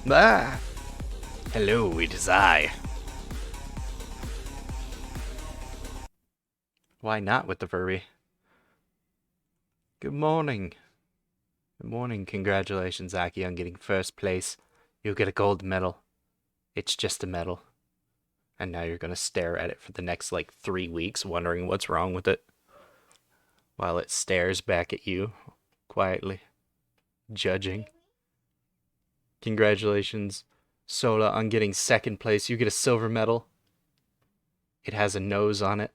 Ah! Hello, it is I. Why not with the furry? Good morning. Good morning. Congratulations, Aki, on getting first place. You'll get a gold medal. It's just a medal. And now you're gonna stare at it for the next, like, 3 weeks, wondering what's wrong with it. While it stares back at you, quietly, judging. Congratulations, Sola, on getting second place. You get a silver medal. It has a nose on it.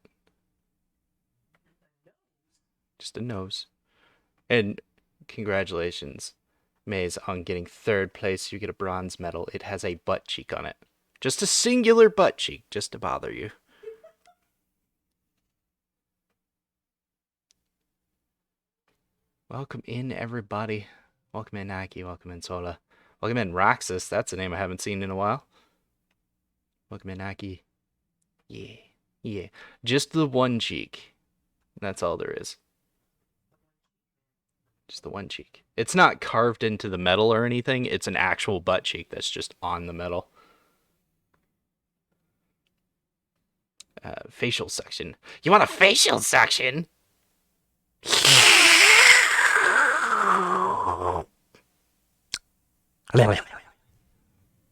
Just a nose. And congratulations, Maze, on getting third place. You get a bronze medal. It has a butt cheek on it. Just a singular butt cheek, just to bother you. Welcome in, everybody. Welcome in, Aki. Welcome in, Sola. Welcome in, Roxas. That's a name I haven't seen in a while. Welcome in, Aki. Yeah. Yeah. Just the one cheek. That's all there is. Just the one cheek. It's not carved into the metal or anything. It's an actual butt cheek that's just on the metal. Facial section. You want a facial section?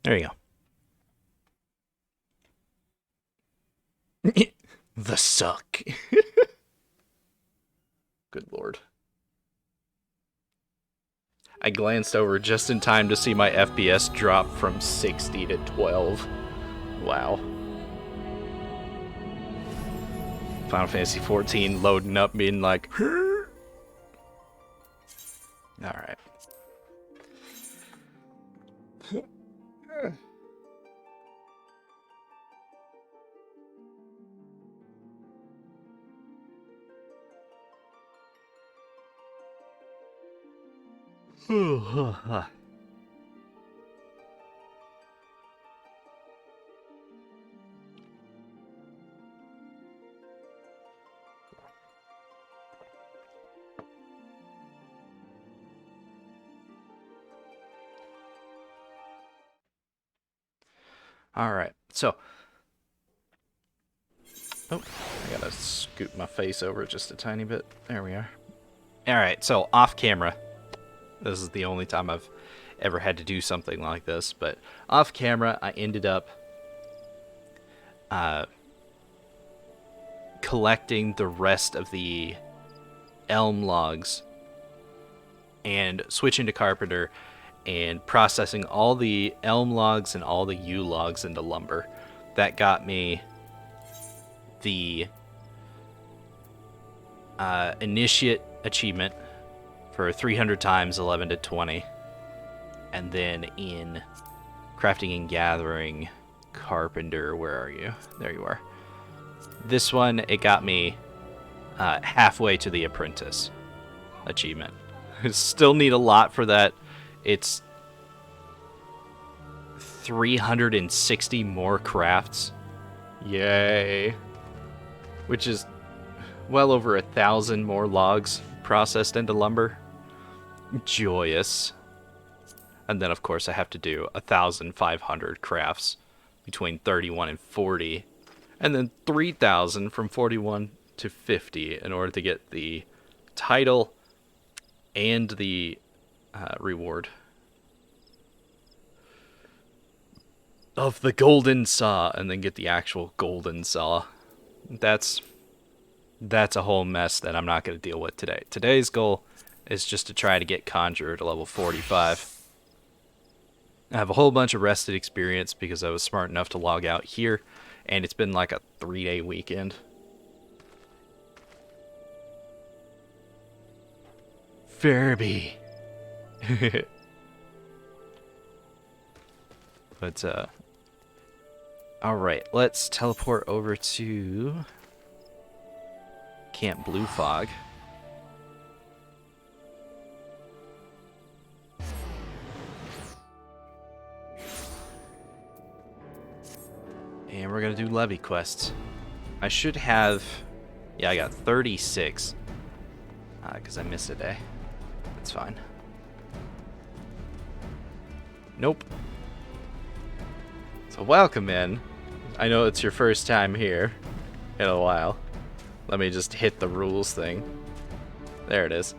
There you go. The suck. Good lord. I glanced over just in time to see my FPS drop from 60 to 12. Wow. Final Fantasy 14 loading up, being like, alright. Alright, so. Oh, I gotta scoot my face over just a tiny bit. There we are. Alright, so off camera. This is the only time I've ever had to do something like this, but off camera, I ended up collecting the rest of the elm logs and switching to carpenter and processing all the elm logs and all the yew logs into lumber. That got me the initiate achievement for 300 times 11 to 20, and then in crafting and gathering carpenter, where are you? There you are. This one, it got me halfway to the apprentice achievement. Still need a lot for that. It's 360 more crafts. Yay. Which is well over 1,000 more logs processed into lumber. Joyous. And then, of course, I have to do 1,500 crafts between 31 and 40. And then 3,000 from 41 to 50 in order to get the title and the reward of the golden saw, and then get the actual golden saw. That's a whole mess that I'm not going to deal with today. Today's goal is just to try to get Conjurer to level 45. I have a whole bunch of rested experience because I was smart enough to log out here, and it's been like a 3-day weekend. Furby. But, alright, let's teleport over to Camp Blue Fog. And we're gonna do levy quests. I should have, yeah, I got 36, because I missed a day. That's fine. Nope. So welcome in. I know it's your first time here in a while. Let me just hit the rules thing. There it is.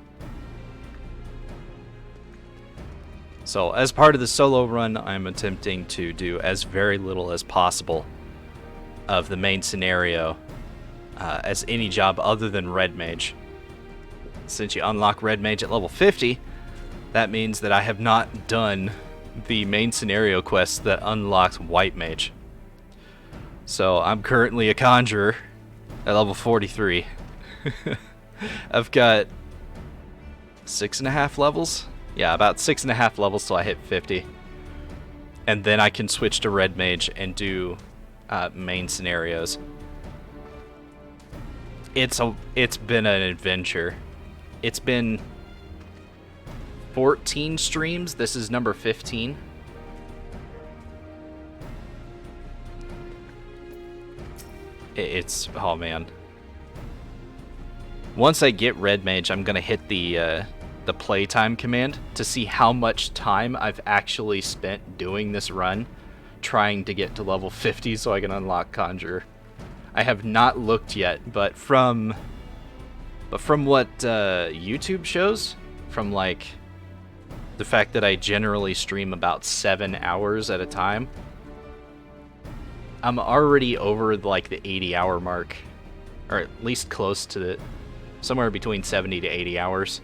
So as part of the solo run, I'm attempting to do as very little as possible of the main scenario as any job other than Red Mage. Since you unlock Red Mage at level 50, that means that I have not done the main scenario quest that unlocks White Mage. So I'm currently a conjurer at level 43. I've got 6.5 levels. Yeah, about 6.5 levels till I hit 50. And then I can switch to Red Mage and do main scenarios. It's been an adventure. It's been 14 streams. This is number 15. It's, oh man. Once I get Red Mage, I'm gonna hit the playtime command to see how much time I've actually spent doing this run, trying to get to level 50 so I can unlock Conjurer. I have not looked yet, but from what YouTube shows, from like the fact that I generally stream about 7 hours at a time, I'm already over like the 80-hour mark, or at least close to it, somewhere between 70 to 80 hours.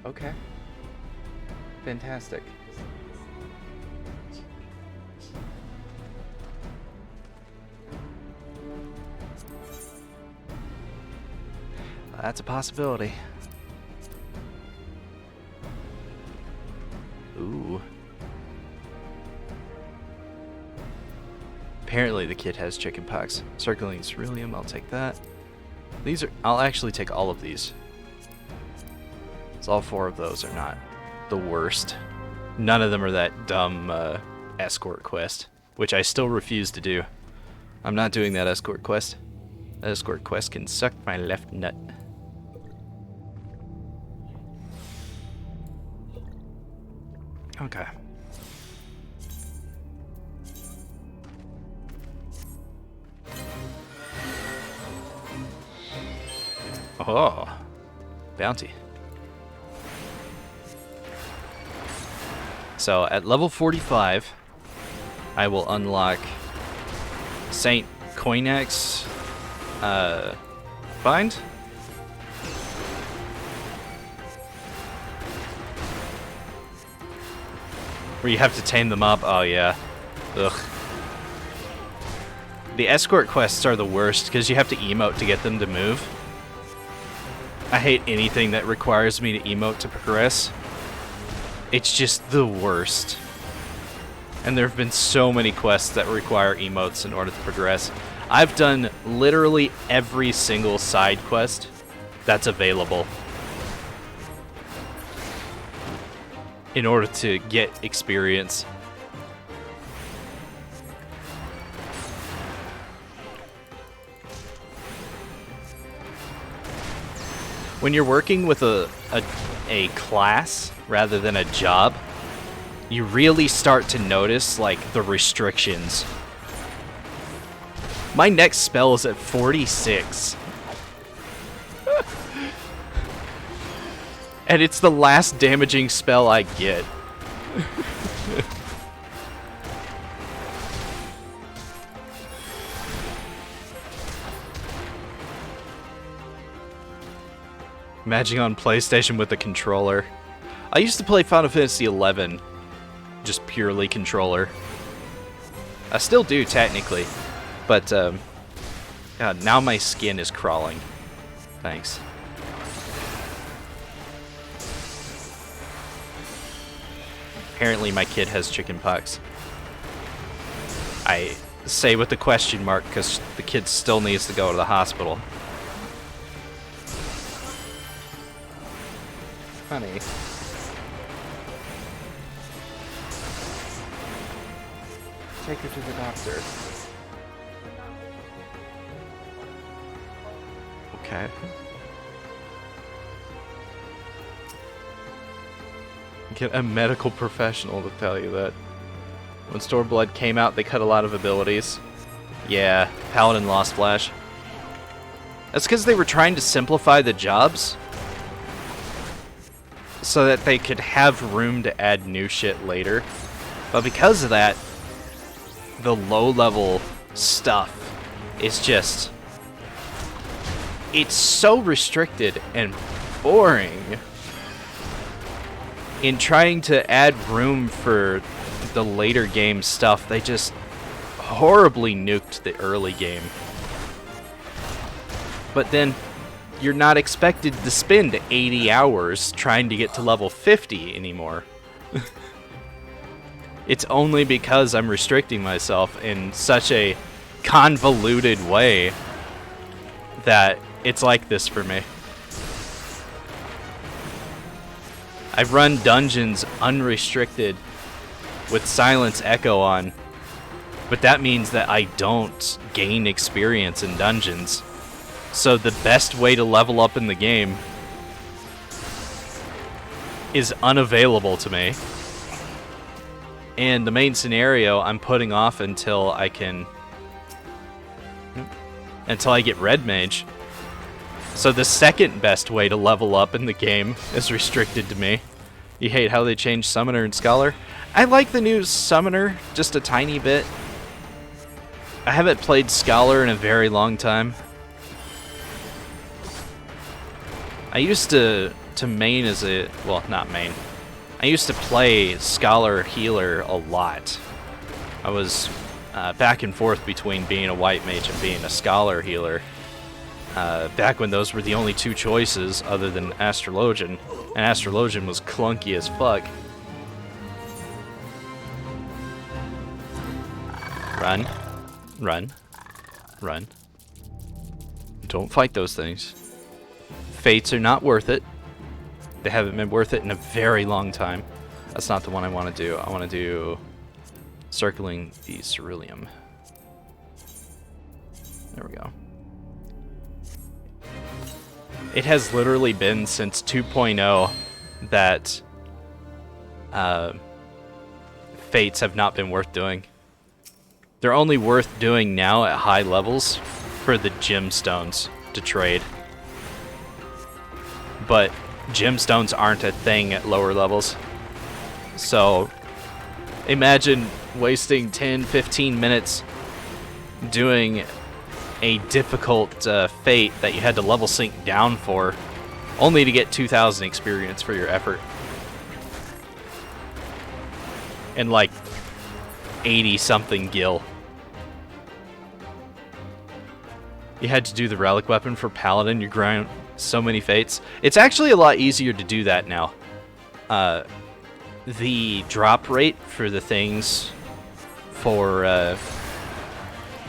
Okay. Fantastic. That's a possibility. Ooh. Apparently the kid has chickenpox. Circling ceruleum, I'll take that. I'll actually take all of these. So all 4 of those are not the worst. None of them are that dumb escort quest, which I still refuse to do. I'm not doing that escort quest. That escort quest can suck my left nut. Okay. Oh, bounty. So at level 45, I will unlock Saint Koinax Bind. Where you have to tame them up. Oh yeah. Ugh. The escort quests are the worst because you have to emote to get them to move. I hate anything that requires me to emote to progress. It's just the worst. And there have been so many quests that require emotes in order to progress. I've done literally every single side quest that's available in order to get experience. When you're working with a class rather than a job, you really start to notice like the restrictions. My next spell is at 46. And it's the last damaging spell I get. Imagine on PlayStation with a controller. I used to play Final Fantasy XI, just purely controller. I still do, technically. But, God, now my skin is crawling. Thanks. Apparently my kid has chickenpox. I say with the question mark because the kid still needs to go to the hospital. Honey. Take her to the doctor. Okay. Get a medical professional to tell you that. When Storeblood came out, they cut a lot of abilities. Yeah, Paladin lost Flash. That's because they were trying to simplify the jobs so that they could have room to add new shit later. But because of that, the low-level stuff is just... it's so restricted and boring. In trying to add room for the later game stuff, they just horribly nuked the early game. But then, you're not expected to spend 80 hours trying to get to level 50 anymore. It's only because I'm restricting myself in such a convoluted way that it's like this for me. I've run dungeons unrestricted with Silence Echo on, but that means that I don't gain experience in dungeons. So the best way to level up in the game is unavailable to me. And the main scenario I'm putting off until I can... until I get Red Mage. So the second best way to level up in the game is restricted to me. You hate how they changed Summoner and Scholar? I like the new Summoner just a tiny bit. I haven't played Scholar in a very long time. I used to main as a... well, not main. I used to play Scholar Healer a lot. I was back and forth between being a White Mage and being a Scholar Healer. Back when those were the only two choices other than Astrologian. And Astrologian was clunky as fuck. Run. Run. Run. Don't fight those things. Fates are not worth it. They haven't been worth it in a very long time. That's not the one I want to do. I want to do Circling the Ceruleum. There we go. It has literally been since 2.0 that Fates have not been worth doing. They're only worth doing now at high levels for the gemstones to trade. But gemstones aren't a thing at lower levels. So imagine wasting 10-15 minutes doing a difficult fate that you had to level sync down for, only to get 2,000 experience for your effort. And like 80-something gil. You had to do the relic weapon for Paladin, you grind so many fates. It's actually a lot easier to do that now. The drop rate for the things for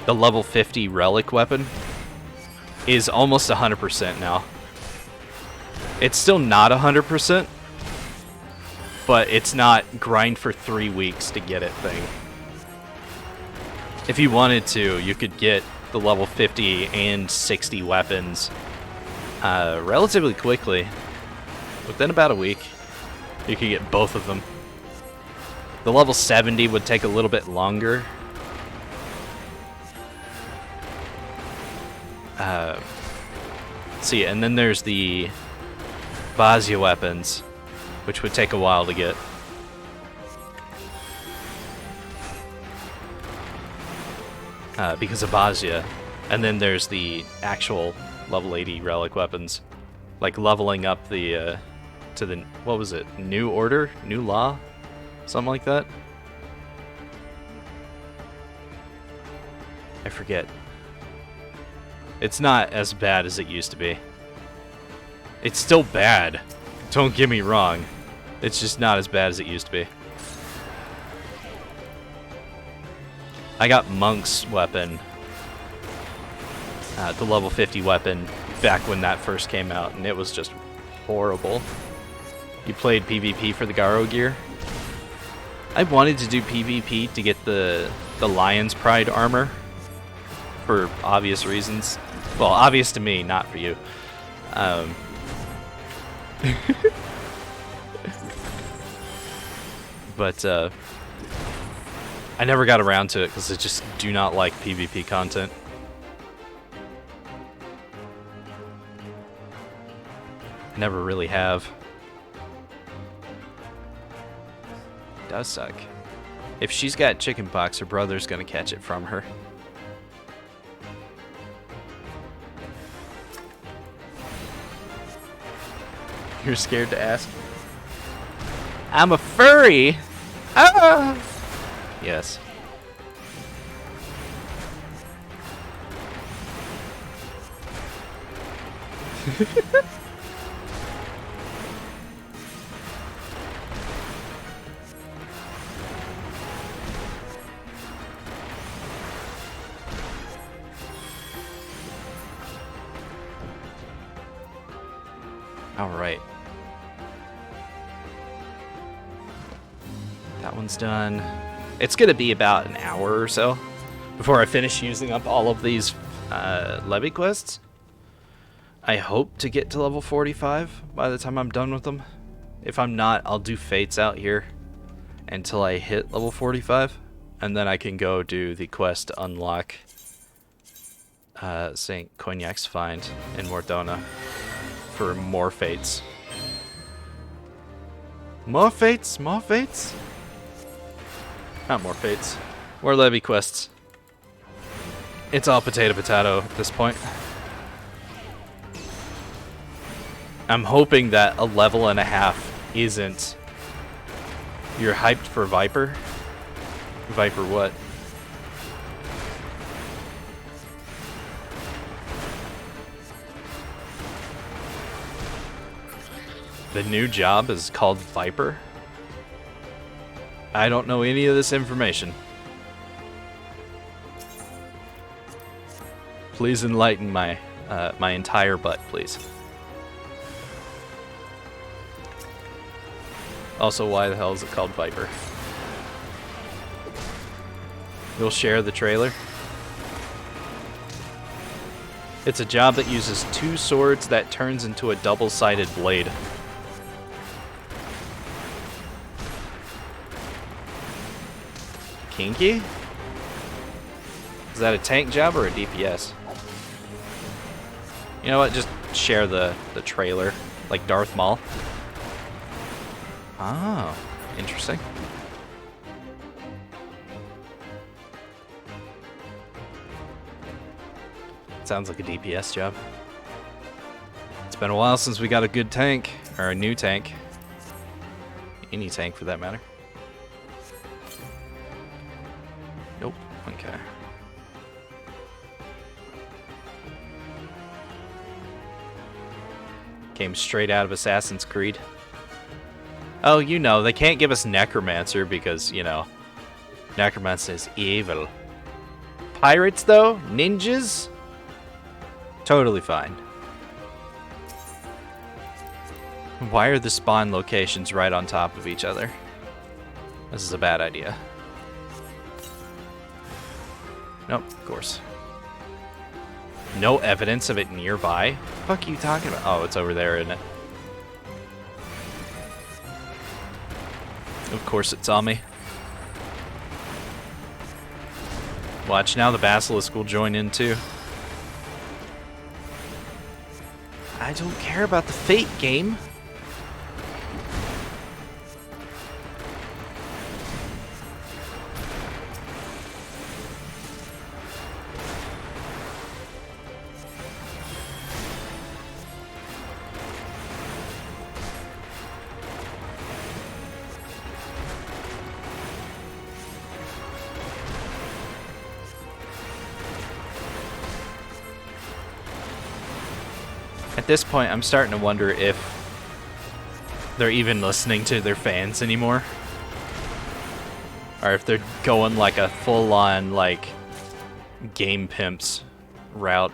the level 50 relic weapon is almost 100% now. It's still not 100%, but it's not grind for 3 weeks to get it thing. If you wanted to, you could get the level 50 and 60 weapons relatively quickly. Within about a week, you could get both of them. The level 70 would take a little bit longer. See, and then there's the Bazia weapons, which would take a while to get. Because of Bazia. And then there's the actual level 80 relic weapons. Like leveling up the, to the, what was it? New Order? New Law? Something like that? I forget. It's not as bad as it used to be. It's still bad. Don't get me wrong. It's just not as bad as it used to be. I got Monk's weapon, the level 50 weapon, back when that first came out, and it was just horrible. You played PvP for the Garo gear? I wanted to do PvP to get the Lion's Pride armor for obvious reasons. Well, obvious to me, not for you. But I never got around to it because I just do not like PvP content. I never really have. Does suck. If she's got chickenpox, her brother's gonna catch it from her. You're scared to ask? I'm a furry! Ah! Yes. All right. That one's done. It's gonna be about an hour or so before I finish using up all of these levy quests. I hope to get to level 45 by the time I'm done with them. If I'm not, I'll do fates out here until I hit level 45, and then I can go do the quest to unlock St. Cognac's Find in Mordona for more fates. More fates? More fates? Not more fates. More levy quests. It's all potato potato at this point. I'm hoping that a level and a half isn't... You're hyped for Viper? Viper what? The new job is called Viper? I don't know any of this information. Please enlighten my my entire butt, please. Also, why the hell is it called Viper? You'll share the trailer? It's a job that uses 2 swords that turns into a double-sided blade. Kinky? Is that a tank job or a DPS? You know what? Just share the trailer, like Darth Maul. Oh, interesting. Sounds like a DPS job. It's been a while since we got a good tank, or a new tank. Any tank for that matter. Nope. Okay. Came straight out of Assassin's Creed. Oh, you know, they can't give us Necromancer because, you know, Necromancer is evil. Pirates, though? Ninjas? Totally fine. Why are the spawn locations right on top of each other? This is a bad idea. Nope, of course. No evidence of it nearby? What the fuck are you talking about? Oh, it's over there, isn't it? Of course it saw me. Watch, now the Basilisk will join in too. I don't care about the Fate game. At this point, I'm starting to wonder if they're even listening to their fans anymore. Or if they're going like a full-on, like, game pimps route.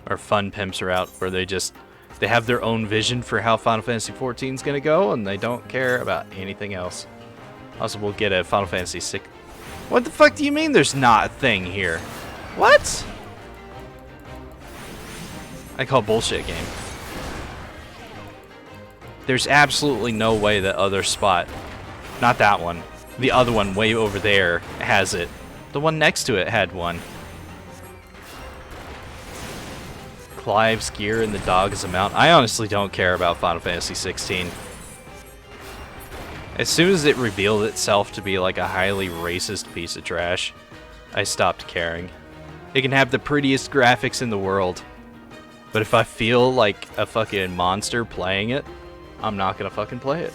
Or fun pimps route, where they just They have their own vision for how Final Fantasy XIV is going to go, and they don't care about anything else. Also, we'll get a Final Fantasy VI. What the fuck do you mean there's not a thing here? What? I call bullshit game. There's absolutely no way that other spot, not that one, the other one way over there has it. The one next to it had one. Clive's gear and the dog is a mount. I honestly don't care about Final Fantasy 16. As soon as it revealed itself to be like a highly racist piece of trash, I stopped caring. It can have the prettiest graphics in the world, but if I feel like a fucking monster playing it, I'm not gonna fucking play it.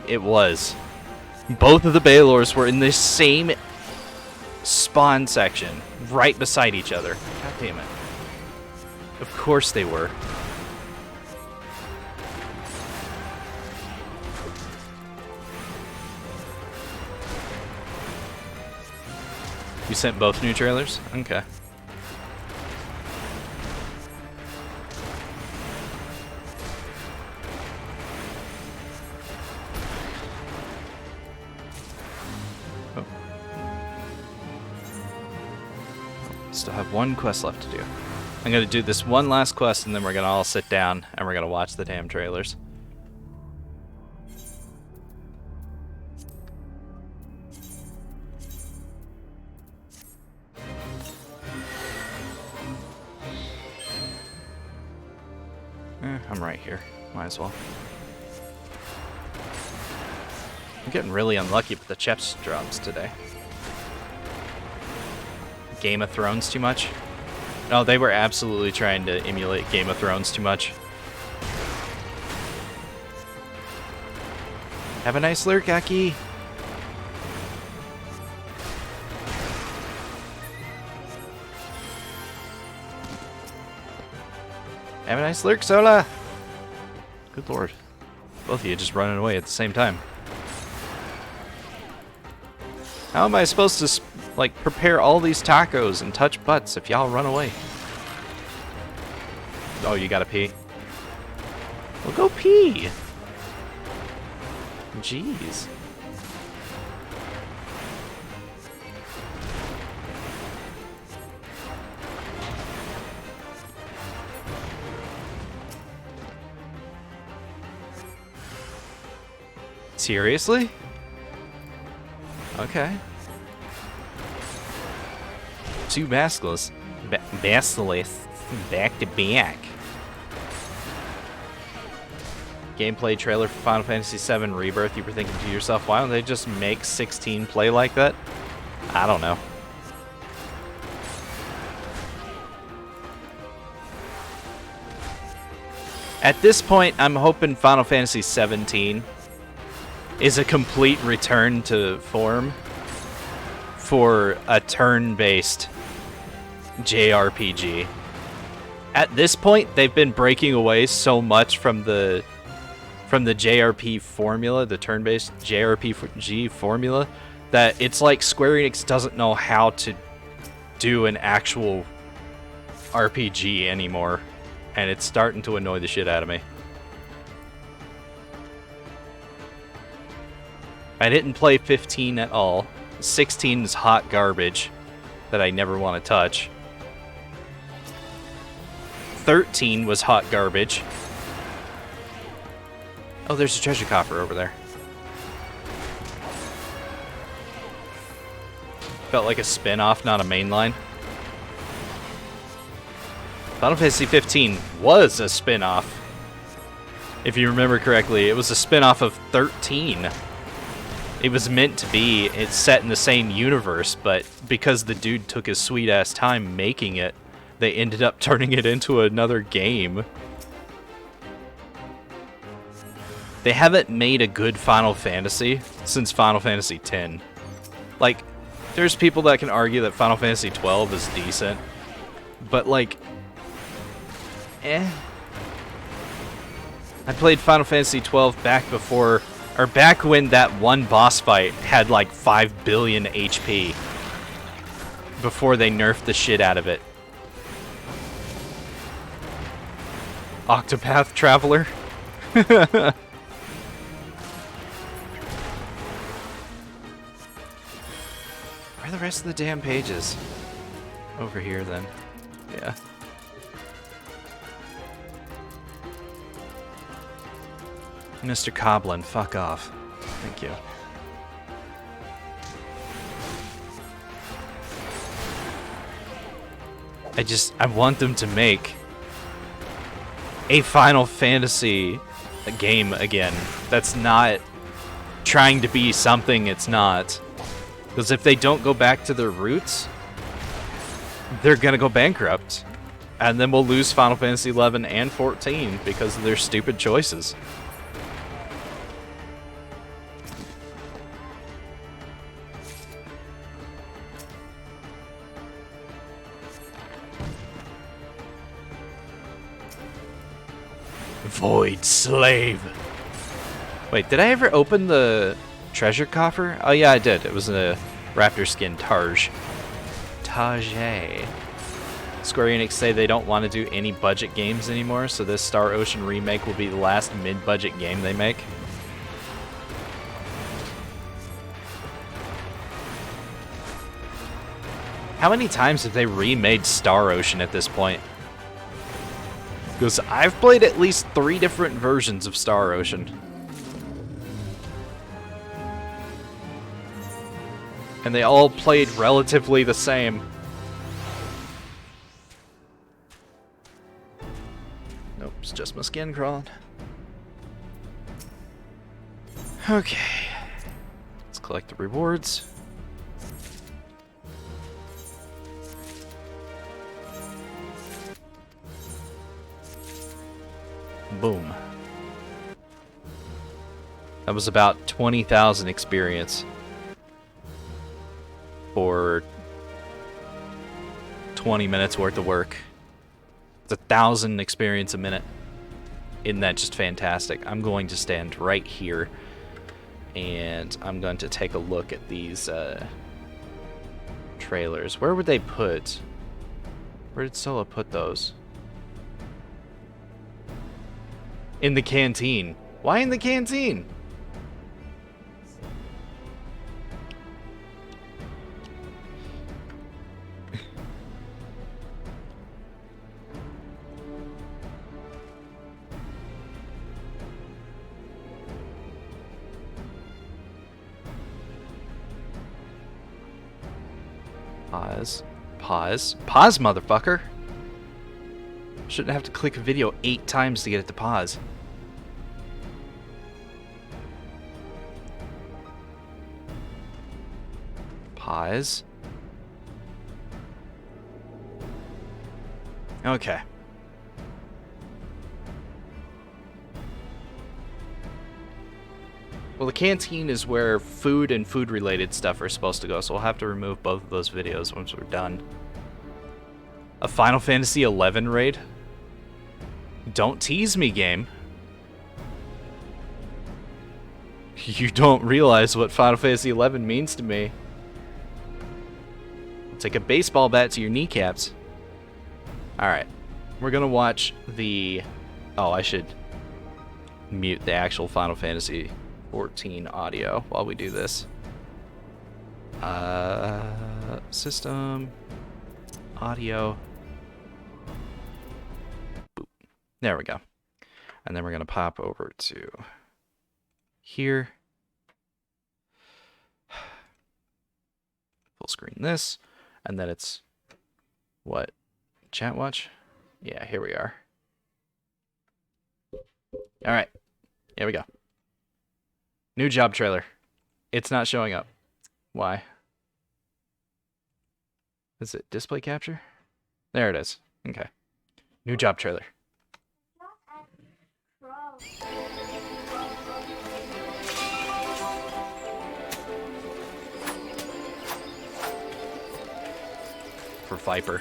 It was. Both of the Baylors were in the same spawn section, right beside each other. God damn it. Of course they were. You sent both new trailers? Okay. Still have one quest left to do. I'm going to do this one last quest, and then we're going to all sit down, and we're going to watch the damn trailers. I'm right here. Might as well. I'm getting really unlucky with the chest drops today. Game of Thrones too much? No, they were absolutely trying to emulate Game of Thrones too much. Have a nice lurk, Aki. Have a nice lurk, Sola. Good lord. Both of you just running away at the same time. How am I supposed to, like, prepare all these tacos and touch butts if y'all run away? Oh, you gotta pee? Well, go pee! Jeez. Seriously? Okay. Two basilisks back to back. Gameplay trailer for Final Fantasy VII Rebirth. You were thinking to yourself, why don't they just make 16 play like that? I don't know. At this point, I'm hoping Final Fantasy 17 is a complete return to form for a turn-based JRPG. At this point, they've been breaking away so much from the JRP formula, the turn-based JRPG formula, that it's like Square Enix doesn't know how to do an actual RPG anymore, and it's starting to annoy the shit out of me. I didn't play 15 at all. 16 is hot garbage that I never want to touch. 13 was hot garbage. Oh, there's a treasure coffer over there. Felt like a spin-off, not a mainline. Final Fantasy 15 was a spin-off. If you remember correctly, it was a spin-off of 13. It was meant to be, it's set in the same universe, but because the dude took his sweet-ass time making it, they ended up turning it into another game. They haven't made a good Final Fantasy since Final Fantasy X. Like, there's people that can argue that Final Fantasy 12 is decent, but like, I played Final Fantasy 12 back before, or back when that one boss fight had like 5 billion HP, before they nerfed the shit out of it. Octopath Traveler. Where are the rest of the damn pages? Over here, then. Yeah. Mr. Coblin, fuck off. Thank you. I want them to make a Final Fantasy game again that's not trying to be something it's not. Because if they don't go back to their roots, they're gonna go bankrupt. And then we'll lose Final Fantasy 11 and 14 because of their stupid choices. Void Slave. Wait, did I ever open the treasure coffer? Oh yeah, I did. It was a raptor skin, Tarj. Tajay. Square Enix say they don't want to do any budget games anymore, so this Star Ocean remake will be the last mid-budget game they make. How many times have they remade Star Ocean at this point? Because I've played at least 3 different versions of Star Ocean. And they all played relatively the same. Nope, it's just my skin crawling. Okay. Let's collect the rewards. Boom. That was about 20,000 experience for 20 minutes worth of work. It's 1,000 experience a minute. Isn't that just fantastic? I'm going to stand right here and I'm going to take a look at these trailers. Where would they put? Where did Solo put those? In the canteen. Why in the canteen? Pause. Pause. Pause, motherfucker! Shouldn't have to click a video 8 times to get it to pause. Pause. Okay. Well, the canteen is where food and food-related stuff are supposed to go, so we'll have to remove both of those videos once we're done. A Final Fantasy XI raid? Don't tease me, game. You don't realize what Final Fantasy XI means to me. I'll take a baseball bat to your kneecaps. Alright. We're gonna watch the... Oh, I should mute the actual Final Fantasy 14 audio while we do this. System, audio. Boop. There we go. And then we're gonna pop over to here. Full screen this, and then it's what? Chat watch? Yeah, here we are. All right, here we go. New job trailer. It's not showing up. Why? Is it display capture? There it is. Okay. New job trailer. For Viper.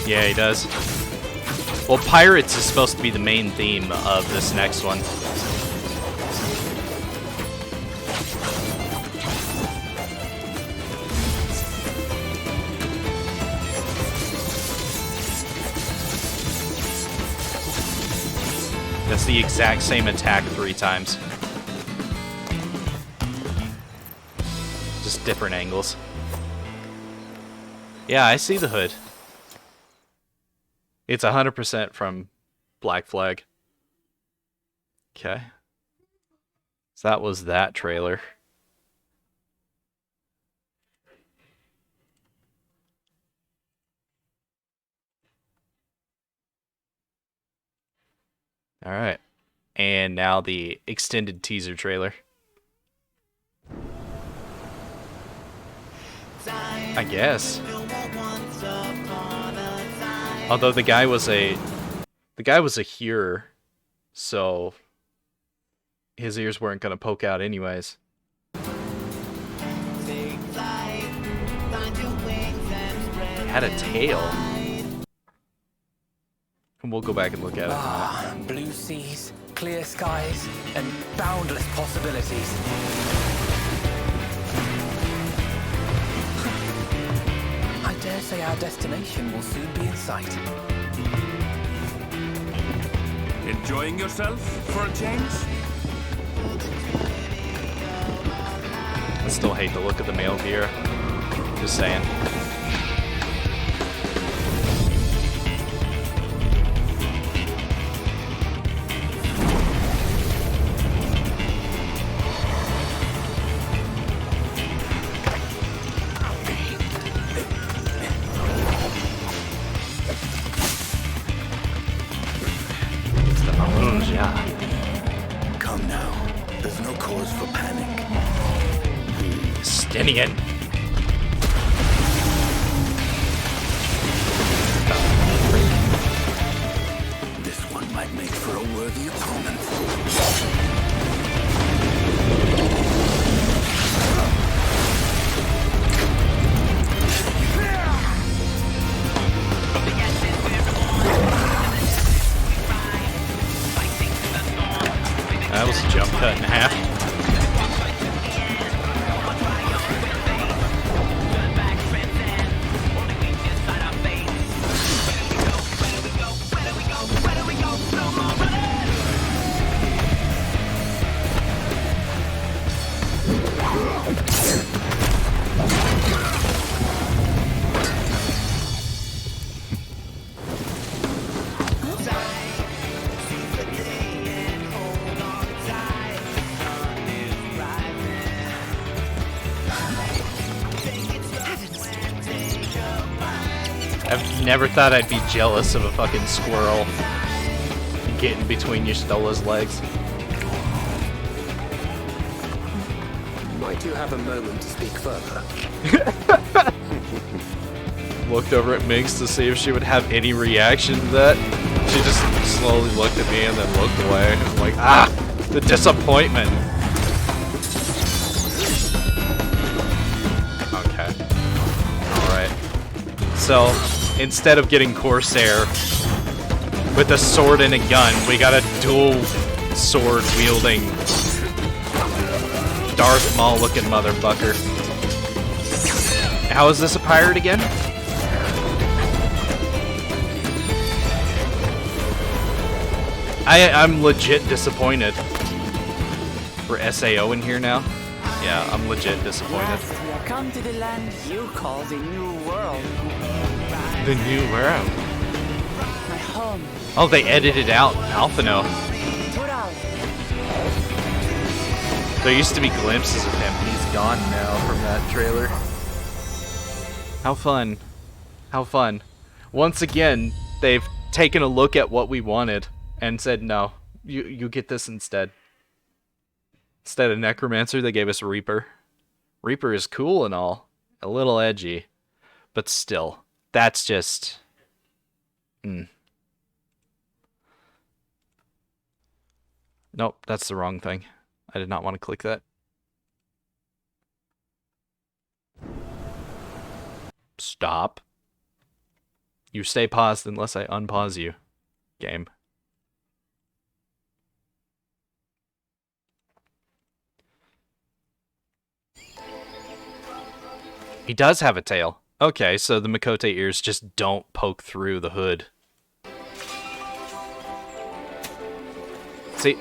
Yeah, he does. Well, pirates is supposed to be the main theme of this next one. That's the exact same attack 3 times. Just different angles. Yeah, I see the hood. It's 100% from Black Flag. Okay. So that was that trailer. Alright. And now the extended teaser trailer. I guess. Although the guy was a hearer, so his ears weren't gonna poke out anyways. He had a tail. And we'll go back and look at it. Ah, blue seas, clear skies, and boundless possibilities. I dare say our destination will soon be in sight. Enjoying yourself for a change? I still hate the look of the male gear. Just saying. Come now. There's no cause for panic. Stinian. This one might make for a worthy opponent. That was a jump cut in half. I've never thought I'd be jealous of a fucking squirrel getting between your Stola's legs. Might you have a moment to speak further? Looked over at Minx to see if she would have any reaction to that. She just slowly looked at me and then looked away. I'm like, ah, the disappointment. Okay. Alright. So, instead of getting Corsair with a sword and a gun, we got a dual sword wielding Darth Maul looking motherfucker. How is this a pirate again? I'm legit disappointed. For SAO in here now? Yeah, I'm legit disappointed. Yes, we have come to the land you call the New World. The New World? My home. Oh, they edited out Alphino. Tural. There used to be glimpses of him. He's gone now from that trailer. How fun. How fun. Once again, they've taken a look at what we wanted and said, no, you get this instead. Instead of Necromancer, they gave us Reaper. Reaper is cool and all. A little edgy. But still, that's just... Nope, that's the wrong thing. I did not want to click that. Stop. You stay paused unless I unpause you. game. He does have a tail. Okay, so the Makote ears just don't poke through the hood. See,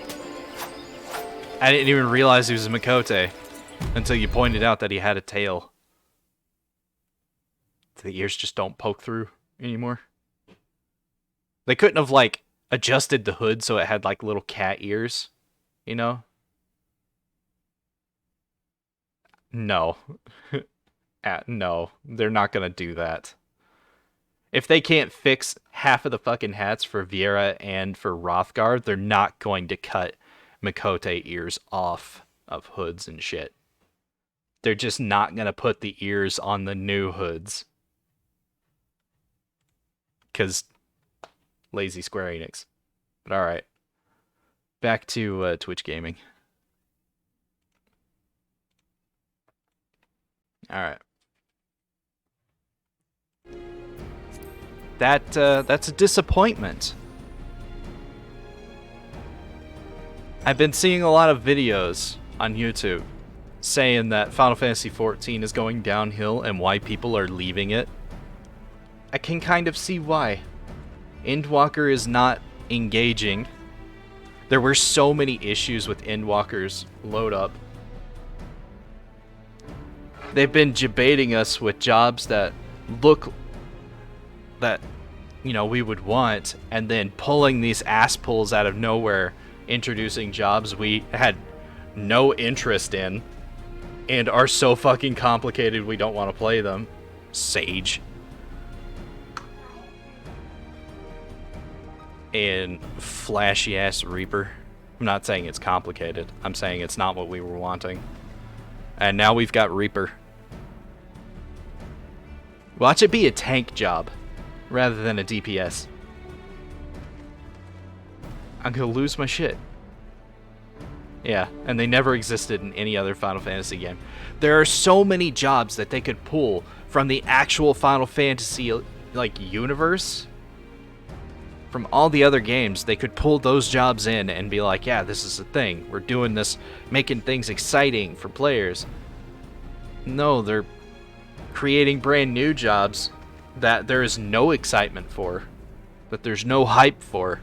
I didn't even realize he was a Makote until you pointed out that he had a tail. The ears just don't poke through anymore. They couldn't have, like, adjusted the hood so it had, like, little cat ears, you know? No. No, they're not gonna do that. If they can't fix half of the fucking hats for Viera and for Rothgar, they're not going to cut Makote ears off of hoods and shit. They're just not gonna put the ears on the new hoods. Because lazy Square Enix. But alright. Back to Twitch gaming. Alright. That's a disappointment. I've been seeing a lot of videos on YouTube saying that Final Fantasy XIV is going downhill and why people are leaving it. I can kind of see why. Endwalker is not engaging. There were so many issues with Endwalker's load up. They've been debating us with jobs that look that, you know, we would want, and then pulling these ass pulls out of nowhere, introducing jobs we had no interest in and are so fucking complicated we don't want to play them. Sage. And flashy ass Reaper. I'm not saying it's complicated. I'm saying it's not what we were wanting. And now we've got Reaper. Watch it be a tank job rather than a DPS. I'm gonna lose my shit. Yeah, and they never existed in any other Final Fantasy game. There are so many jobs that they could pull from the actual Final Fantasy, like, universe. From all the other games, they could pull those jobs in and be like, yeah, this is a thing. We're doing this, making things exciting for players. No, they're creating brand new jobs that there is no excitement for, that there's no hype for,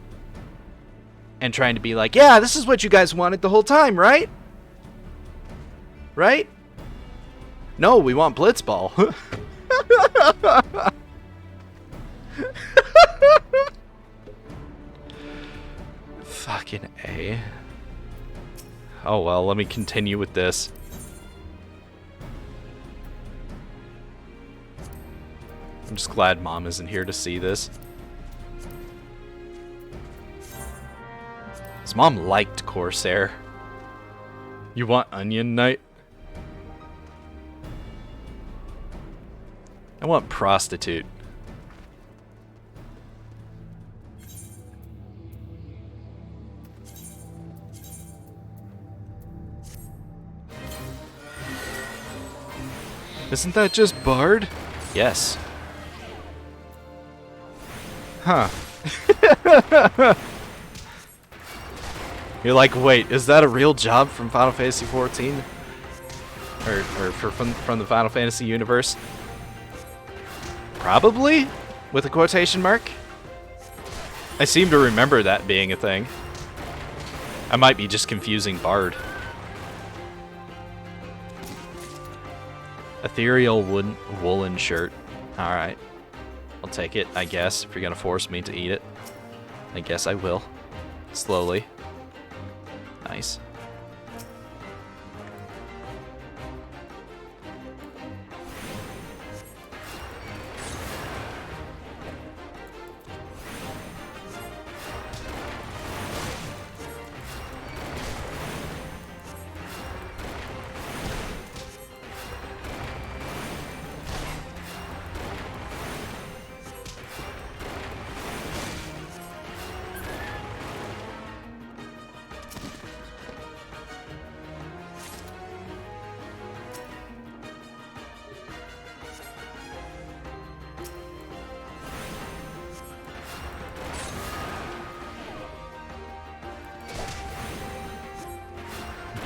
and trying to be like, yeah, this is what you guys wanted the whole time, right? Right? No, we want Blitzball. Fucking A. Oh well, let me continue with this. I'm just glad Mom isn't here to see this. His mom liked Corsair. You want Onion Knight? I want Prostitute. Isn't that just Bard? Yes. Huh. You're like, wait, is that a real job from Final Fantasy XIV? From the Final Fantasy universe? Probably? With a quotation mark? I seem to remember that being a thing. I might be just confusing Bard. Ethereal woolen shirt. Alright. I'll take it, I guess, if you're gonna force me to eat it. I guess I will. Slowly. Nice.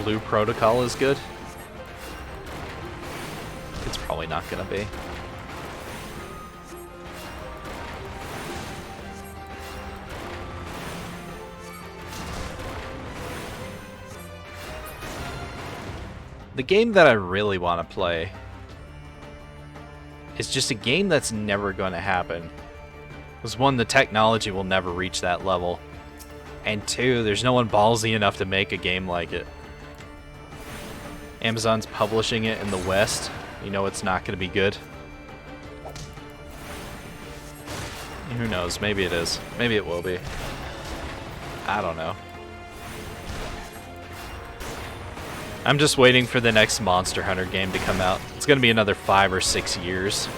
Blue Protocol is good. It's probably not gonna be. The game that I really want to play is just a game that's never going to happen. Because one, the technology will never reach that level. And two, there's no one ballsy enough to make a game like it. Amazon's publishing it in the West. You know it's not going to be good. Who knows? Maybe it is. Maybe it will be. I don't know. I'm just waiting for the next Monster Hunter game to come out. It's going to be another 5 or 6 years.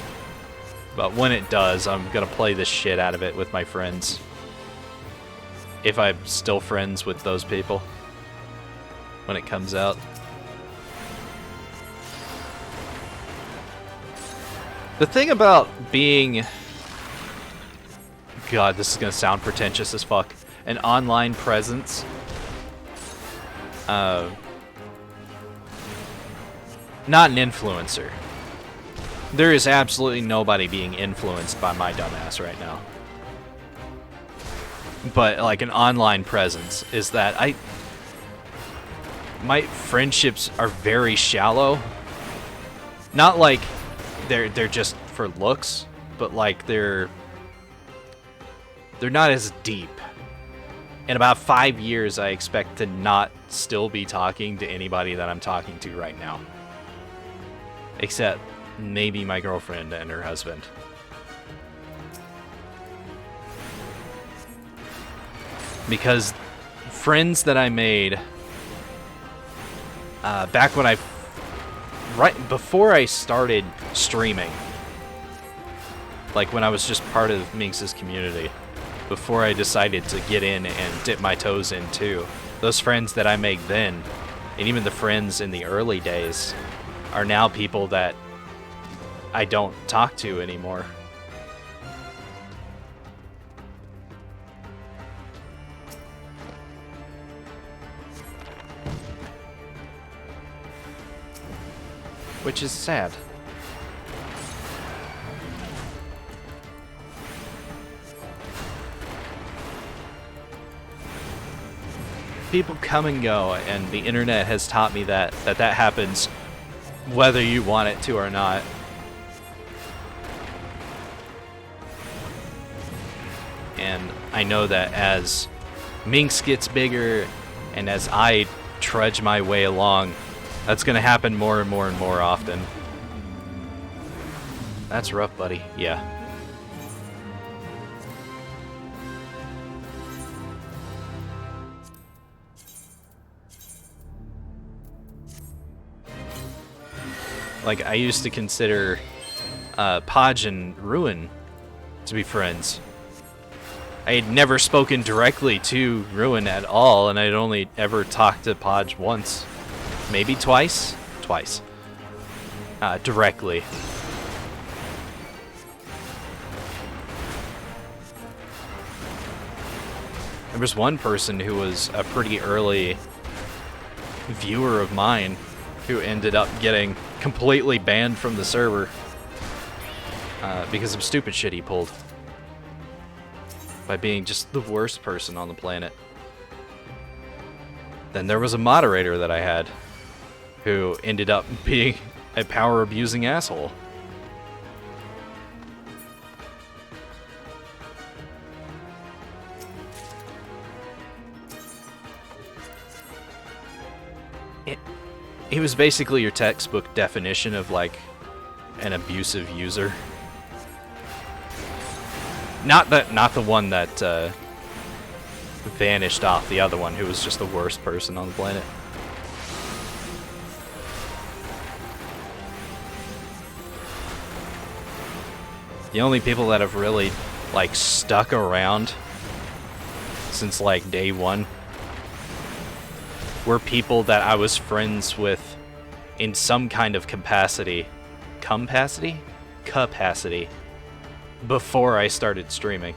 But when it does, I'm going to play the shit out of it with my friends. If I'm still friends with those people when it comes out. The thing about being... God, this is going to sound pretentious as fuck. An online presence. Not an influencer. There is absolutely nobody being influenced by my dumbass right now. But like an online presence is that my friendships are very shallow. Not like they're just for looks, but like they're not as deep. In about 5 years, I expect to not still be talking to anybody that I'm talking to right now. Except maybe my girlfriend and her husband. Because friends that I made back when right before I started streaming, like when I was just part of Minx's community, before I decided to get in and dip my toes in too, those friends that I made then, and even the friends in the early days, are now people that I don't talk to anymore. Which is sad. People come and go, and the internet has taught me that happens whether you want it to or not. And I know that as Minx gets bigger and as I trudge my way along, that's going to happen more and more and more often. That's rough, buddy. Yeah. Like, I used to consider Podge and Ruin to be friends. I had never spoken directly to Ruin at all, and I'd only ever talked to Podge once. Maybe twice? Twice. Directly. There was one person who was a pretty early viewer of mine who ended up getting completely banned from the server because of stupid shit he pulled. By being just the worst person on the planet. Then there was a moderator that I had who ended up being a power-abusing asshole. He was basically your textbook definition of, like, an abusive user. Not the one that vanished off, the other one who was just the worst person on the planet. The only people that have really, like, stuck around since, like, day one were people that I was friends with in some kind of capacity. Capacity. Before I started streaming.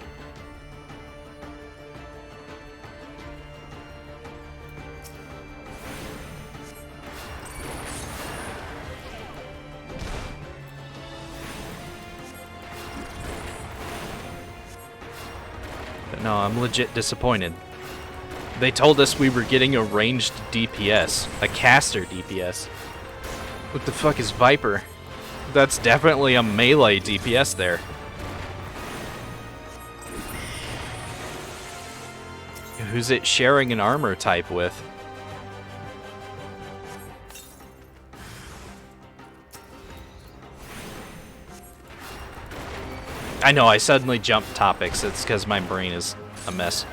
No, I'm legit disappointed. They told us we were getting a ranged DPS, a caster DPS. What the fuck is Viper? That's definitely a melee DPS there. Who's it sharing an armor type with? I know, I suddenly jumped topics. It's because my brain is a mess.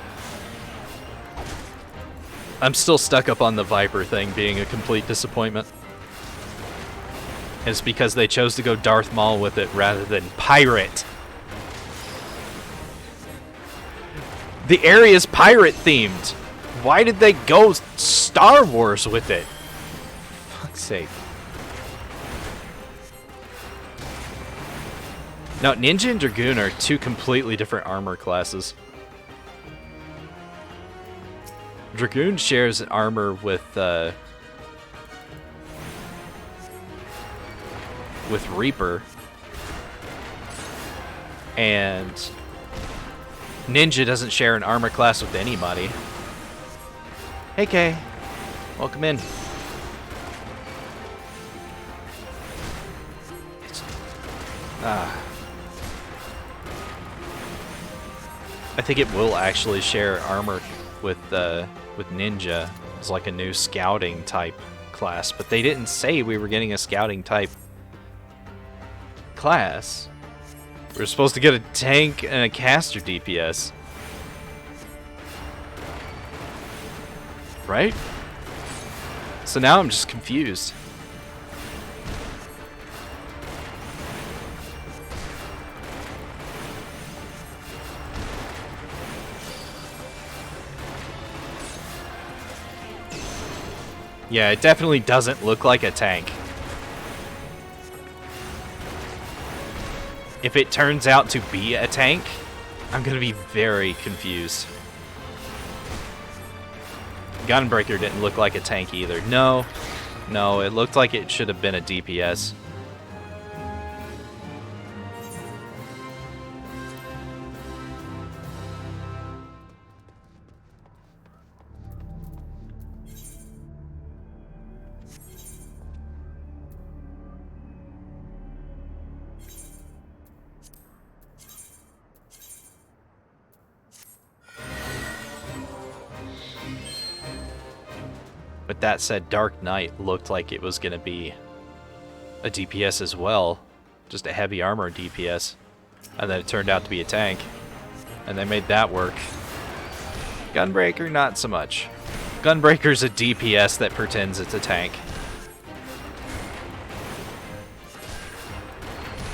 I'm still stuck up on the Viper thing being a complete disappointment. It's because they chose to go Darth Maul with it rather than Pirate. The area's pirate themed. Why did they go Star Wars with it? For fuck's sake. Now, Ninja and Dragoon are two completely different armor classes. Dragoon shares an armor with Reaper, and Ninja doesn't share an armor class with anybody. Hey Kay, welcome in. I think it will actually share armor with Ninja. It's like a new scouting type class, but they didn't say we were getting a scouting type class. We were supposed to get a tank and a caster DPS. Right? So now I'm just confused. Yeah, it definitely doesn't look like a tank. If it turns out to be a tank, I'm gonna be very confused. Gunbreaker didn't look like a tank either. No, it looked like it should have been a DPS. But that said, Dark Knight looked like it was going to be a DPS as well. Just a heavy armor DPS. And then it turned out to be a tank. And they made that work. Gunbreaker, not so much. Gunbreaker's a DPS that pretends it's a tank.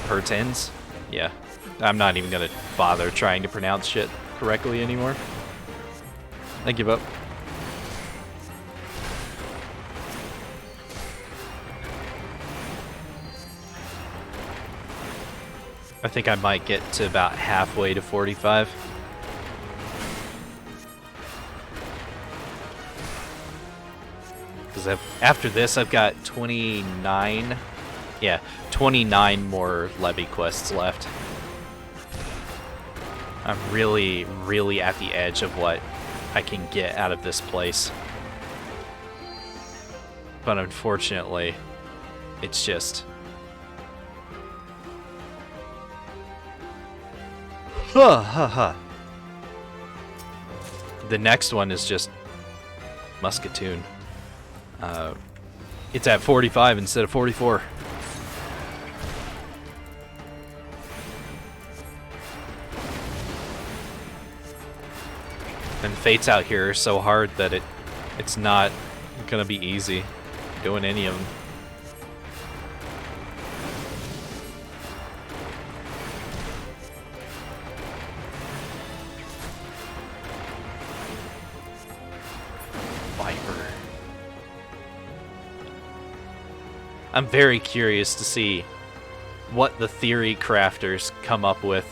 Pretends? Yeah. I'm not even going to bother trying to pronounce shit correctly anymore. I give up. I think I might get to about halfway to 45. Because after this, I've got 29. Yeah, 29 more levy quests left. I'm really, really at the edge of what I can get out of this place. But unfortunately, it's just... The next one is just Musketoon. It's at 45 instead of 44. And fates out here are so hard that it's not gonna be easy doing any of them. I'm very curious to see what the theory crafters come up with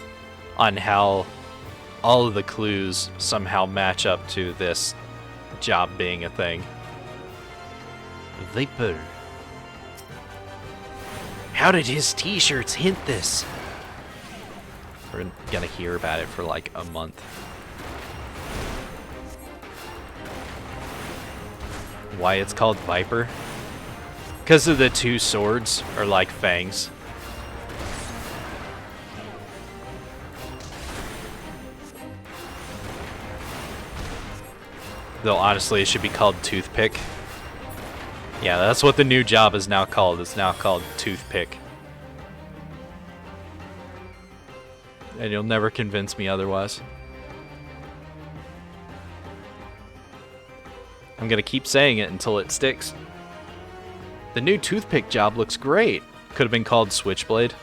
on how all of the clues somehow match up to this job being a thing. Vapor. How did his t-shirts hint this? We're gonna hear about it for like a month. why it's called Viper? Because of the two swords are like fangs. Though honestly, it should be called Toothpick. Yeah, that's what the new job is now called. It's now called Toothpick. And you'll never convince me otherwise. I'm gonna keep saying it until it sticks. The new Toothpick job looks great. Could have been called Switchblade.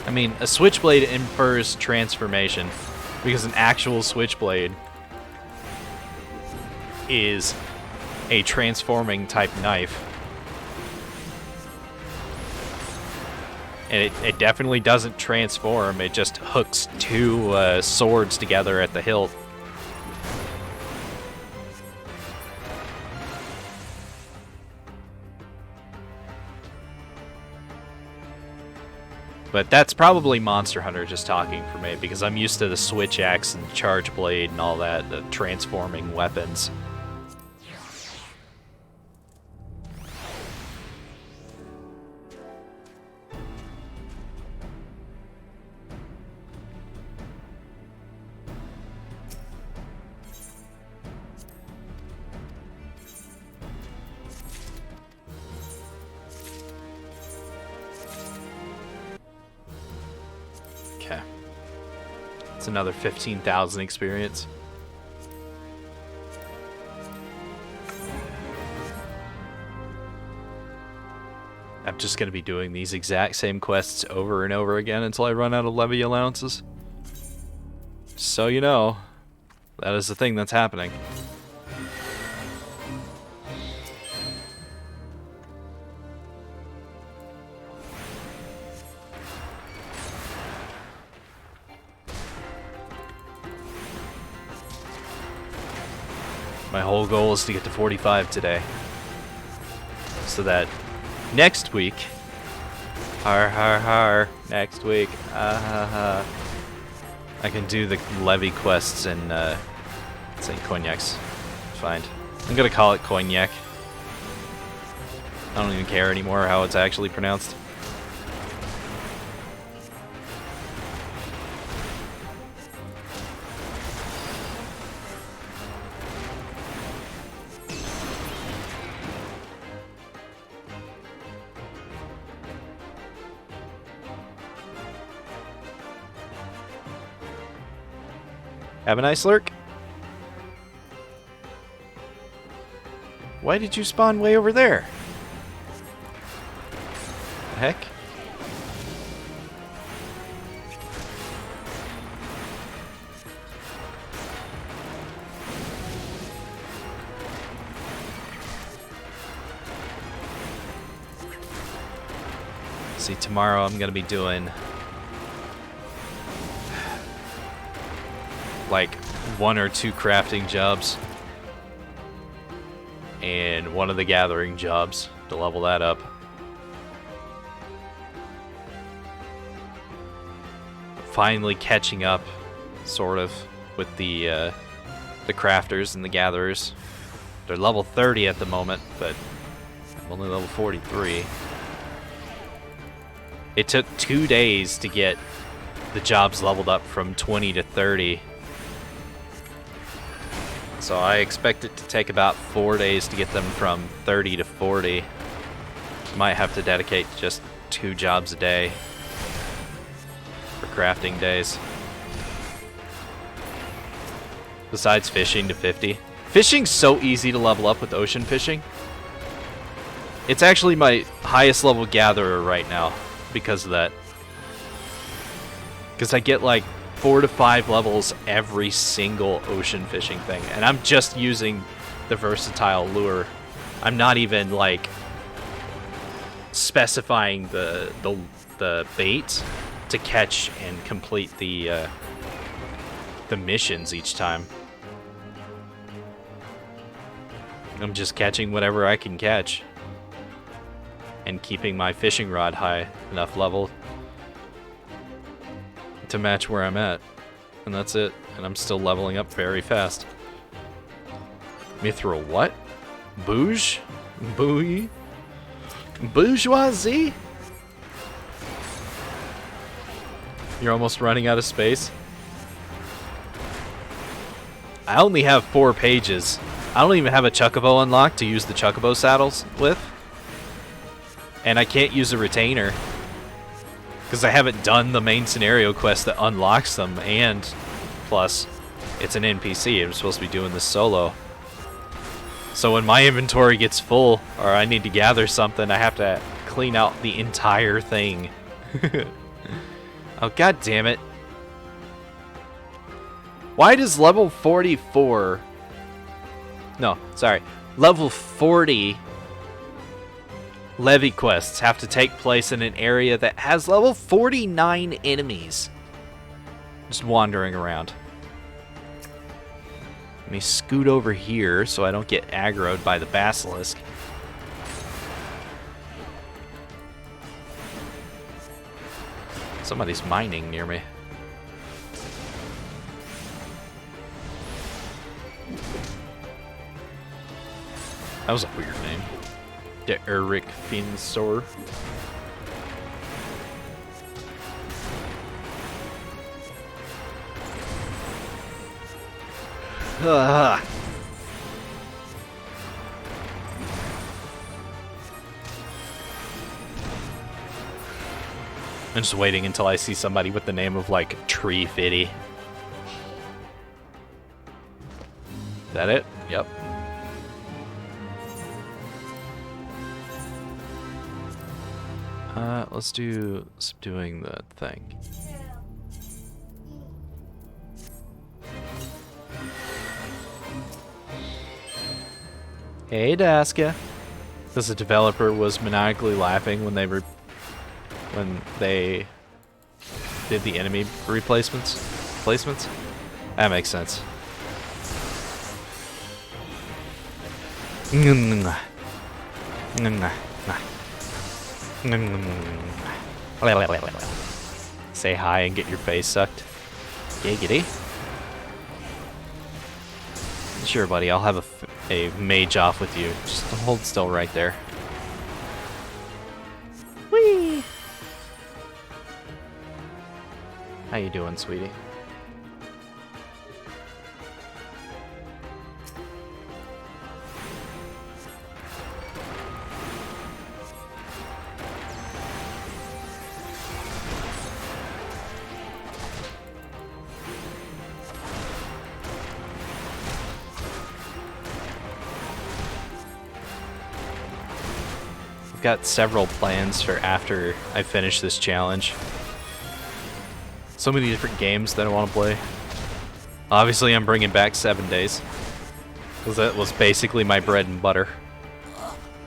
I mean, a Switchblade infers transformation, because an actual Switchblade is a transforming type knife. And it definitely doesn't transform, it just hooks two swords together at the hilt. But that's probably Monster Hunter just talking for me, because I'm used to the Switch Axe and Charge Blade and all that, the transforming weapons. Okay. It's another 15,000 experience. I'm just going to be doing these exact same quests over and over again until I run out of levy allowances. So you know, that is the thing that's happening. My whole goal is to get to 45 today, so that next week, next week, I can do the levy quests in St. Cognac's. Fine. I'm gonna call it Cognac. I don't even care anymore how it's actually pronounced. Have a nice lurk. Why did you spawn way over there? The heck? See, tomorrow I'm gonna be doing like 1 or 2 crafting jobs and one of the gathering jobs to level that up. Finally catching up, sort of, with the crafters and the gatherers. They're level 30 at the moment, but I'm only level 43. It took 2 days to get the jobs leveled up from 20 to 30. So I expect it to take about 4 days to get them from 30 to 40. Might have to dedicate just 2 jobs a day for crafting days. Besides fishing to 50. Fishing's so easy to level up with ocean fishing. It's actually my highest level gatherer right now because of that. Because I get like 4 to 5 levels every single ocean fishing thing, and I'm just using the versatile lure. I'm not even like specifying the bait to catch and complete the missions each time. I'm just catching whatever I can catch and keeping my fishing rod high enough level to match where I'm at. And that's it. And I'm still leveling up very fast. Mithril what? Bouge? Bougie? Bourgeoisie? You're almost running out of space. I only have 4 pages. I don't even have a Chocobo unlocked to use the Chocobo saddles with. And I can't use a retainer. Because I haven't done the main scenario quest that unlocks them. And plus, it's an NPC. I'm supposed to be doing this solo. So when my inventory gets full, or I need to gather something, I have to clean out the entire thing. Oh, god damn it. Why does level 44... No, sorry. Level 40 levy quests have to take place in an area that has level 49 enemies just wandering around. Let me scoot over here so I don't get aggroed by the basilisk. Somebody's mining near me. That was a weird name. The Eric Finsor. Ugh. I'm just waiting until I see somebody with the name of, like, Tree Fitty. Is that it? Yep. Let's do subduing the thing. Hey, Daska. Because the developer was maniacally laughing when they did the enemy placements. That makes sense. Say hi and get your face sucked. Giggity. Sure, buddy. I'll have a mage off with you. Just hold still right there. Whee! How you doing, sweetie? Got several plans for after I finish this challenge. So many different games that I want to play. Obviously, I'm bringing back 7 Days, because that was basically my bread and butter.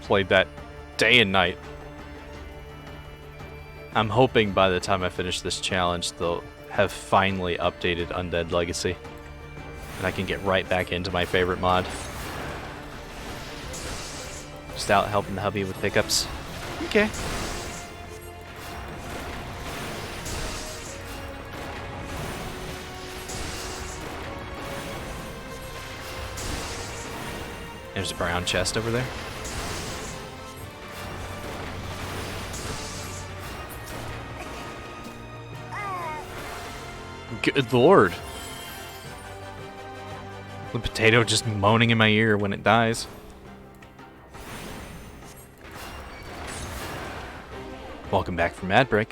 Played that day and night. I'm hoping by the time I finish this challenge, they'll have finally updated Undead Legacy, and I can get right back into my favorite mod. Just out helping the hubby with pickups. Okay. There's a brown chest over there. Good lord. The potato just moaning in my ear when it dies. Welcome back from ad break.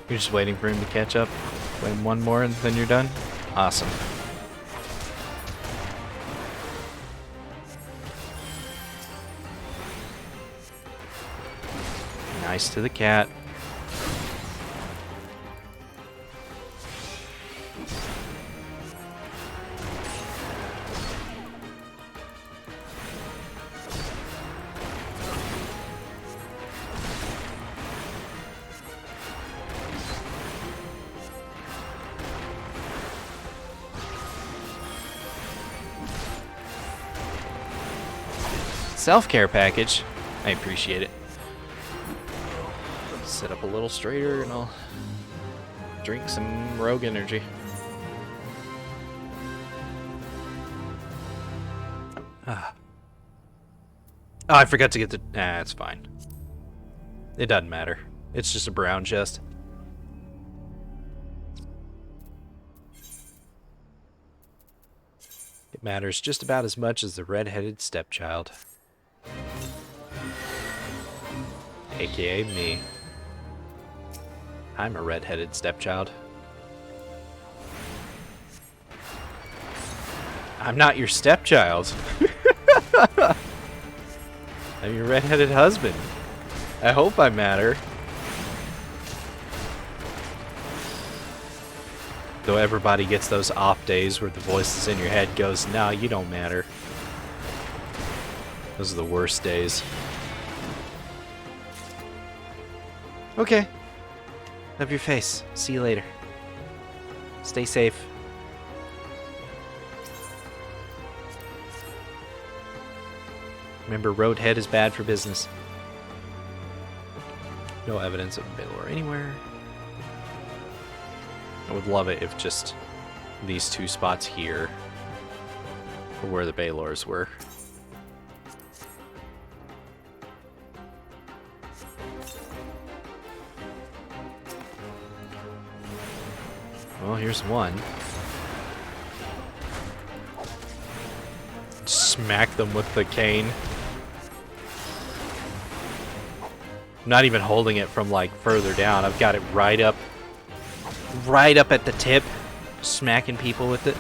You're just waiting for him to catch up. Wait one more and then you're done? Awesome. Nice to the cat. Self-care package. I appreciate it. Sit up a little straighter and I'll drink some rogue energy. Ah. Oh, I forgot to get the... Nah, it's fine. It doesn't matter. It's just a brown chest. It matters just about as much as the red-headed stepchild. AKA me. I'm a red-headed stepchild. I'm not your stepchild. I'm your red-headed husband. I hope I matter. Though everybody gets those off days where the voices in your head goes, "No, you don't matter." Those are the worst days. Okay. Love your face. See you later. Stay safe. Remember, Roadhead is bad for business. No evidence of Baylor anywhere. I would love it if just these two spots here were where the Baylors were. Well, here's one. Smack them with the cane. I'm not even holding it from like further down. I've got it right up at the tip, smacking people with it.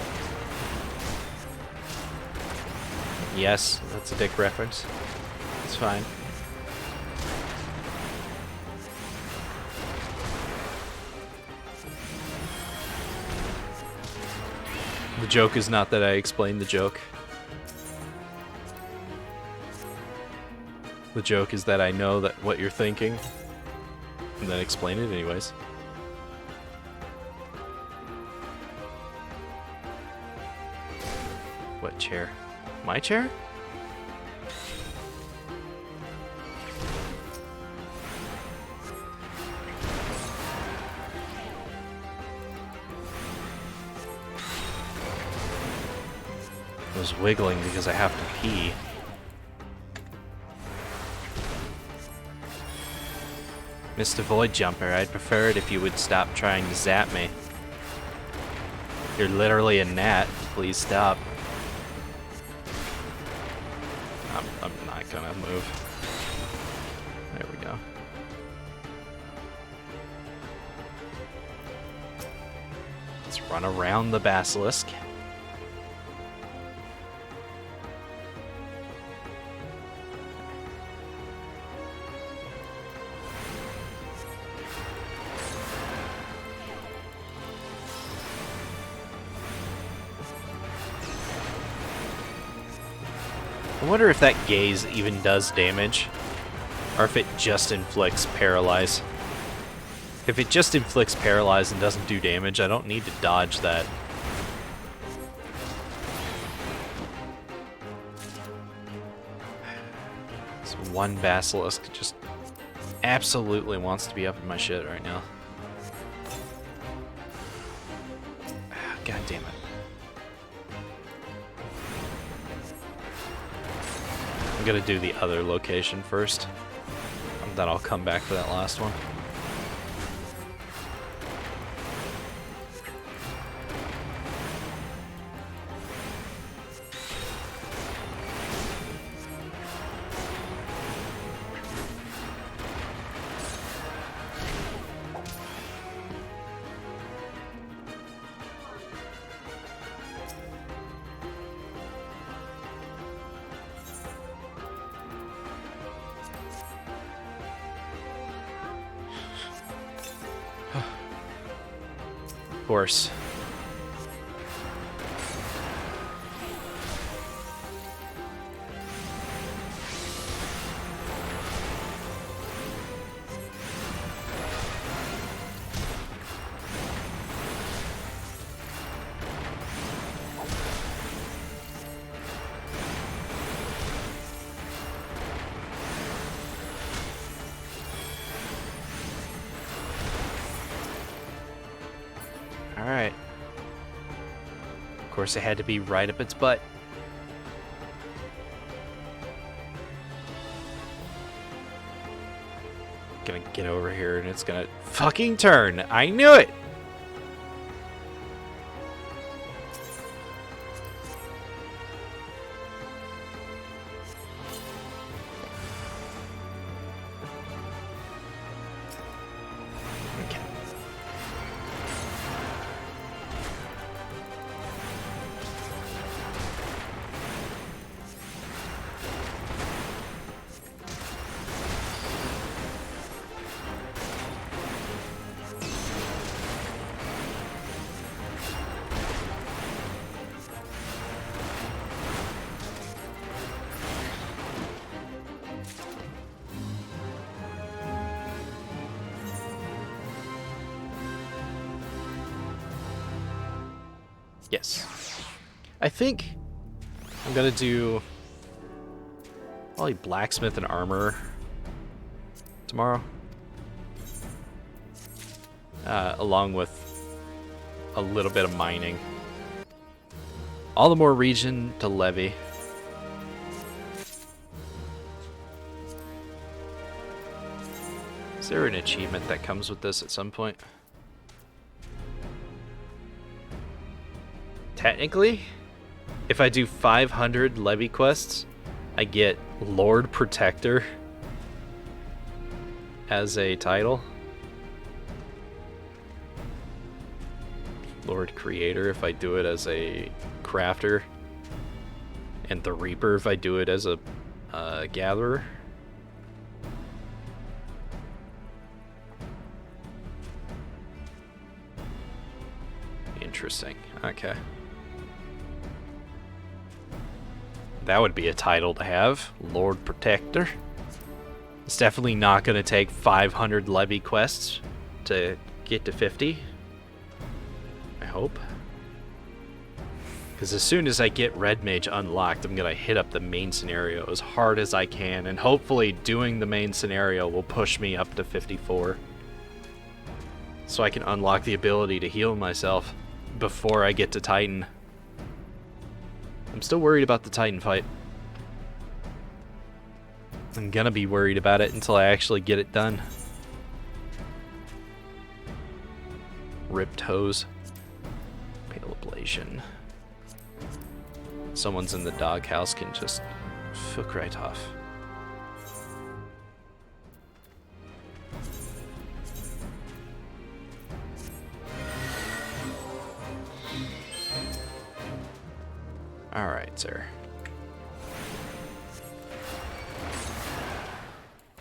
Yes, that's a dick reference. It's fine. The joke is not that I explained the joke. The joke is that I know that what you're thinking, and then explain it anyways. What chair? My chair? I was wiggling because I have to pee. Mr. Void Jumper, I'd prefer it if you would stop trying to zap me. You're literally a gnat. Please stop. I'm not gonna move. There we go. Let's run around the basilisk. I wonder if that gaze even does damage, or if it just inflicts paralyze. If it just inflicts paralyze and doesn't do damage, I don't need to dodge that. This one basilisk just absolutely wants to be up in my shit right now. God damn it. I'm gonna do the other location first, and then I'll come back for that last one. Of course. Alright. Of course, it had to be right up its butt. Gonna get over here and it's gonna fucking turn. I knew it! Okay. Yes. I think I'm gonna do probably blacksmith and armor tomorrow. Along with a little bit of mining. All the more region to levy. Is there an achievement that comes with this at some point? Technically, if I do 500 levy quests, I get Lord Protector as a title. Lord Creator if I do it as a crafter. And the Reaper if I do it as a gatherer. Interesting. Okay. That would be a title to have. Lord Protector. It's definitely not going to take 500 levy quests to get to 50. I hope. Because as soon as I get Red Mage unlocked, I'm going to hit up the main scenario as hard as I can. And hopefully doing the main scenario will push me up to 54. So I can unlock the ability to heal myself before I get to Titan. I'm still worried about the Titan fight. I'm gonna be worried about it until I actually get it done. Ripped hose. Pale ablation. Someone's in the doghouse can just fuck right off. Alright, sir.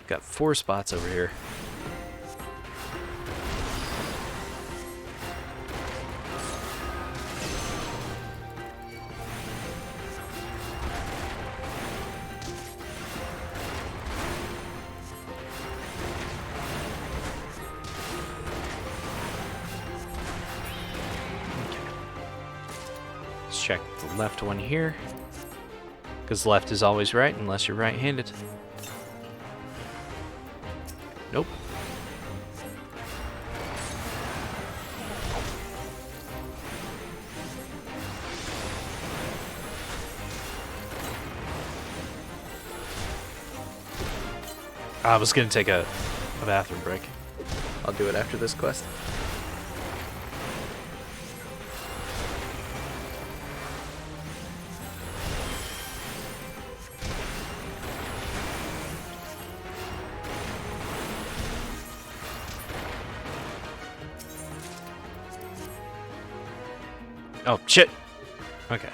Got 4 spots over here. Let's check the left one here. Because left is always right unless you're right-handed. Nope. I was gonna take a bathroom break. I'll do it after this quest. Oh, shit! Okay.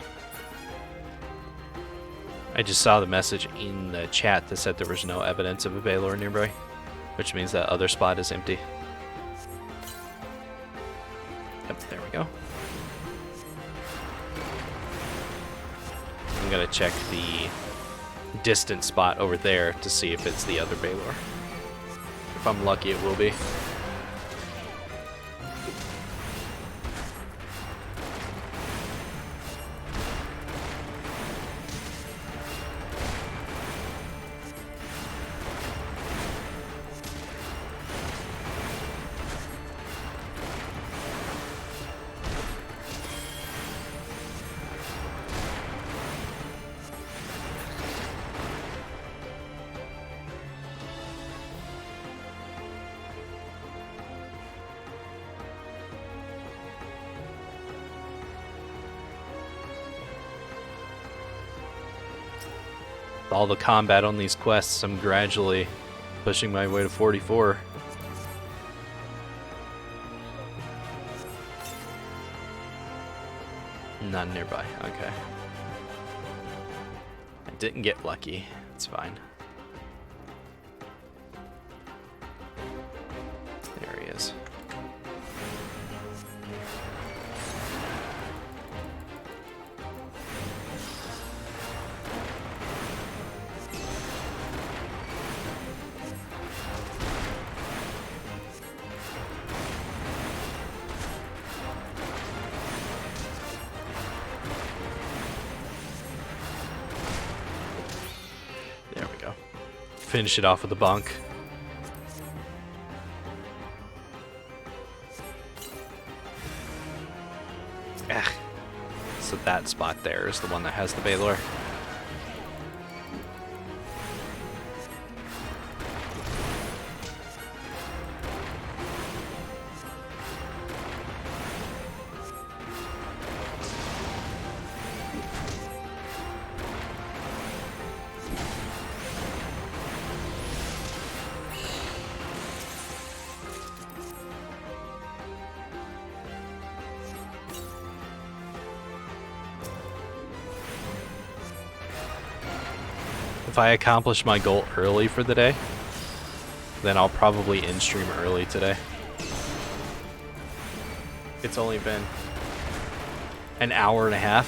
I just saw the message in the chat that said there was no evidence of a Baylor nearby, which means that other spot is empty. Yep, there we go. I'm gonna check the distant spot over there to see if it's the other Baylor. If I'm lucky, it will be. all the combat on these quests, I'm gradually pushing my way to 44. None nearby. Okay. I didn't get lucky. It's fine. There he is. There we go. Finish it off with a bonk. Ah. So that spot there is the one that has the Baylor. If I accomplish my goal early for the day, then I'll probably end stream early today. It's only been an hour and a half,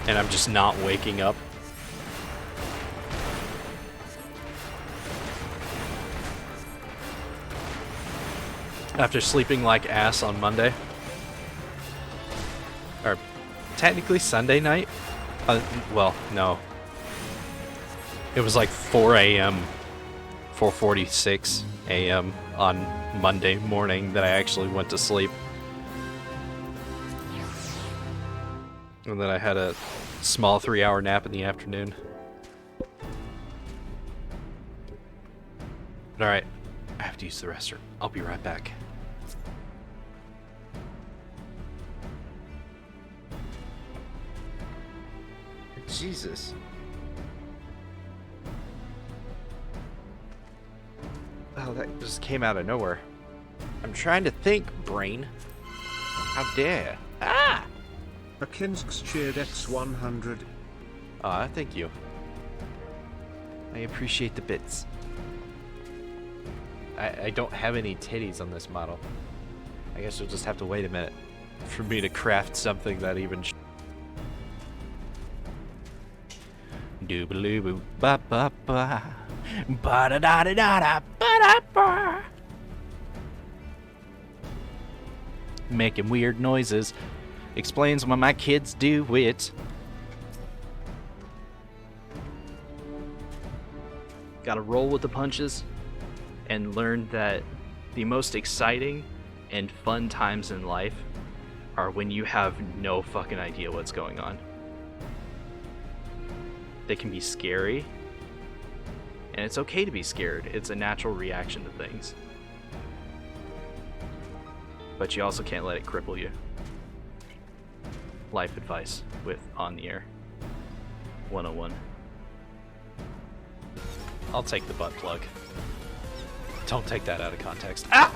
and I'm just not waking up. After sleeping like ass on Monday. Or technically Sunday night? Well, no. It was like 4 a.m., 4:46 a.m. on Monday morning that I actually went to sleep. And then I had a small 3-hour nap in the afternoon. But alright, I have to use the restroom. I'll be right back. Jesus. Oh, that just came out of nowhere. I'm trying to think, brain. How dare. Ah! Akinsk's cheered X100. Ah, thank you. I appreciate the bits. I don't have any titties on this model. I guess you'll just have to wait a minute for me to craft something that even Doobaloo ba ba ba ba da da da da ba da ba. Making weird noises explains why my kids do it. Gotta roll with the punches and learn that the most exciting and fun times in life are when you have no fucking idea what's going on. They can be scary, and it's okay to be scared. It's a natural reaction to things. But you also can't let it cripple you. Life advice with On the Air 101. I'll take the butt plug. Don't take that out of context. Ah!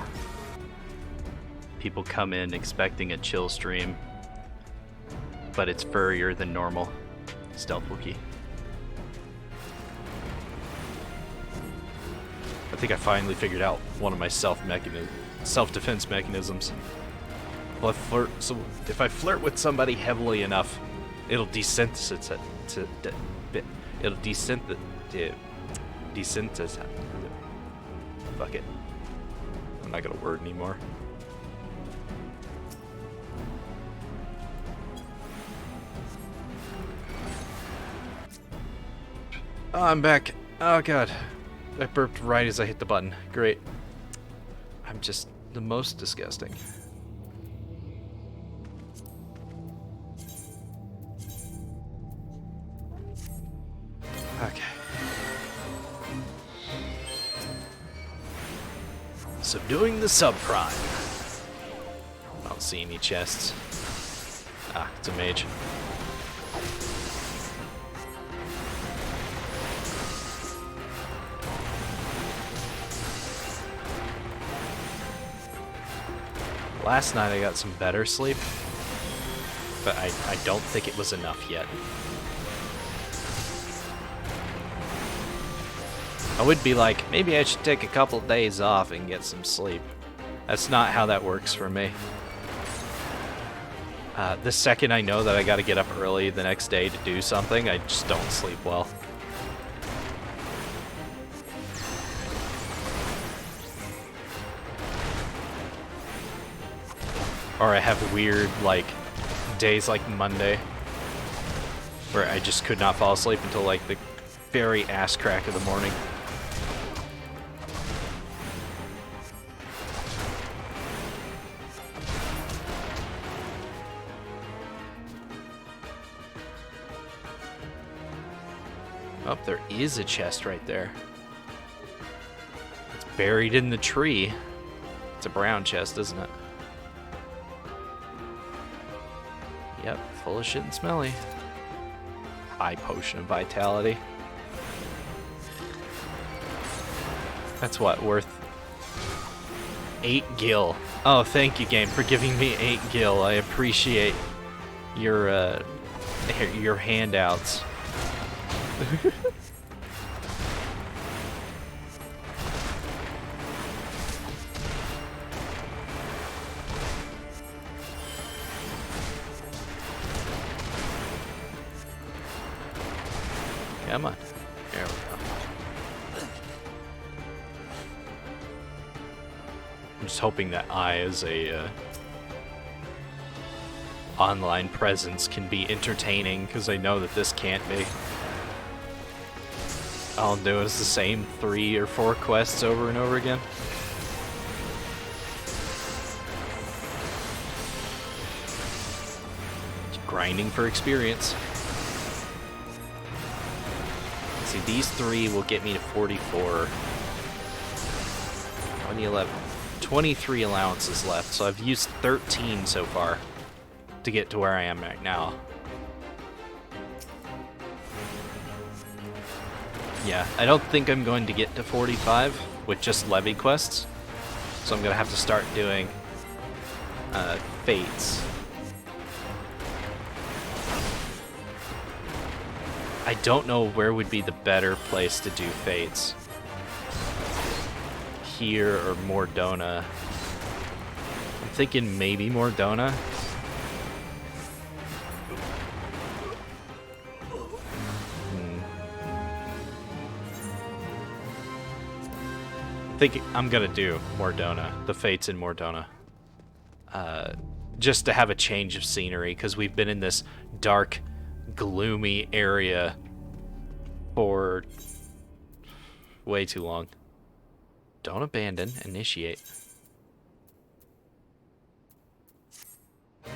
People come in expecting a chill stream, but it's furrier than normal. Stealth Wookie. I think I finally figured out one of my self-defense mechanisms. Well, if I flirt with somebody heavily enough, it'll desensitize. It'll desensitize. Fuck it. I'm not gonna word anymore. Oh, I'm back. Oh god. I burped right as I hit the button. Great. I'm just the most disgusting. Okay. Subduing the subprime. I don't see any chests. Ah, it's a mage. Last night I got some better sleep, but I don't think it was enough yet. I would be like, maybe I should take a couple days off and get some sleep. That's not how that works for me. The second I know that I gotta get up early the next day to do something, I just don't sleep well. Or I have weird, like, days like Monday, where I just could not fall asleep until, like, the very ass crack of the morning. Oh, there is a chest right there. It's buried in the tree. It's a brown chest, isn't it? Yep, full of shit and smelly. High potion of vitality. That's what, worth 8 gil. Oh, thank you, game, for giving me 8 gil. I appreciate your handouts. Come on. There we go. I'm just hoping that I, as a online presence, can be entertaining, because I know that this can't be. All I'll do is the same 3 or 4 quests over and over again. Just grinding for experience. See, these 3 will get me to 44. 20, 11. 23 allowances left, so I've used 13 so far to get to where I am right now. Yeah, I don't think I'm going to get to 45 with just levy quests, so I'm going to have to start doing fates. I don't know where would be the better place to do fates. Here or Mordona. I'm thinking maybe Mordona. I think I'm gonna do Mordona, the fates in Mordona. Just to have a change of scenery, because we've been in this dark, gloomy area for way too long. Don't abandon, initiate. I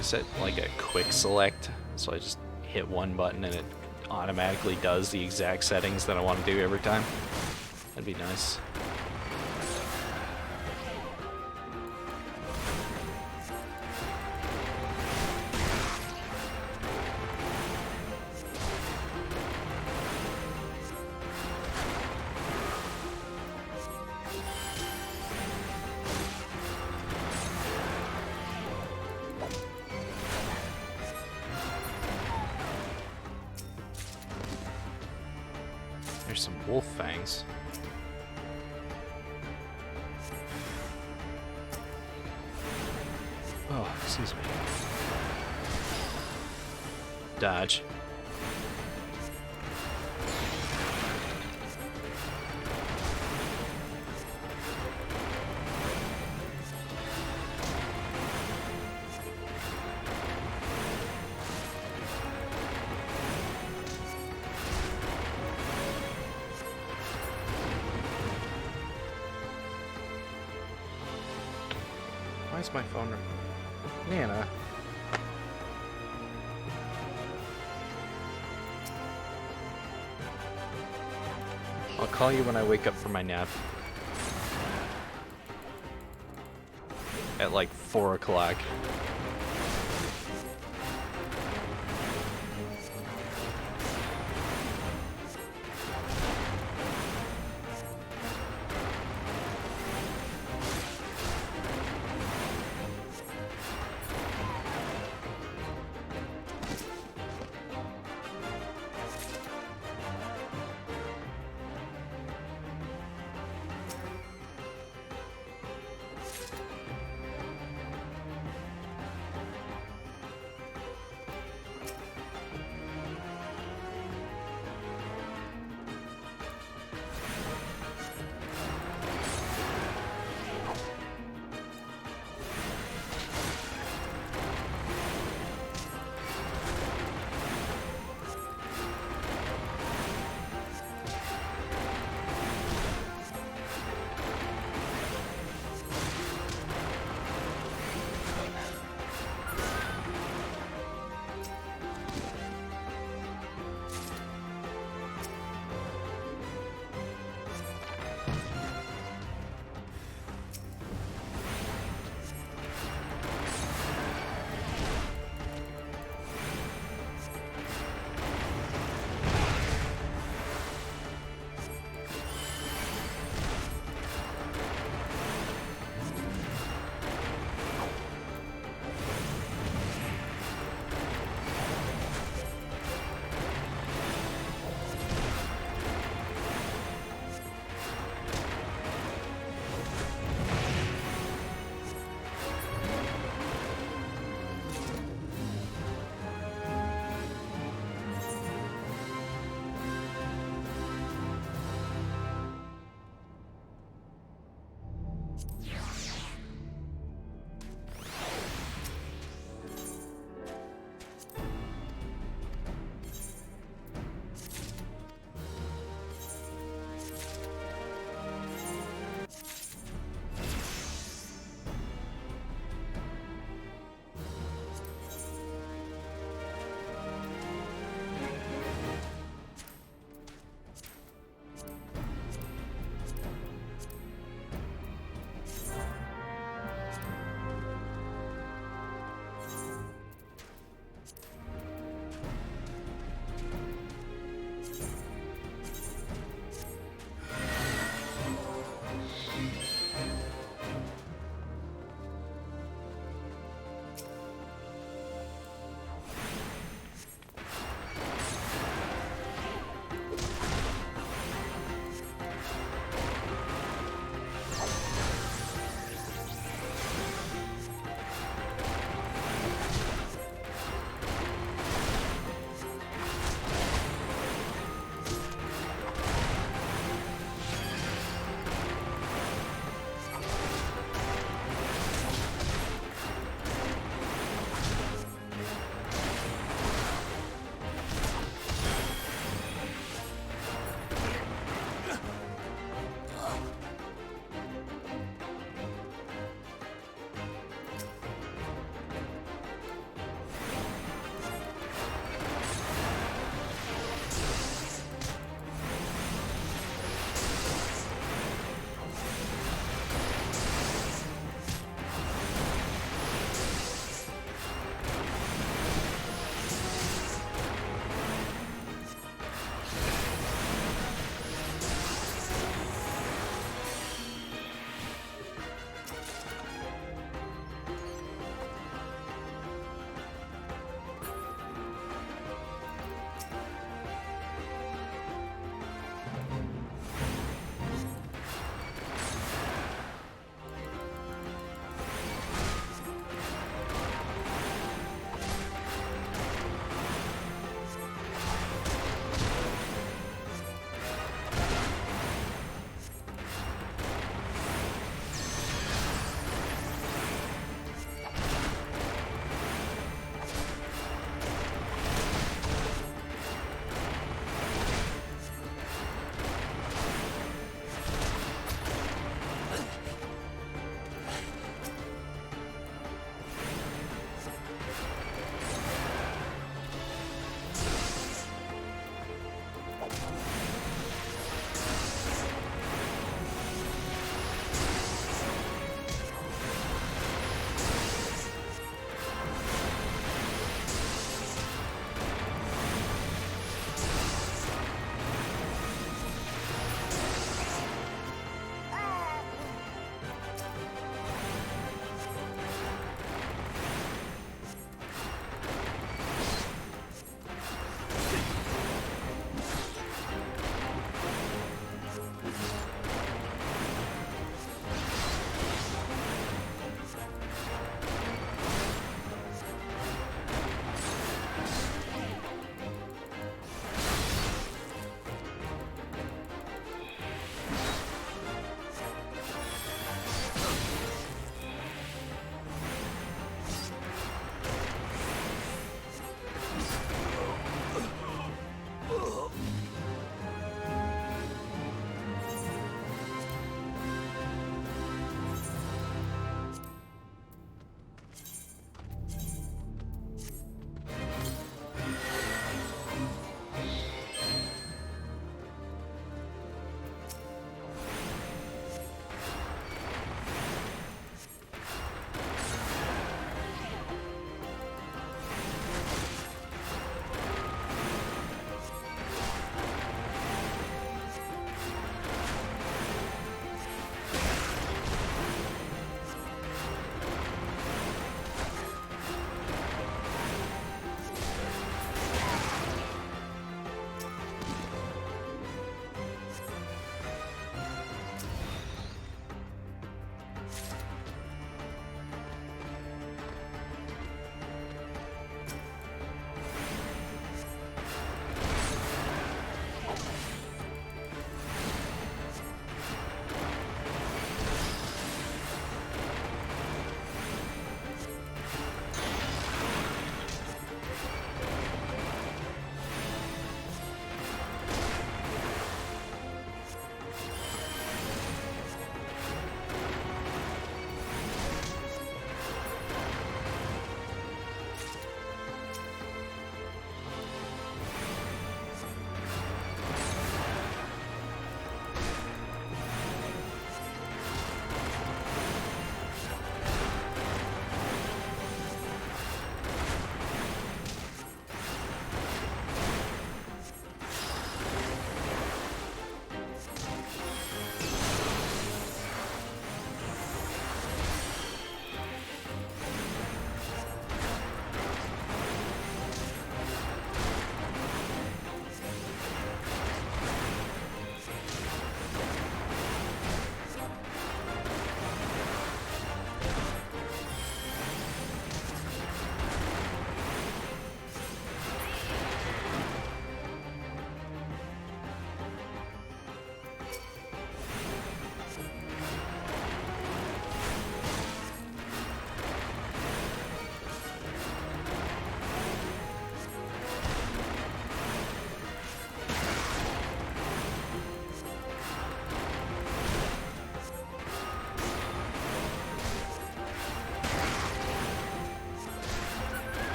set like a quick select, so I just hit one button and it automatically does the exact settings that I want to do every time. That'd be nice. There's some wolf fangs. Oh, excuse me. Dodge. Why is my phone ringing? Nana. I'll call you when I wake up from my nap. At like 4 o'clock.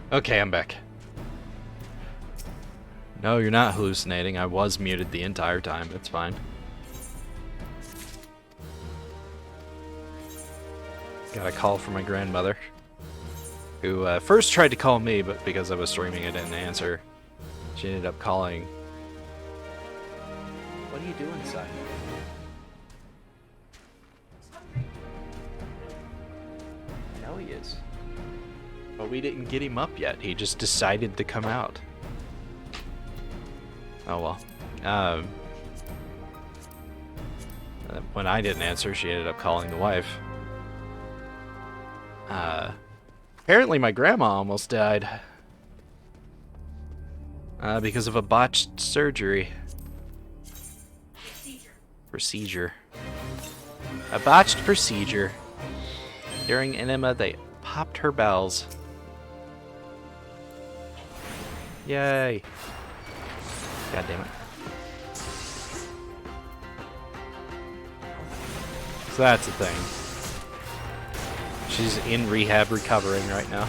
Okay, I'm back. No, you're not hallucinating. I was muted the entire time. It's fine. Got a call from my grandmother, who first tried to call me, but because I was streaming, I didn't answer. She ended up calling. What are you doing, son? I know he is. But we didn't get him up yet. He just decided to come out. Oh well. When I didn't answer, she ended up calling the wife. Apparently my grandma almost died. Because of a botched surgery. Procedure. A botched procedure. During enema, they popped her bowels. Yay. God damn it. So that's the thing. She's in rehab recovering right now.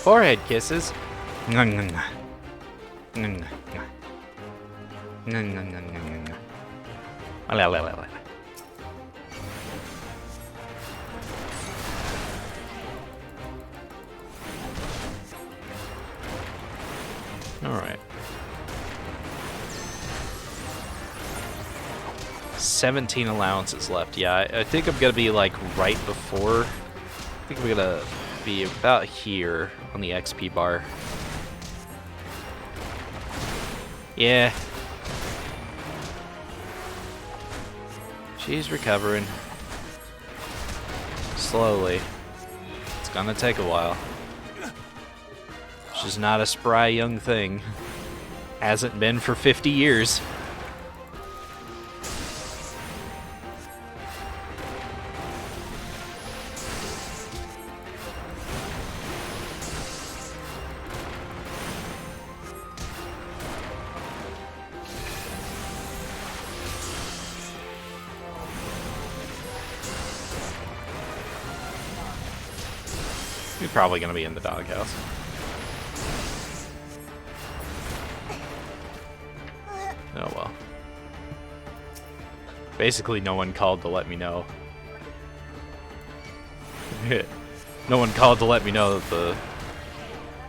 Forehead kisses. Alright. 17 allowances left. Yeah, I think I'm gonna be like right before. I think we're gonna be about here on the XP bar. Yeah. She's recovering. Slowly. It's gonna take a while. She's not a spry young thing. Hasn't been for 50 years. You're probably gonna be in the doghouse. Oh well. Basically, no one called to let me know. No one called to let me know that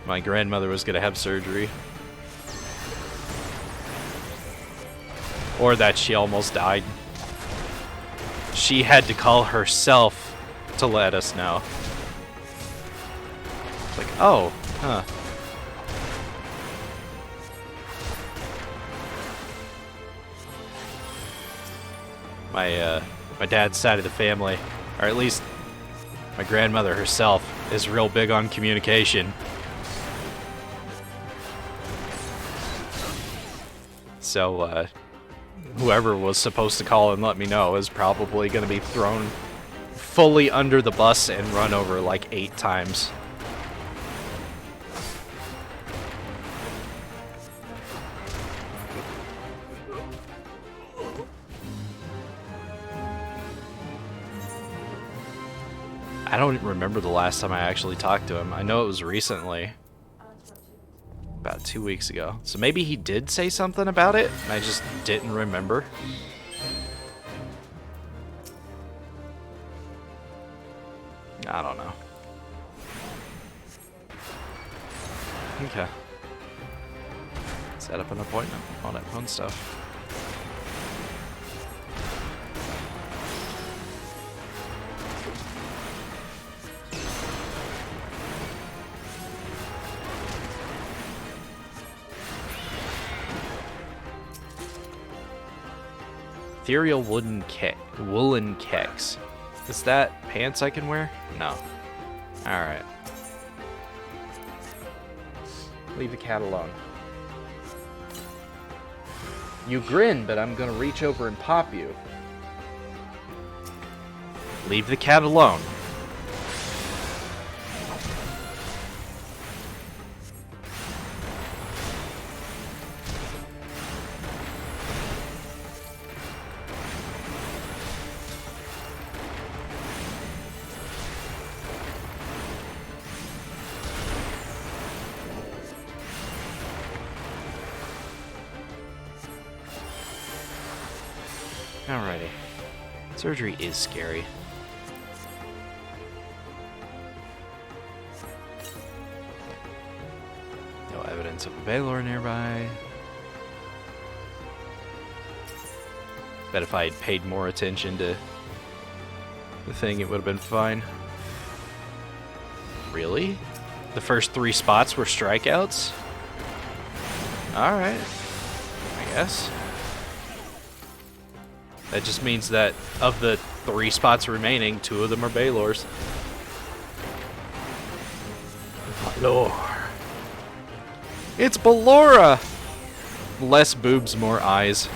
my grandmother was gonna have surgery. Or that she almost died. She had to call herself to let us know. It's like, oh, huh. My dad's side of the family, or at least my grandmother herself, is real big on communication. So, whoever was supposed to call and let me know is probably going to be thrown fully under the bus and run over like 8 times. I don't remember the last time I actually talked to him. I know it was recently. About 2 weeks ago. So maybe he did say something about it, and I just didn't remember. I don't know. Okay. Set up an appointment. All that fun stuff. Ethereal woolen kecks. Is that pants I can wear? No. Alright. Leave the cat alone. You grin, but I'm gonna reach over and pop you. Leave the cat alone. Alrighty. Surgery is scary. No evidence of a Baylor nearby. Bet if I had paid more attention to the thing, it would have been fine. Really? The first 3 spots were strikeouts? Alright. I guess. That just means that of the 3 spots remaining, 2 of them are Baylors. Lord. It's Ballora! Less boobs, more eyes.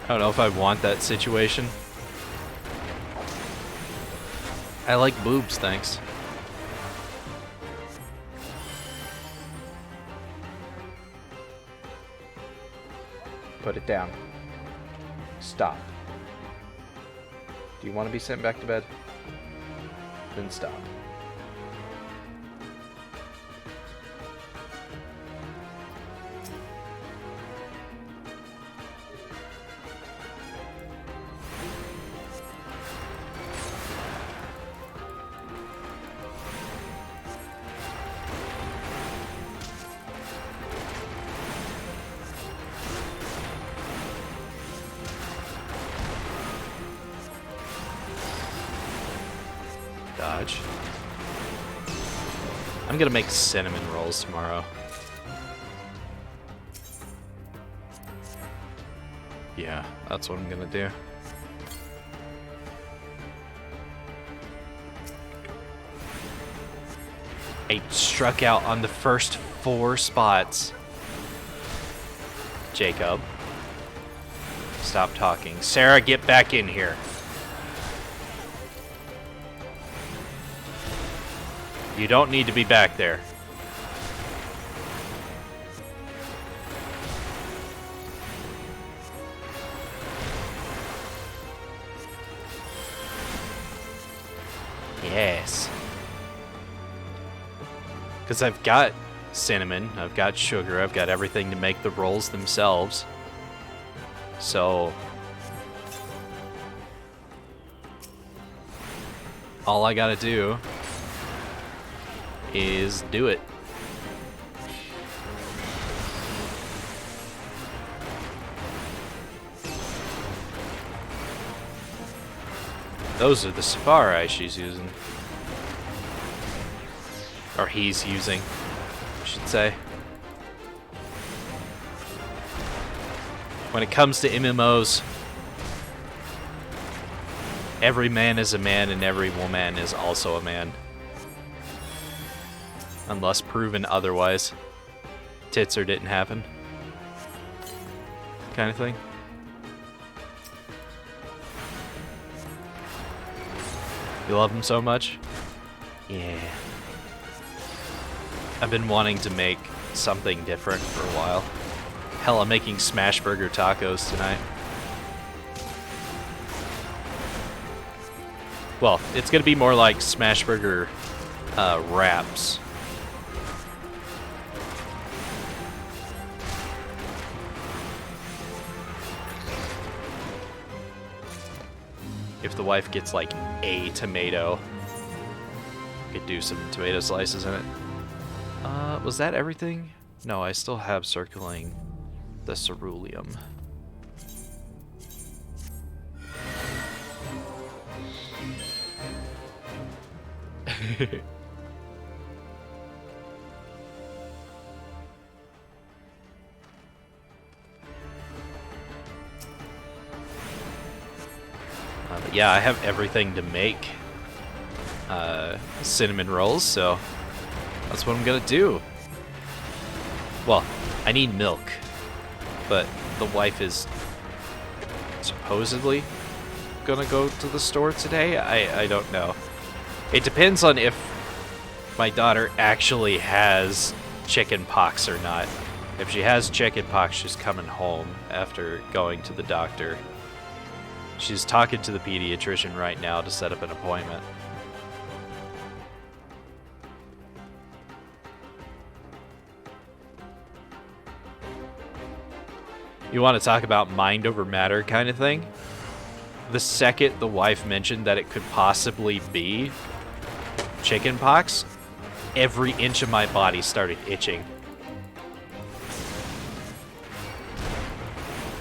I don't know if I want that situation. I like boobs, thanks. Put it down. Stop. Do you want to be sent back to bed? Then stop. Dodge. I'm gonna make cinnamon rolls tomorrow. Yeah, that's what I'm gonna do. I struck out on the first 4 spots. Jacob. Stop talking. Sarah, get back in here. You don't need to be back there. Yes. Because I've got cinnamon, I've got sugar, I've got everything to make the rolls themselves. So all I gotta do is do it. Those are the Safari she's using. Or he's using, I should say. When it comes to MMOs, every man is a man and every woman is also a man. Unless proven otherwise. Tits or didn't happen. Kind of thing. You love him so much? Yeah. I've been wanting to make something different for a while. Hell, I'm making smash burger tacos tonight. Well, it's gonna be more like smash burger wraps. If the wife gets like a tomato, could do some tomato slices in it. Was that everything? No, I still have circling the ceruleum. But yeah, I have everything to make cinnamon rolls, so that's what I'm gonna do. Well, I need milk, but the wife is supposedly gonna go to the store today. I don't know. It depends on if my daughter actually has chicken pox or not. If she has chicken pox, she's coming home after going to the doctor. She's talking to the pediatrician right now to set up an appointment. You want to talk about mind over matter kind of thing? The second the wife mentioned that it could possibly be chicken pox, every inch of my body started itching.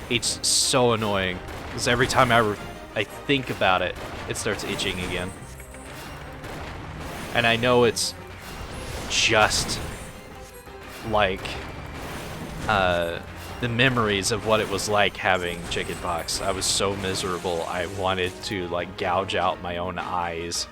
It's so annoying, because every time I think about it, it starts itching again. And I know it's just like the memories of what it was like having chickenpox. I was so miserable, I wanted to like gouge out my own eyes.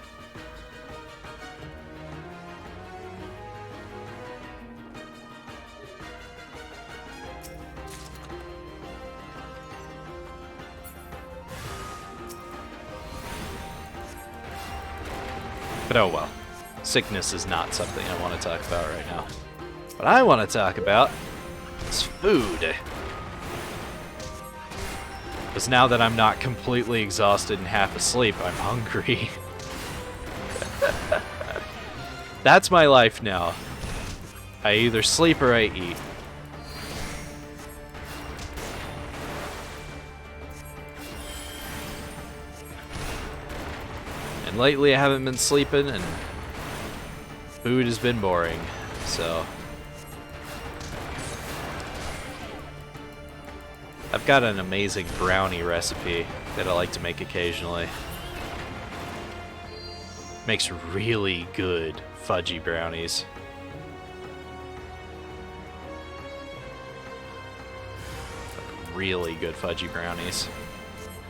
But oh well. Sickness is not something I want to talk about right now. What I want to talk about is food. Because now that I'm not completely exhausted and half asleep, I'm hungry. That's my life now. I either sleep or I eat. And lately I haven't been sleeping and food has been boring, so I've got an amazing brownie recipe that I like to make occasionally. Makes really good fudgy brownies. Like really good fudgy brownies.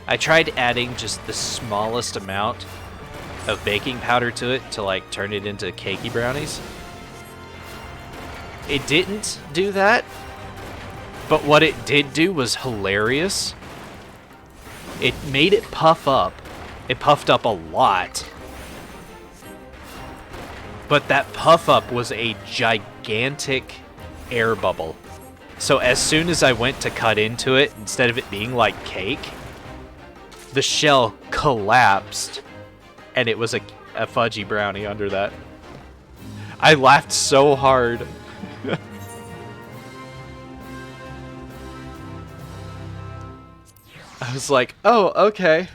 I tried adding just the smallest amount of baking powder to it to like turn it into cakey brownies. It didn't do that, but what it did do was hilarious. It made it puff up. It puffed up a lot. But that puff up was a gigantic air bubble. So as soon as I went to cut into it, instead of it being like cake, the shell collapsed and it was a fudgy brownie under that. I laughed so hard. I was like, oh, okay.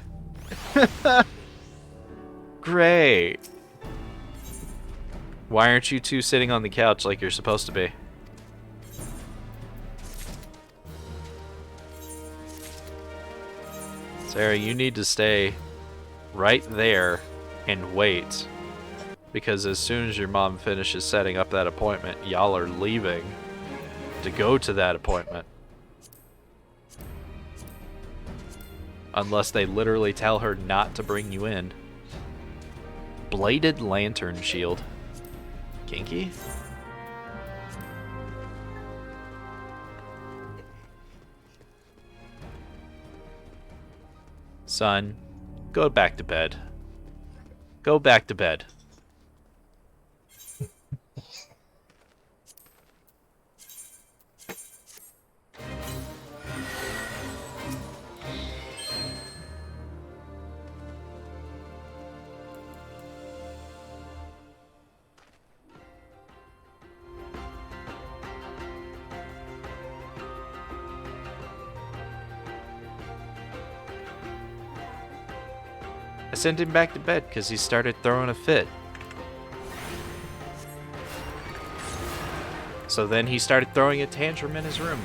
Great. Why aren't you two sitting on the couch like you're supposed to be? Sarah, you need to stay right there and wait. Because as soon as your mom finishes setting up that appointment, y'all are leaving to go to that appointment. Unless they literally tell her not to bring you in. Bladed lantern shield. Kinky? Son, go back to bed. Go back to bed. I sent him back to bed because he started throwing a fit. So then he started throwing a tantrum in his room.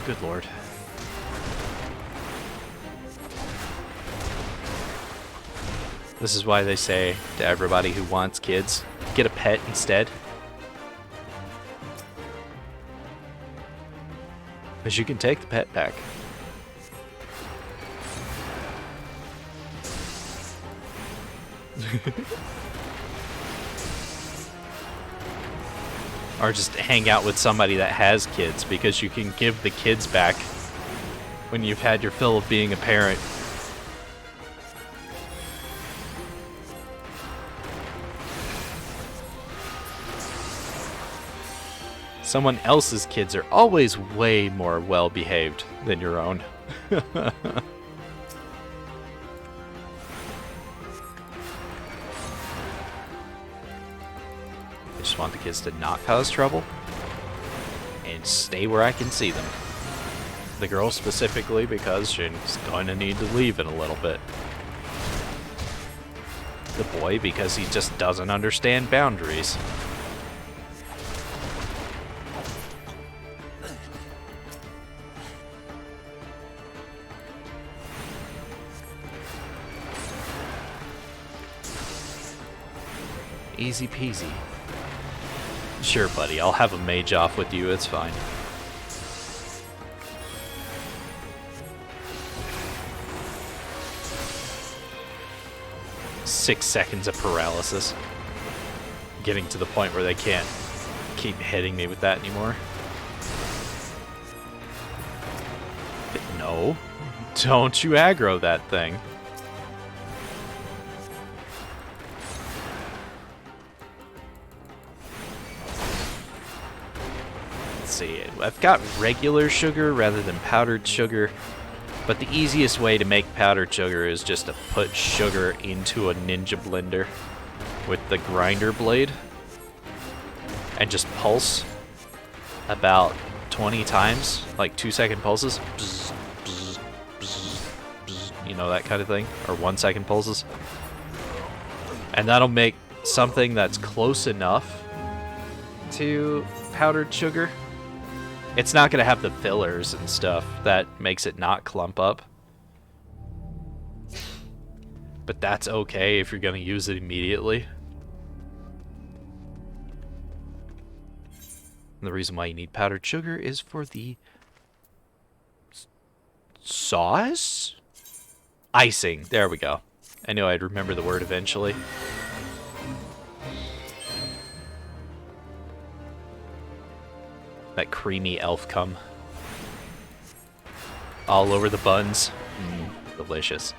Good Lord. This is why they say to everybody who wants kids, get a pet instead. Because you can take the pet back. Or just hang out with somebody that has kids, because you can give the kids back when you've had your fill of being a parent. Someone else's kids are always way more well-behaved than your own. is to not cause trouble and stay where I can see them. The girl specifically because she's going to need to leave in a little bit. The boy because he just doesn't understand boundaries. Easy peasy. Sure, buddy, I'll have a mage off with you, it's fine. Six seconds of paralysis. Getting to the point where they can't keep hitting me with that anymore. No. Don't you aggro that thing. Let's see. I've got regular sugar rather than powdered sugar. But the easiest way to make powdered sugar is just to put sugar into a ninja blender with the grinder blade and just pulse about 20 times, like 2-second pulses. Bzz, bzz, bzz, bzz, you know, that kind of thing, or 1-second pulses. And that'll make something that's close enough to powdered sugar. It's not going to have the fillers and stuff that makes it not clump up. But that's okay if you're going to use it immediately. And the reason why you need powdered sugar is for the sauce? Icing. There we go. I knew I'd remember the word eventually. That creamy elf cum. All over the buns. Delicious.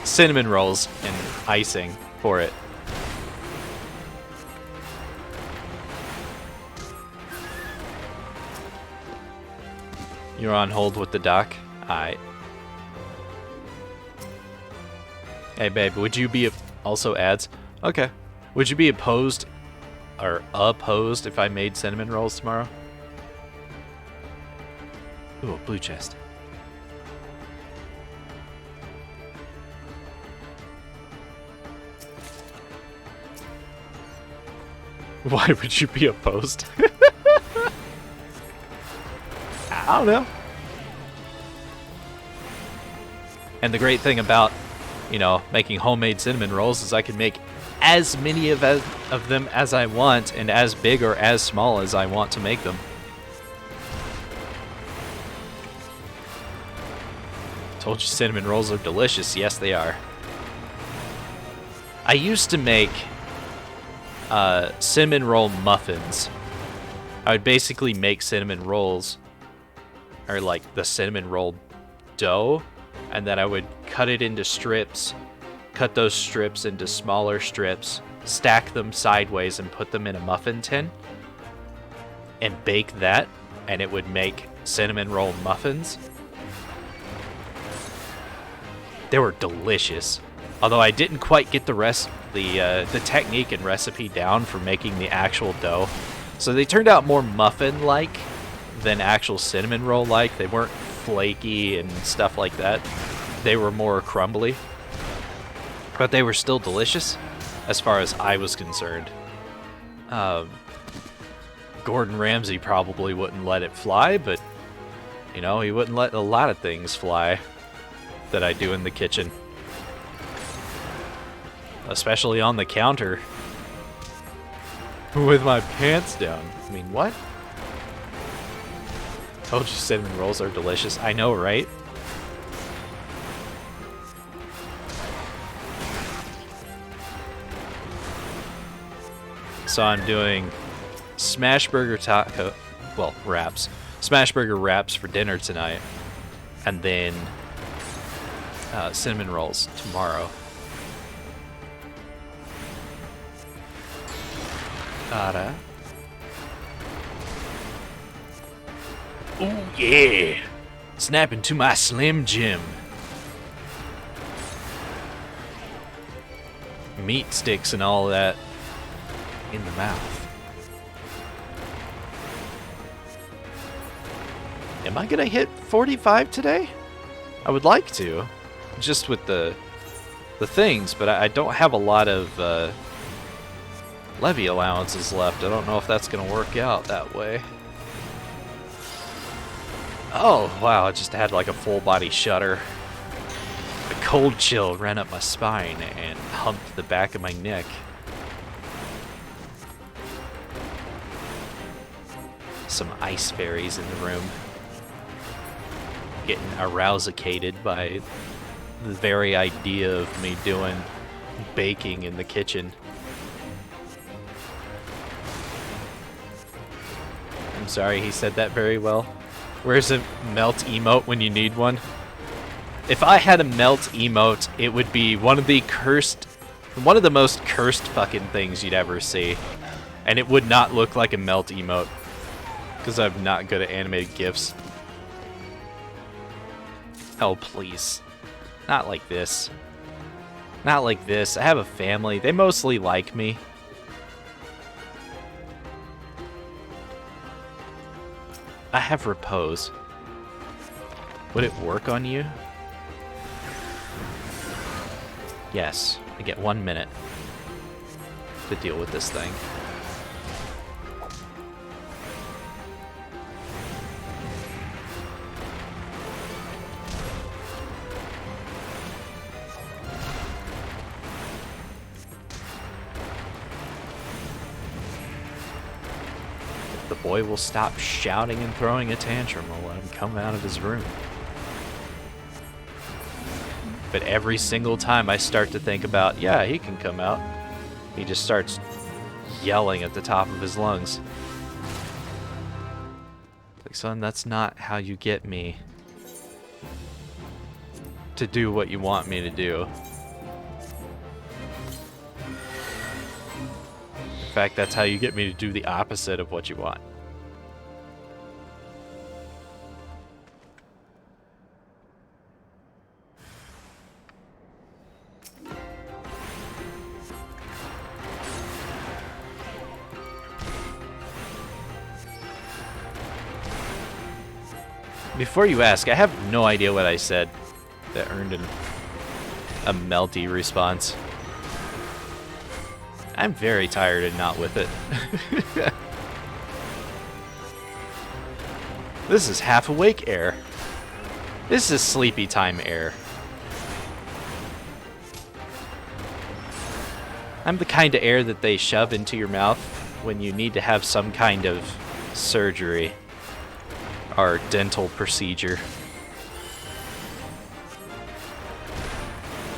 Cinnamon rolls and icing for it. You're on hold with the doc? Aight. Hey babe, would you be also ads? Okay. Would you be opposed if I made cinnamon rolls tomorrow? Ooh, a blue chest. Why would you be opposed? I don't know. And the great thing about, you know, making homemade cinnamon rolls is I can make as many of them as I want and as big or as small as I want to make them. Told you cinnamon rolls are delicious. Yes, they are. I used to make cinnamon roll muffins. I would basically make cinnamon rolls, or like the cinnamon roll dough, and then I would cut it into strips, cut those strips into smaller strips, stack them sideways and put them in a muffin tin, and bake that, and it would make cinnamon roll muffins. They were delicious. Although I didn't quite get the technique and recipe down for making the actual dough. So they turned out more muffin-like than actual cinnamon roll-like. They weren't flaky and stuff like that. They were more crumbly. But they were still delicious, as far as I was concerned. Gordon Ramsay probably wouldn't let it fly, but, you know, he wouldn't let a lot of things fly that I do in the kitchen. Especially on the counter. With my pants down. I mean, what? Told you cinnamon rolls are delicious. I know, right? So I'm doing smash burger taco, well, wraps. Smash burger wraps for dinner tonight. And then cinnamon rolls tomorrow. Oh yeah! Snap into my Slim Jim. Meat sticks and all that in the mouth. Am I gonna hit 45 today? I would like to, just with the things, but I don't have a lot of levy allowances left. I don't know if that's gonna work out that way. Oh wow, I just had like a full body shudder. A cold chill ran up my spine and humped the back of my neck. Some ice fairies in the room. Getting arousicated by the very idea of me doing baking in the kitchen. I'm sorry, he said that very well. Where's a melt emote when you need one? If I had a melt emote, it would be one of the most cursed fucking things you'd ever see. And it would not look like a melt emote. Because I'm not good at animated GIFs. Oh, please. Not like this. Not like this. I have a family. They mostly like me. I have repose. Would it work on you? Yes. I get 1 minute to deal with this thing. The boy will stop shouting and throwing a tantrum. I'll let him come out of his room. But every single time I start to think about, yeah, he can come out, he just starts yelling at the top of his lungs. Like, son, that's not how you get me to do what you want me to do. In fact, that's how you get me to do the opposite of what you want. Before you ask, I have no idea what I said that earned a melty response. I'm very tired and not with it. This is half awake air. This is sleepy time air. I'm the kind of air that they shove into your mouth when you need to have some kind of surgery or dental procedure.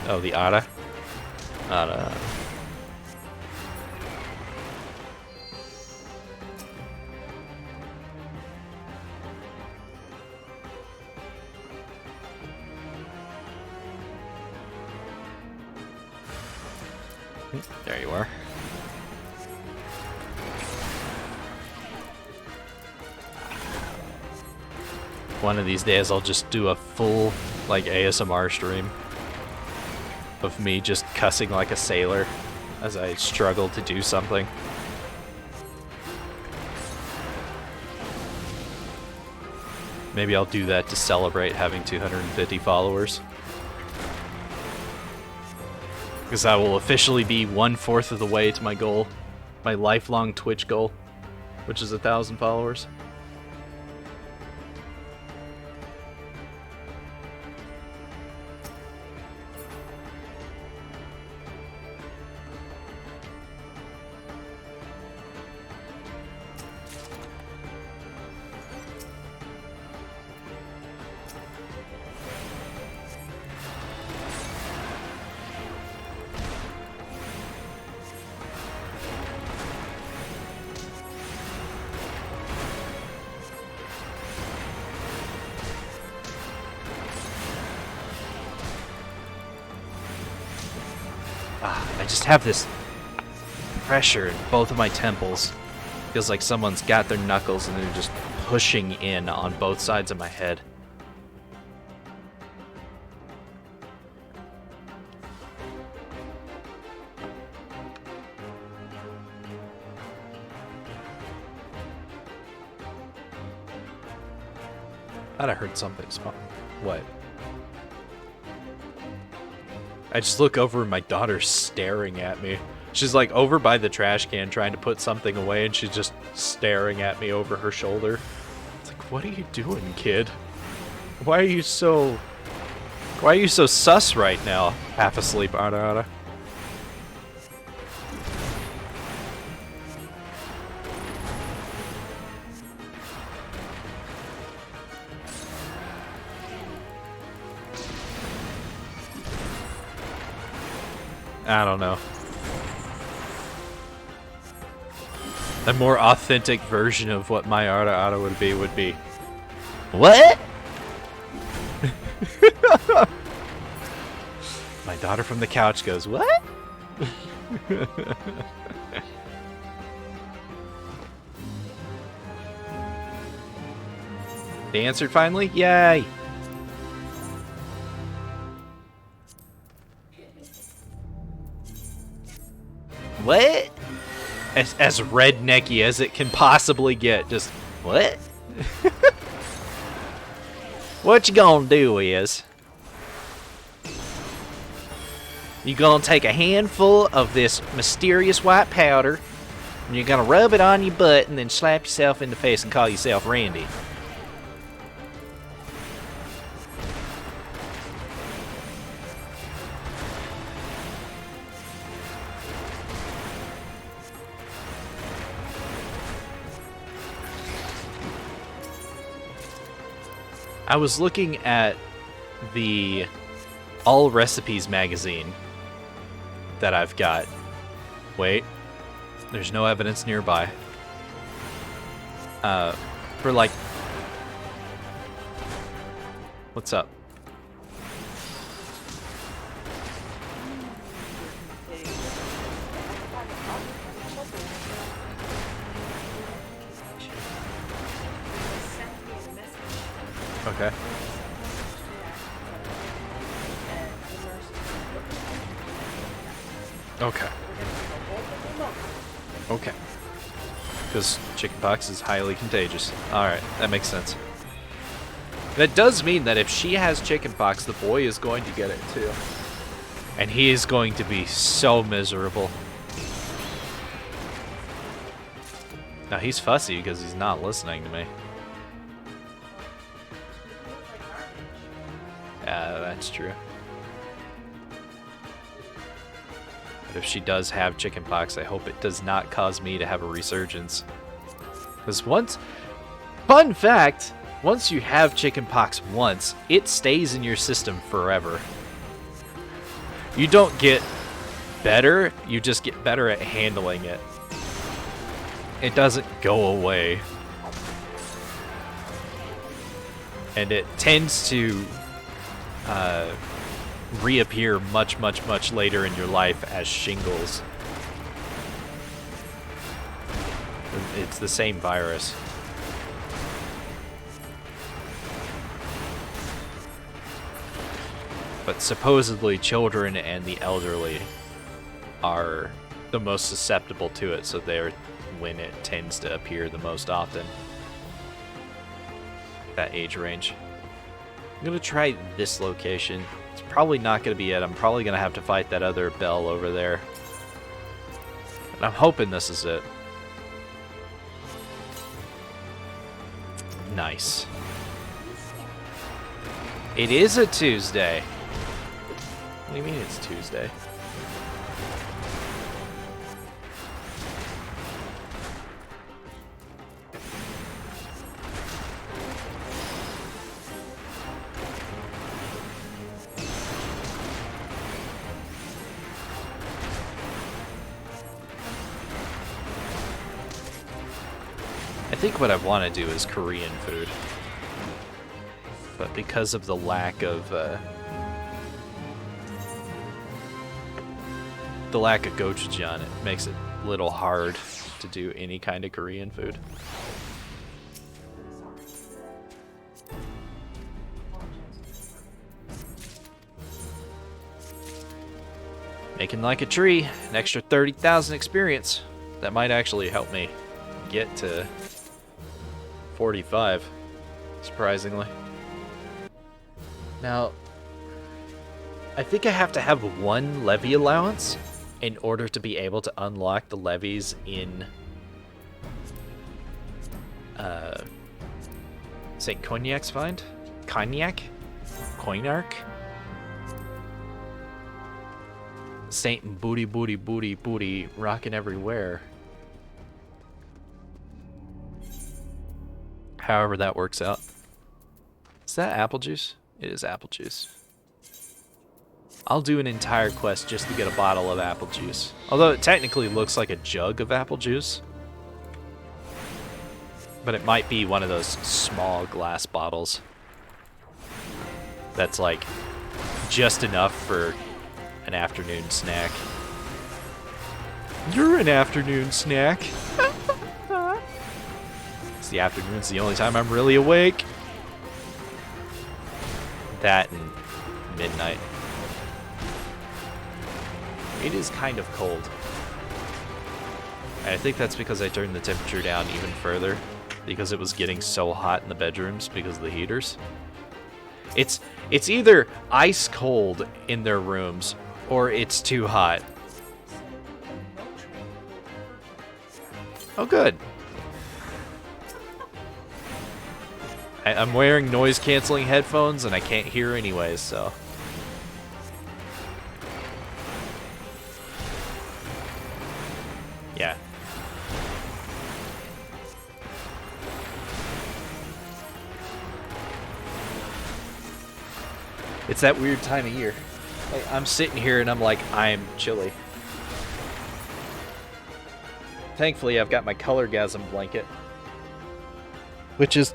Oh, the ARR? ARR. There you are. One of these days I'll just do a full, like, ASMR stream of me just cussing like a sailor as I struggle to do something. Maybe I'll do that to celebrate having 250 followers. Because I will officially be 1/4 of the way to my goal, my lifelong Twitch goal, which is 1,000 followers. I just have this pressure in both of my temples. Feels like someone's got their knuckles and they're just pushing in on both sides of my head. Thought I heard something spawn. What? I just look over and my daughter's staring at me. She's like over by the trash can trying to put something away and she's just staring at me over her shoulder. It's like, what are you doing, kid? Why are you so sus right now? Half asleep, Ara. I don't know. A more authentic version of what my Ara would be what? My daughter from the couch goes, what? They answered finally? Yay! What? As rednecky as it can possibly get. Just, what? What you gonna do is, you gonna take a handful of this mysterious white powder, and you're gonna rub it on your butt, and then slap yourself in the face and call yourself Randy. I was looking at the All Recipes magazine that I've got. Wait, there's no evidence nearby. For like... What's up? Okay. Okay. Okay. Because chickenpox is highly contagious. Alright, that makes sense. That does mean that if she has chickenpox, the boy is going to get it too. And he is going to be so miserable. Now he's fussy because he's not listening to me. Yeah, that's true. But if she does have chickenpox, I hope it does not cause me to have a resurgence. Because fun fact, once you have chickenpox once, it stays in your system forever. You don't get better, you just get better at handling it. It doesn't go away. And it tends to reappear much later in your life as shingles. It's the same virus. But supposedly children and the elderly are the most susceptible to it, so they're when it tends to appear the most often. That age range. I'm gonna try this location. It's probably not gonna be it. I'm probably gonna have to fight that other bell over there. And I'm hoping this is it. Nice. It is a Tuesday. What do you mean it's Tuesday? I think what I want to do is Korean food. But because of the lack of gochujang, it makes it a little hard to do any kind of Korean food. Making like a tree, an extra 30,000 experience. That might actually help me get to 45, surprisingly. Now, I think I have to have one levy allowance in order to be able to unlock the levies in St. Cognac's find? Cognac? Coinarch? Saint booty booty booty booty rocking everywhere. However that works out. Is that apple juice? It is apple juice. I'll do an entire quest just to get a bottle of apple juice. Although it technically looks like a jug of apple juice. But it might be one of those small glass bottles. That's like just enough for an afternoon snack. You're an afternoon snack. It's the afternoon, it's the only time I'm really awake. That and midnight. It is kind of cold. And I think that's because I turned the temperature down even further, because it was getting so hot in the bedrooms because of the heaters. It's either ice cold in their rooms or it's too hot. Oh, good. I'm wearing noise-canceling headphones and I can't hear anyways, so... yeah. It's that weird time of year. Like, I'm sitting here and I'm like, I'm chilly. Thankfully, I've got my Colorgasm blanket, which is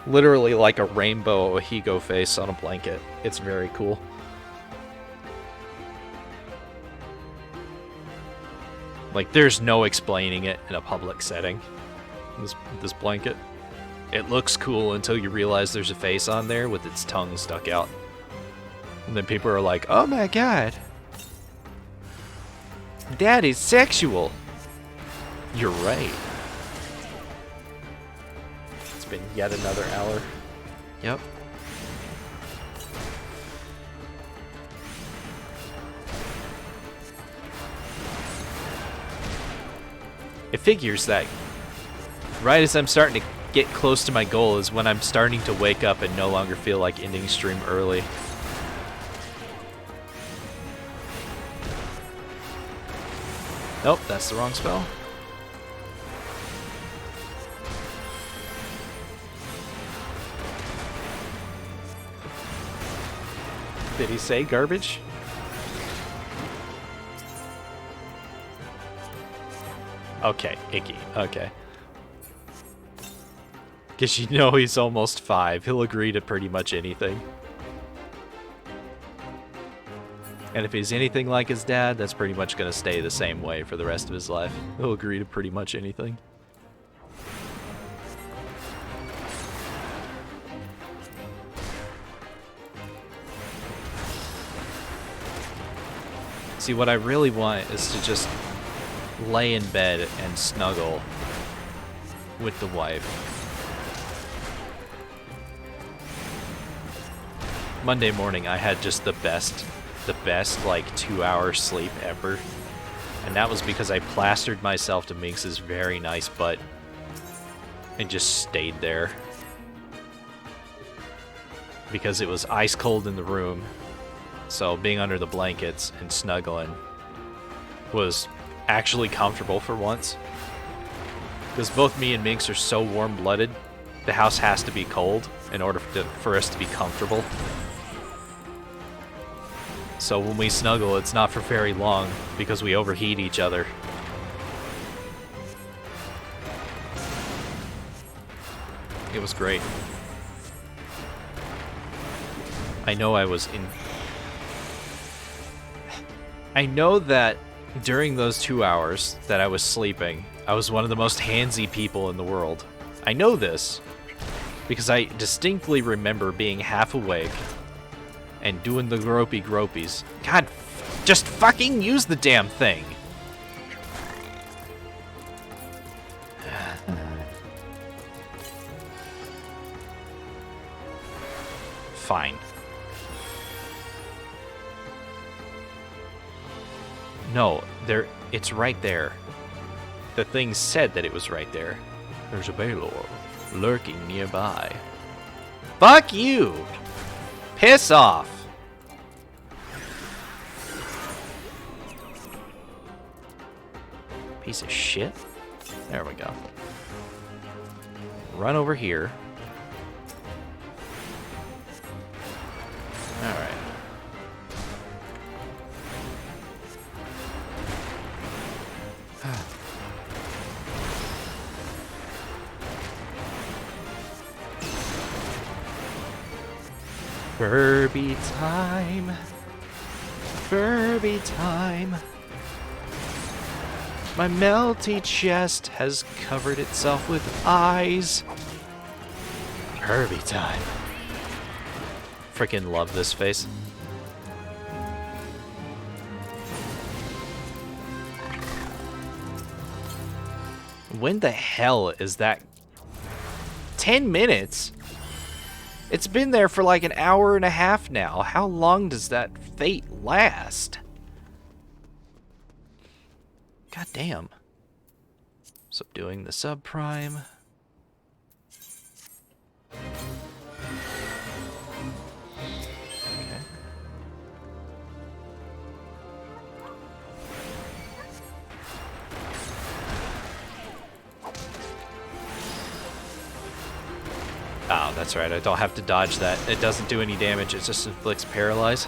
literally like a rainbow Ohigo face on a blanket. It's very cool. Like, there's no explaining it in a public setting. This blanket. It looks cool until you realize there's a face on there with its tongue stuck out. And then people are like, oh my god. That is sexual. You're right. It's been yet another hour. Yep. It figures that right as I'm starting to get close to my goal is when I'm starting to wake up and no longer feel like ending stream early. Nope, that's the wrong spell. Did he say garbage? Okay, icky. Okay. Because you know he's almost 5. He'll agree to pretty much anything. And if he's anything like his dad, that's pretty much going to stay the same way for the rest of his life. He'll agree to pretty much anything. See, what I really want is to just lay in bed and snuggle with the wife. Monday morning, I had just the best like 2-hour sleep ever. And that was because I plastered myself to Minx's very nice butt and just stayed there. Because it was ice cold in the room. So being under the blankets and snuggling was actually comfortable for once. Because both me and Minx are so warm-blooded, the house has to be cold in order for us to be comfortable. So when we snuggle, it's not for very long because we overheat each other. It was great. I know I know that during those 2 hours that I was sleeping, I was one of the most handsy people in the world. I know this because I distinctly remember being half awake and doing the gropey gropies. God, just fucking use the damn thing. Fine. No, there. It's right there. The thing said that it was right there. There's a Baylor lurking nearby. Fuck you! Piss off! Piece of shit. There we go. Run over here. Alright. Furby time. Furby time. My melty chest has covered itself with eyes. Furby time. Freaking love this face. When the hell is that? 10 minutes? It's been there for like an hour and a half now. How long does that fate last? God damn. Subduing the subprime. Okay. Oh, that's right. I don't have to dodge that. It doesn't do any damage. It just inflicts paralyze.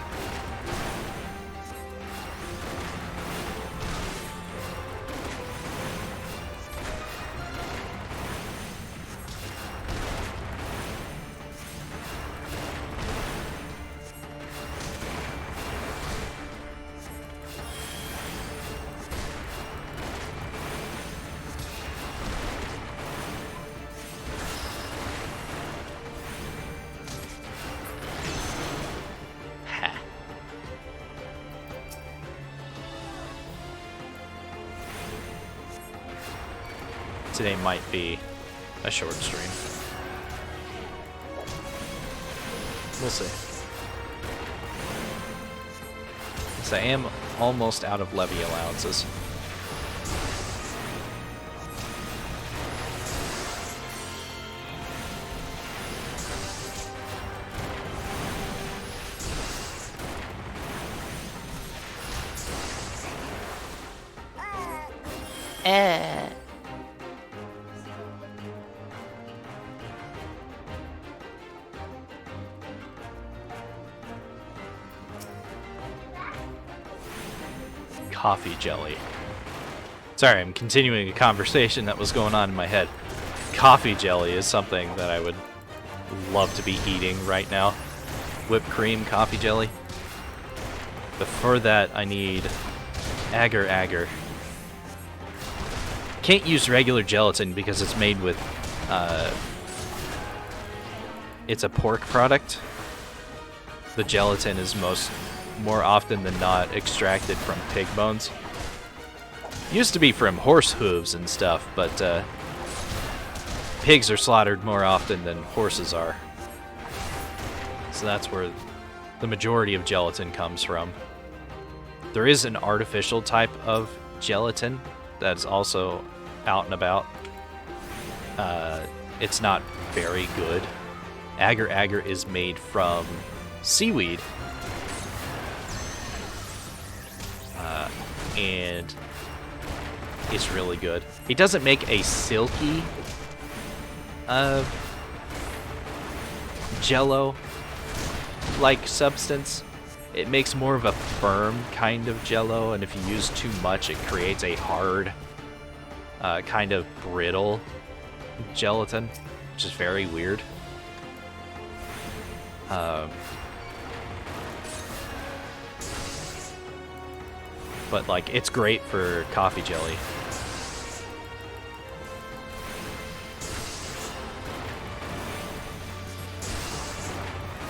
Today might be a short stream. We'll see. So I am almost out of levy allowances. Coffee jelly. Sorry, I'm continuing a conversation that was going on in my head. Coffee jelly is something that I would love to be eating right now. Whipped cream coffee jelly. But for that, I need agar-agar. Can't use regular gelatin because it's made with, it's a pork product. The gelatin is more often than not extracted from pig bones. Used to be from horse hooves and stuff, but pigs are slaughtered more often than horses are. So that's where the majority of gelatin comes from. There is an artificial type of gelatin that's also out and about. It's not very good. Agar-agar is made from seaweed. And it's really good. It doesn't make a silky jello-like substance. It makes more of a firm kind of jello, and if you use too much, it creates a hard, kind of brittle gelatin, which is very weird. But, like, it's great for coffee jelly.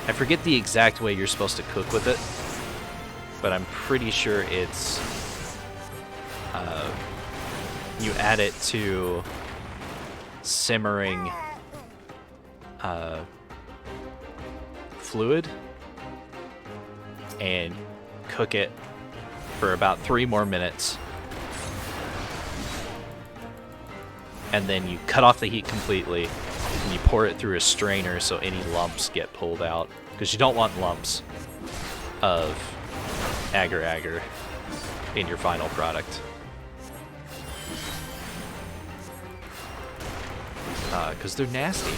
I forget the exact way you're supposed to cook with it, but I'm pretty sure it's... you add it to simmering fluid and cook it for about 3 more minutes. And then you cut off the heat completely, and you pour it through a strainer so any lumps get pulled out. Because you don't want lumps of agar-agar in your final product. Because they're nasty.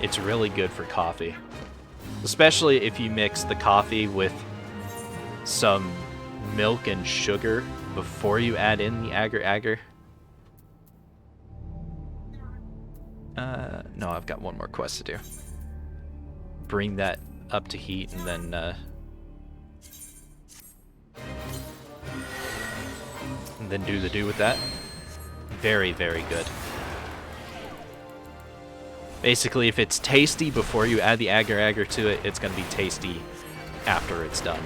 It's really good for coffee. Especially if you mix the coffee with some milk and sugar before you add in the agar-agar. No, I've got one more quest to do. Bring that up to heat and then do the do with that. Very, very good. Basically, if it's tasty before you add the agar-agar to it, it's going to be tasty after it's done.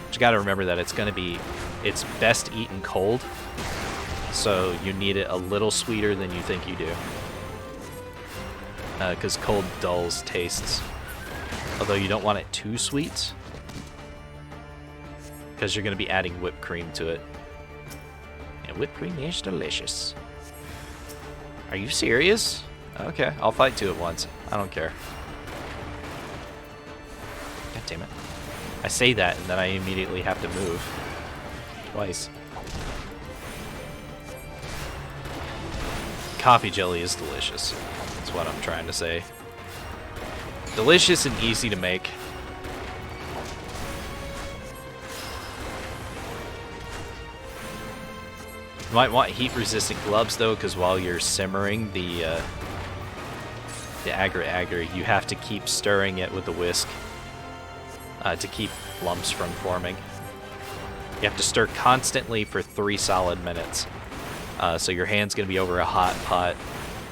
But you got to remember that it's best eaten cold, so you need it a little sweeter than you think you do. Because cold dulls tastes. Although you don't want it too sweet, because you're going to be adding whipped cream to it. And whipped cream is delicious. Are you serious? Okay, I'll fight to it once. I don't care. God damn it. I say that and then I immediately have to move. Twice. Coffee jelly is delicious. That's what I'm trying to say. Delicious and easy to make. You might want heat-resistant gloves though, because while you're simmering the agar-agar, you have to keep stirring it with the whisk to keep lumps from forming. You have to stir constantly for 3 solid minutes. So your hand's going to be over a hot pot.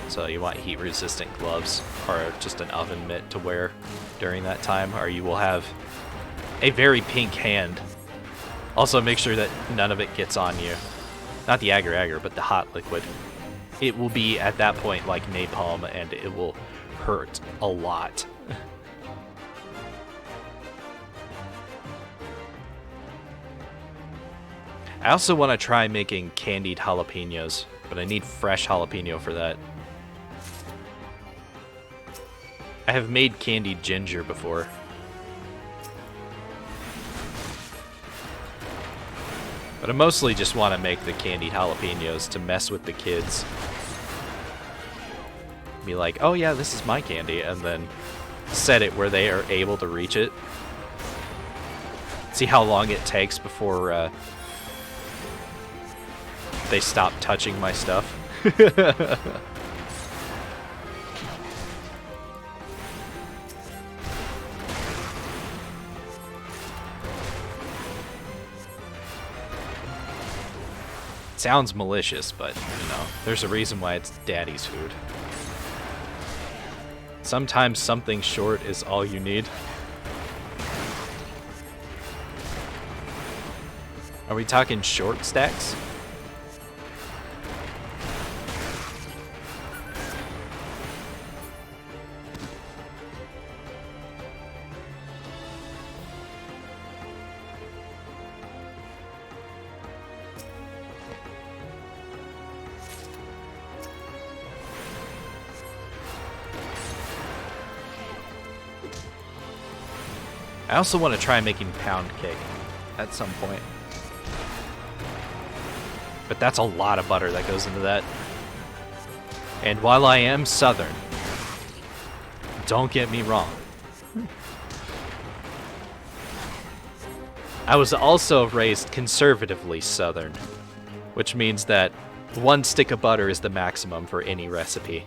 So you want heat-resistant gloves or just an oven mitt to wear during that time, or you will have a very pink hand. Also, make sure that none of it gets on you. Not the agar-agar, but the hot liquid. It will be, at that point, like napalm, and it will hurt a lot. I also want to try making candied jalapenos, but I need fresh jalapeno for that. I have made candied ginger before. But I mostly just want to make the candied jalapenos to mess with the kids. Be like, oh yeah, this is my candy, and then set it where they are able to reach it. See how long it takes before they stop touching my stuff. Sounds malicious, but, you know, there's a reason why it's daddy's food. Sometimes something short is all you need. Are we talking short stacks? I also want to try making pound cake at some point. But that's a lot of butter that goes into that. And while I am Southern, don't get me wrong, I was also raised conservatively Southern, which means that 1 stick of butter is the maximum for any recipe.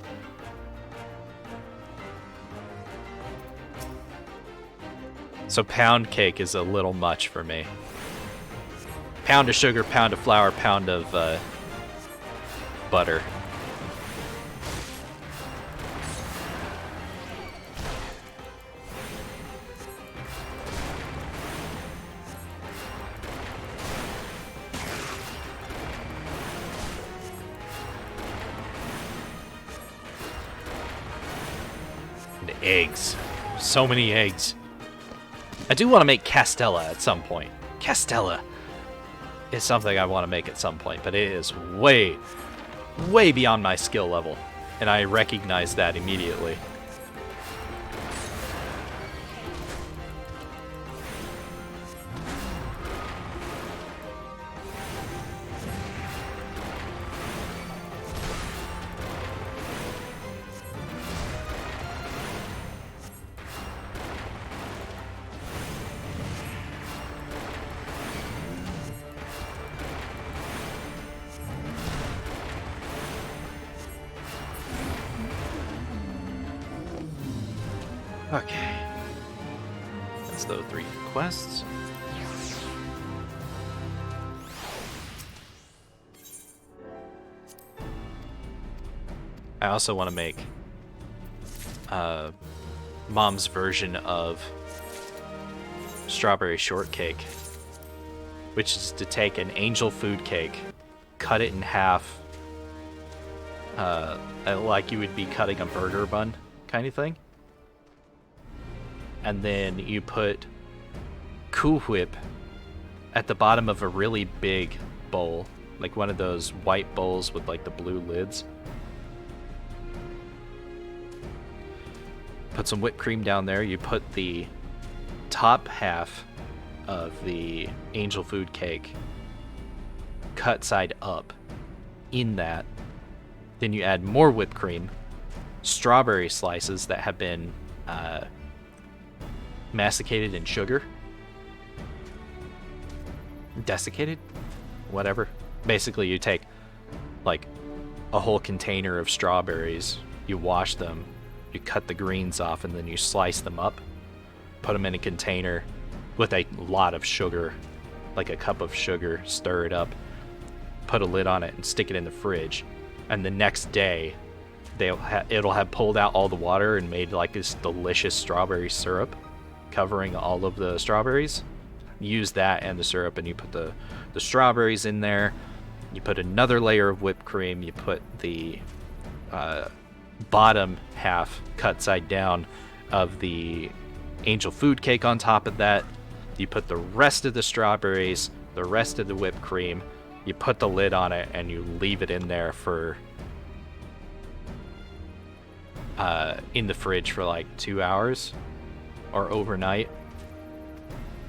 So pound cake is a little much for me. Pound of sugar, pound of flour, pound of butter. Eggs. So many eggs. I do want to make Castella at some point. Castella is something I want to make at some point, but it is way, way beyond my skill level, and I recognize that immediately. Okay. That's those 3 quests. I also want to make Mom's version of strawberry shortcake, which is to take an angel food cake, cut it in half, like you would be cutting a burger bun kind of thing. And then you put Cool Whip at the bottom of a really big bowl, like one of those white bowls with like the blue lids. Put some whipped cream down there. You put the top half of the angel food cake cut side up in that. Then you add more whipped cream, strawberry slices that have been masticated in sugar, desiccated, whatever. Basically, you take like a whole container of strawberries, you wash them, you cut the greens off, and then you slice them up, put them in a container with a lot of sugar, like a cup of sugar, stir it up, put a lid on it, and stick it in the fridge. And the next day, it'll have pulled out all the water and made like this delicious strawberry syrup covering all of the strawberries. Use that and the syrup, and you put the strawberries in there. You put another layer of whipped cream. You put the bottom half cut side down of the angel food cake on top of that. You put the rest of the strawberries, the rest of the whipped cream. You put the lid on it, and you leave it in there for in the fridge for like 2 hours or overnight.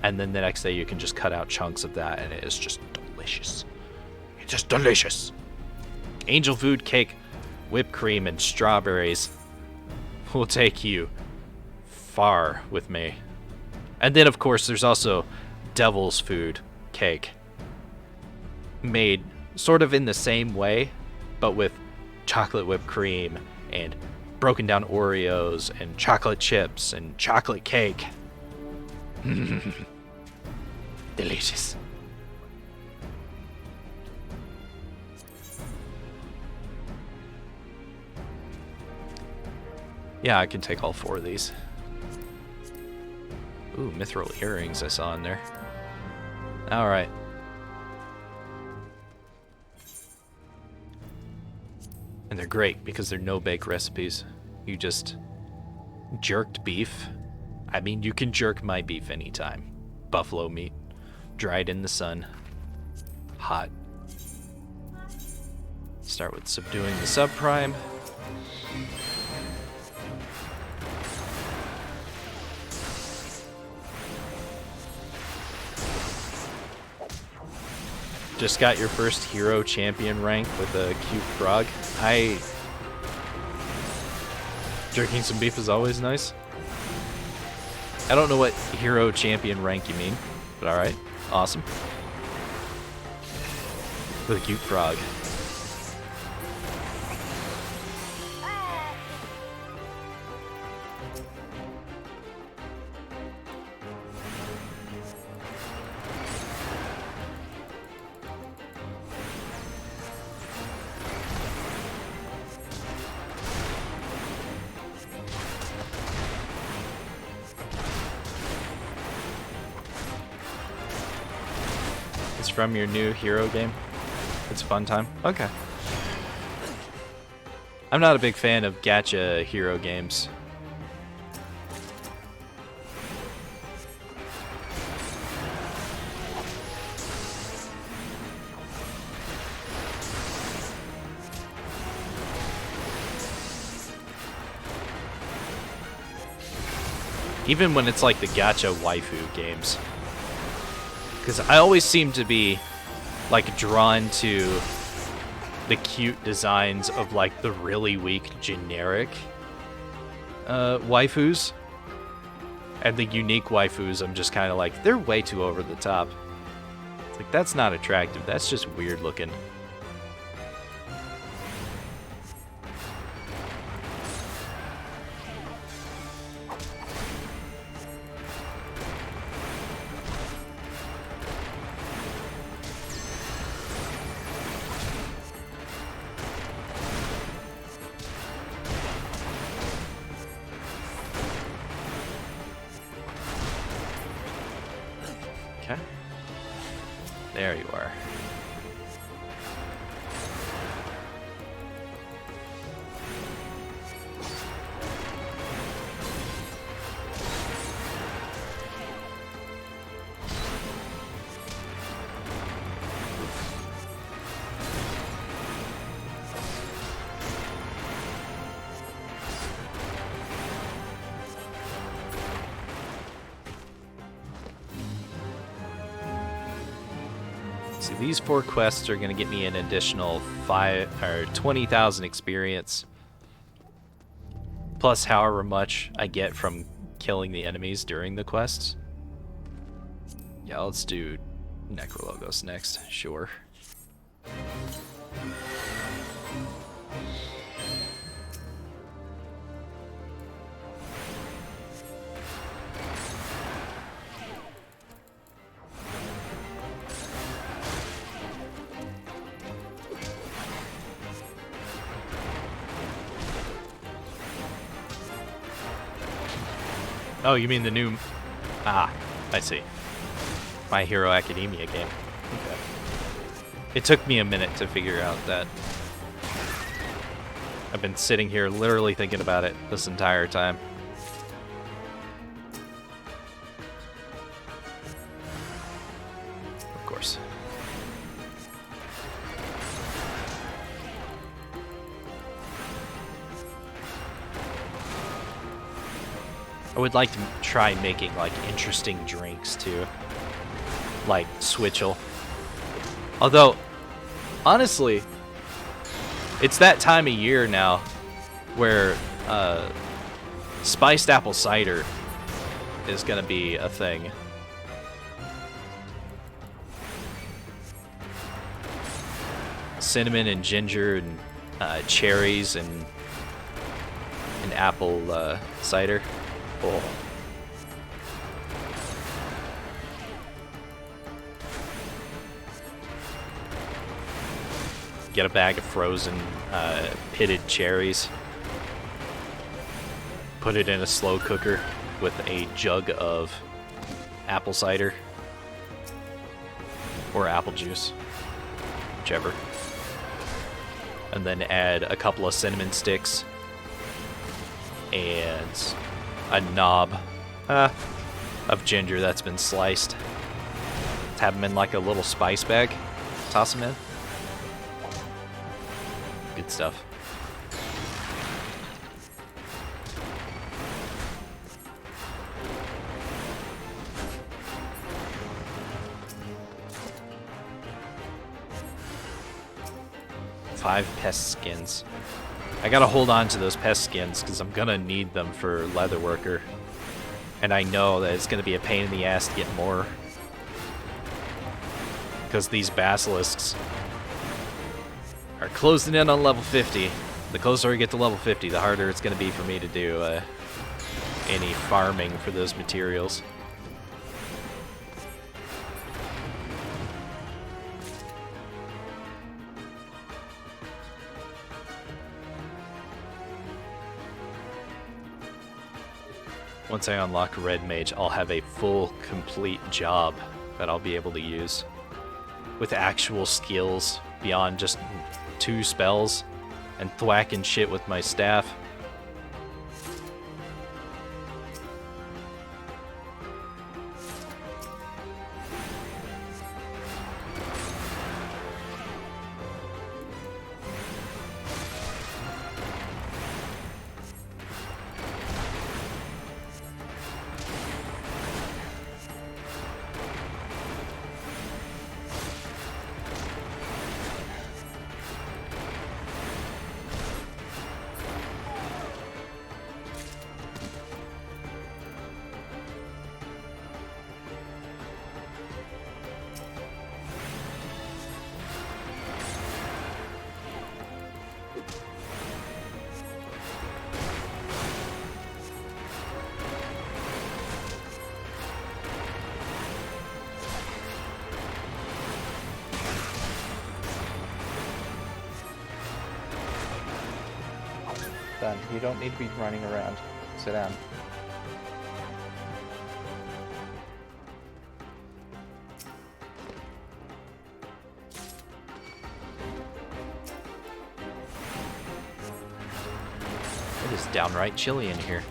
And then the next day you can just cut out chunks of that, and it is just delicious. It's just delicious. Angel food cake, whipped cream, and strawberries will take you far with me. And then, of course, there's also devil's food cake, made sort of in the same way, but with chocolate whipped cream and broken down Oreos and chocolate chips and chocolate cake. Delicious. Yeah, I can take all 4 of these. Ooh, mithril earrings I saw in there. Alright. And they're great because they're no-bake recipes. You just jerked beef. I mean, you can jerk my beef anytime. Buffalo meat, dried in the sun, hot. Start with subduing the subprime. Just got your first hero champion rank with a cute frog. Jerking some beef is always nice. I don't know what hero champion rank you mean, but alright. Awesome. With a cute frog. From your new hero game? It's a fun time? Okay. I'm not a big fan of gacha hero games. Even when it's like the gacha waifu games. Because I always seem to be like drawn to the cute designs of like the really weak generic waifus. And the unique waifus, I'm just kind of like, they're way too over the top. It's like, that's not attractive. That's just weird looking. There you are. See, these 4 quests are going to get me an additional 20,000 experience, plus however much I get from killing the enemies during the quests. Yeah, let's do Necrologos next, sure. Oh, you mean the new... Ah, I see. My Hero Academia game. Okay. It took me a minute to figure out that. I've been sitting here literally thinking about it this entire time. Of course. I would like to try making like interesting drinks too, like Switchel. Although, honestly, it's that time of year now where spiced apple cider is gonna be a thing. Cinnamon and ginger and cherries and apple cider. Oh. Get a bag of frozen pitted cherries. Put it in a slow cooker with a jug of apple cider or apple juice, whichever. And then add a couple of cinnamon sticks and a knob of ginger that's been sliced. Have them in like a little spice bag. Toss them in. Good stuff. Five pest skins. I gotta hold on to those pest skins because I'm gonna need them for Leatherworker. And I know that it's gonna be a pain in the ass to get more. Because these basilisks are closing in on level 50. The closer I get to level 50, the harder it's gonna be for me to do any farming for those materials. Once I unlock Red Mage, I'll have a full, complete job that I'll be able to use. With actual skills beyond just 2 spells and thwacking shit with my staff. Done. You don't need to be running around. Sit down. It is downright chilly in here.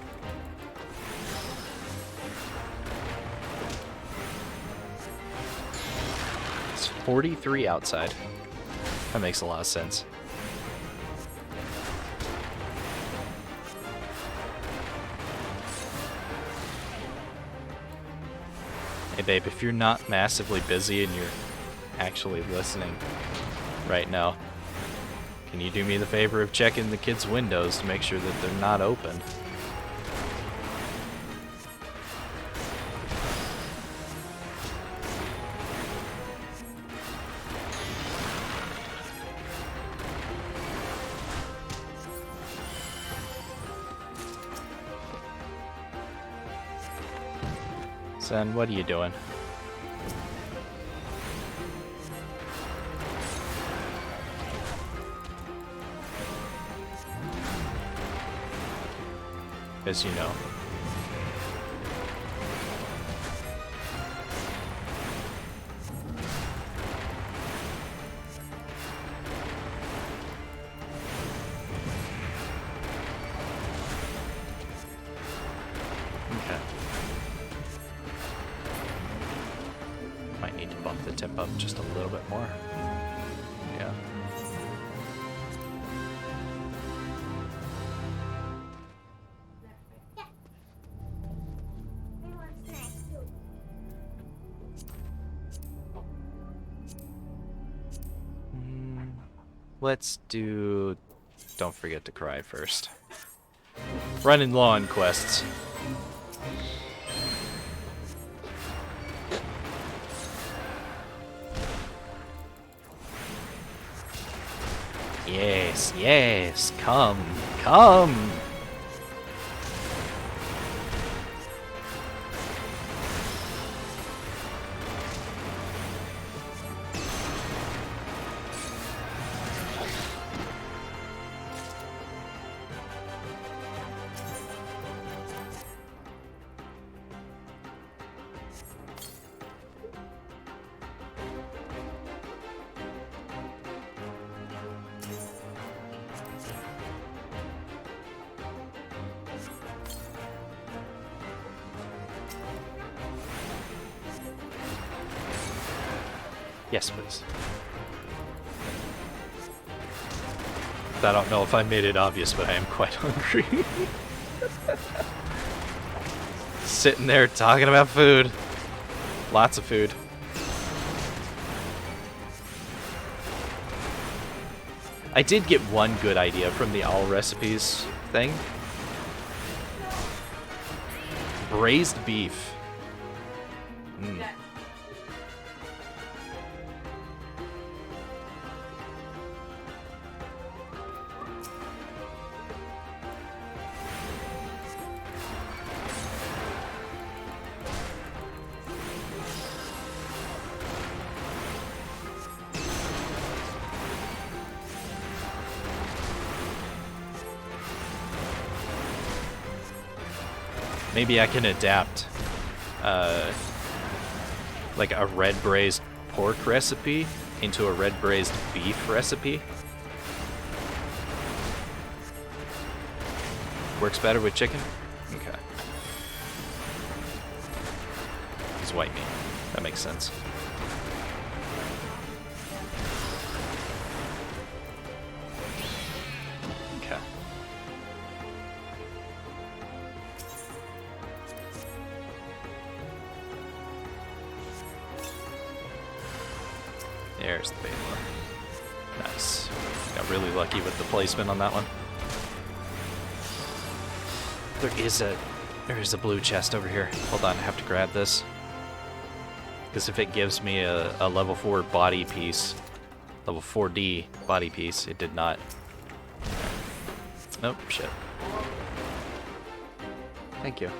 It's 43 outside. That makes a lot of sense. Hey babe, if you're not massively busy and you're actually listening right now, can you do me the favor of checking the kids' windows to make sure that they're not open? Son, what are you doing? As you know. Okay. Might need to bump the temp up just a little bit more. Yeah. Let's do... Don't forget to cry first. Running low on quests. Yes, yes, come, come! Yes, please. I don't know if I made it obvious, but I am quite hungry. Sitting there talking about food. Lots of food. I did get one good idea from the all recipes thing. Braised beef. Mm. Maybe I can adapt like a red braised pork recipe into a red braised beef recipe. Works better with chicken? Okay. It's white meat. That makes sense. Okay. There's the Baylor. Nice. Got really lucky with the placement on that one. There is a blue chest over here. Hold on, I have to grab this. Because if it gives me a level 4 body piece, level 4D body piece, it did not. Nope, shit. Thank you.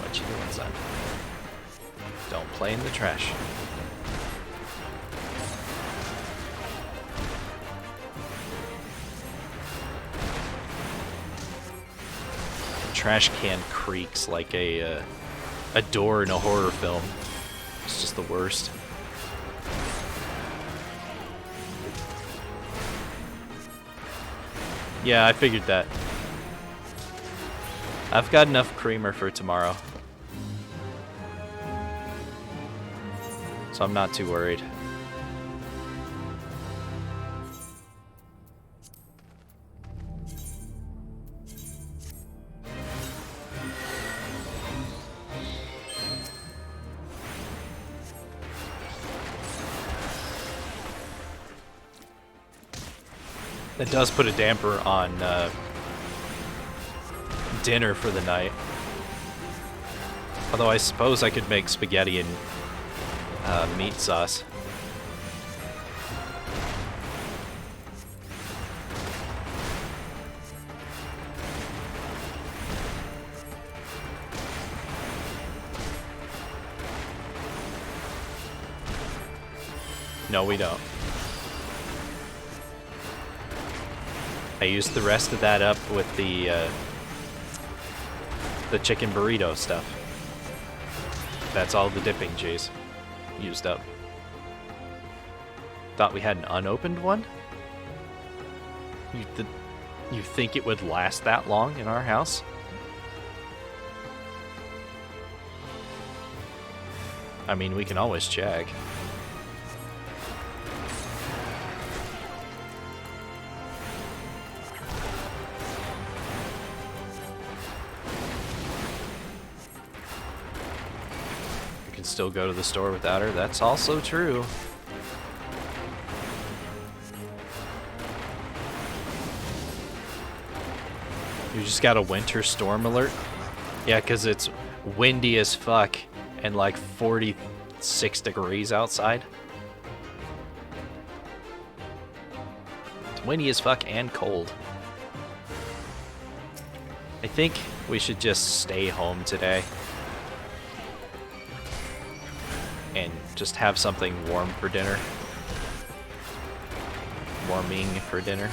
What you doing, son? Don't play in the trash. The trash can creaks like a door in a horror film. It's just the worst. Yeah, I figured that. I've got enough creamer for tomorrow. So I'm not too worried. That does put a damper on dinner for the night. Although I suppose I could make spaghetti and meat sauce. No, we don't. I used the rest of that up with the chicken burrito stuff. That's all the dipping cheese used up. Thought we had an unopened one? You think it would last that long in our house? I mean, we can always check. Still go to the store without her. That's also true. You just got a winter storm alert? Yeah, because it's windy as fuck and like 46 degrees outside. It's windy as fuck and cold. I think we should just stay home today. And just have something warm for dinner. Warming for dinner.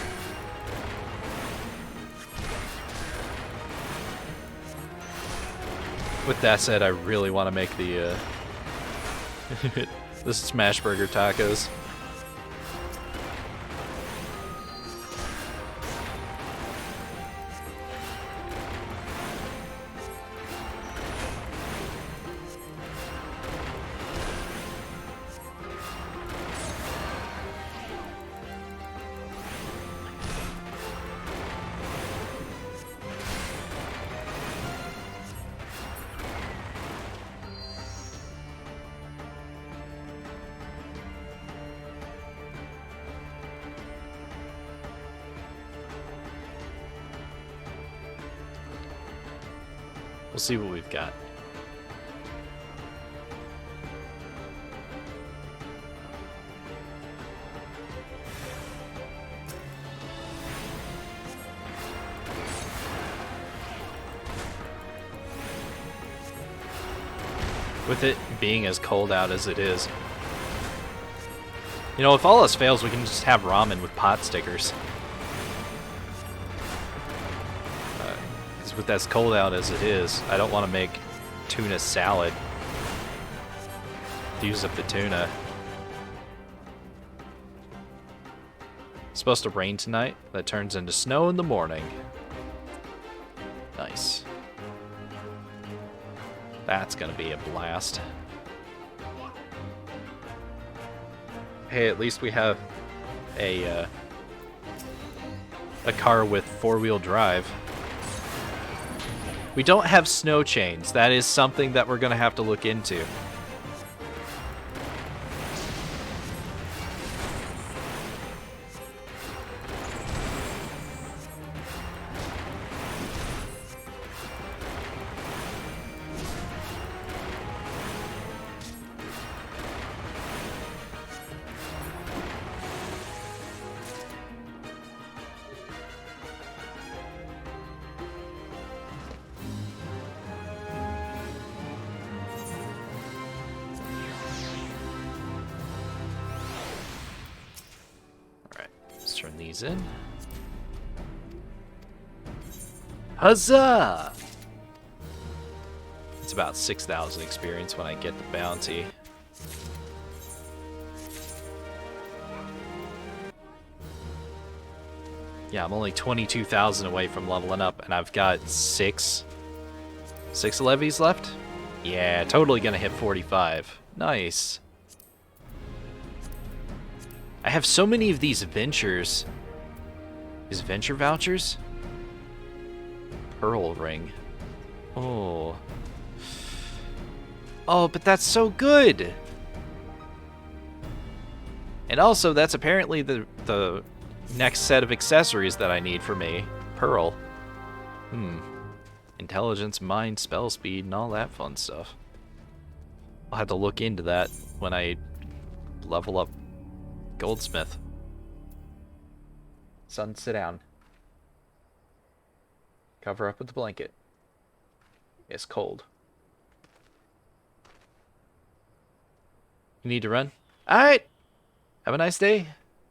With that said, I really want to make the the smash burger tacos. We'll see what we've got. With it being as cold out as it is. You know, if all else fails, we can just have ramen with pot stickers. With as cold out as it is, I don't want to make tuna salad. Use up the tuna. It's supposed to rain tonight. That turns into snow in the morning. Nice. That's gonna be a blast. Hey, at least we have a car with four-wheel drive. We don't have snow chains. That is something that we're going to have to look into. these in. Huzzah! It's about 6,000 experience when I get the bounty. Yeah, I'm only 22,000 away from leveling up, and I've got six levies left? Yeah, totally gonna hit 45. Nice. I have so many of these ventures. Is venture vouchers? Pearl ring. Oh. Oh, but that's so good! And also, that's apparently the next set of accessories that I need for me. Pearl. Intelligence, mind, spell speed, and all that fun stuff. I'll have to look into that when I level up Goldsmith. Son, sit down. Cover up with the blanket. It's cold. You need to run? Alright! Have a nice day.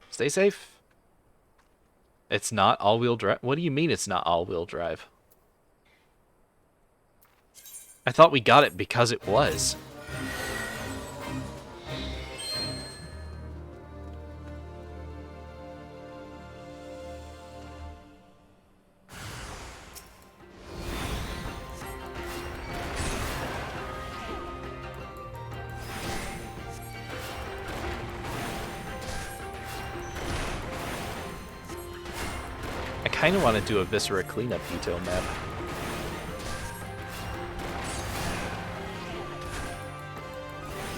Stay safe. It's not all-wheel drive? What do you mean it's not all-wheel drive? I thought we got it because it was. I kind of want to do a Viscera cleanup detail map.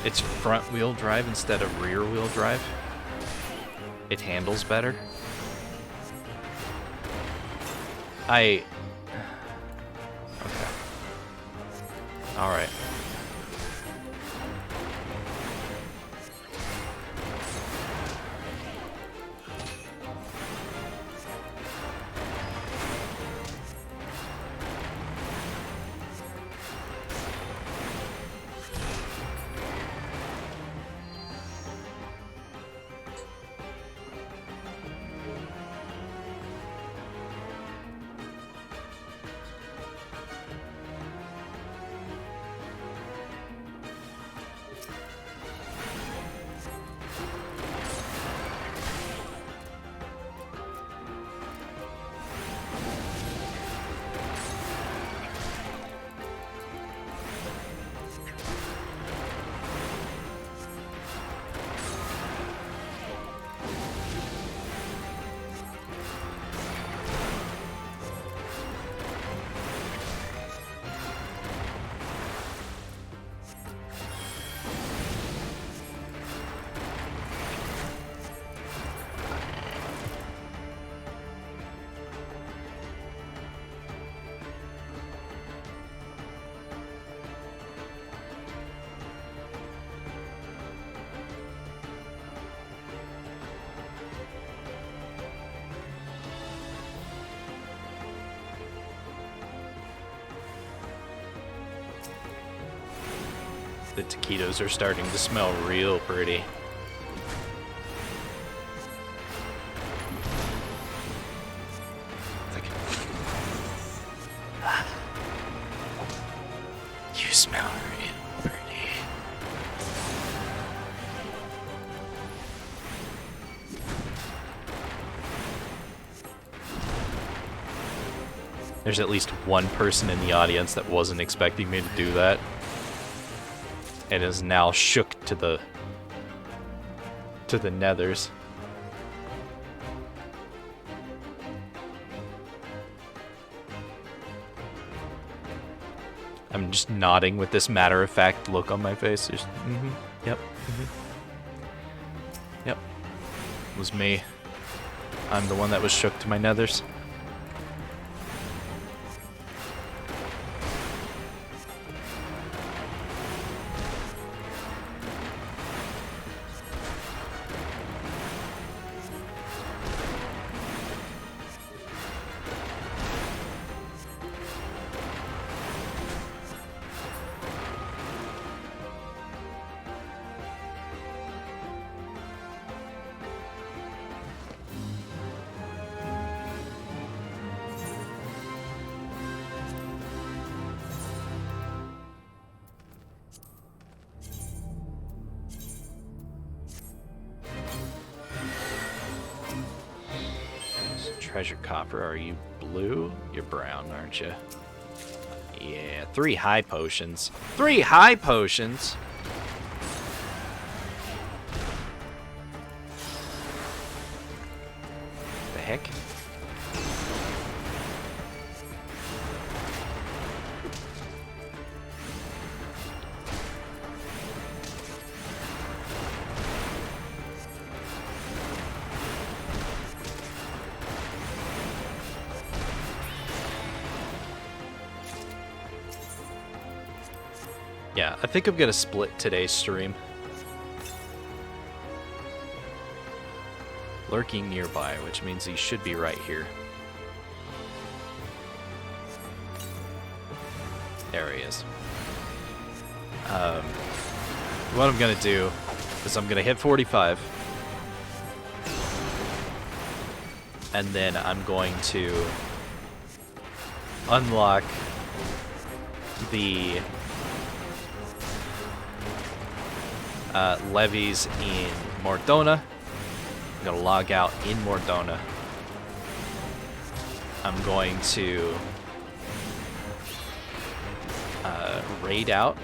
It's front-wheel drive instead of rear-wheel drive. It handles better. Okay. Alright. The taquitos are starting to smell real pretty. It's like, you smell real pretty. There's at least one person in the audience that wasn't expecting me to do that. And is now shook to the nethers. I'm just nodding with this matter-of-fact look on my face. Just, yep, yep. It was me. I'm the one that was shook to my nethers. treasure coffer. Are you blue? You're brown, aren't you? Yeah, 3 high potions. 3 high potions? The heck? Yeah, I think I'm gonna split today's stream. Lurking nearby, which means he should be right here. There he is. What I'm gonna do is I'm gonna hit 45. And then I'm going to unlock the levies in Mordona. I'm gonna log out in Mordona. I'm going to raid out,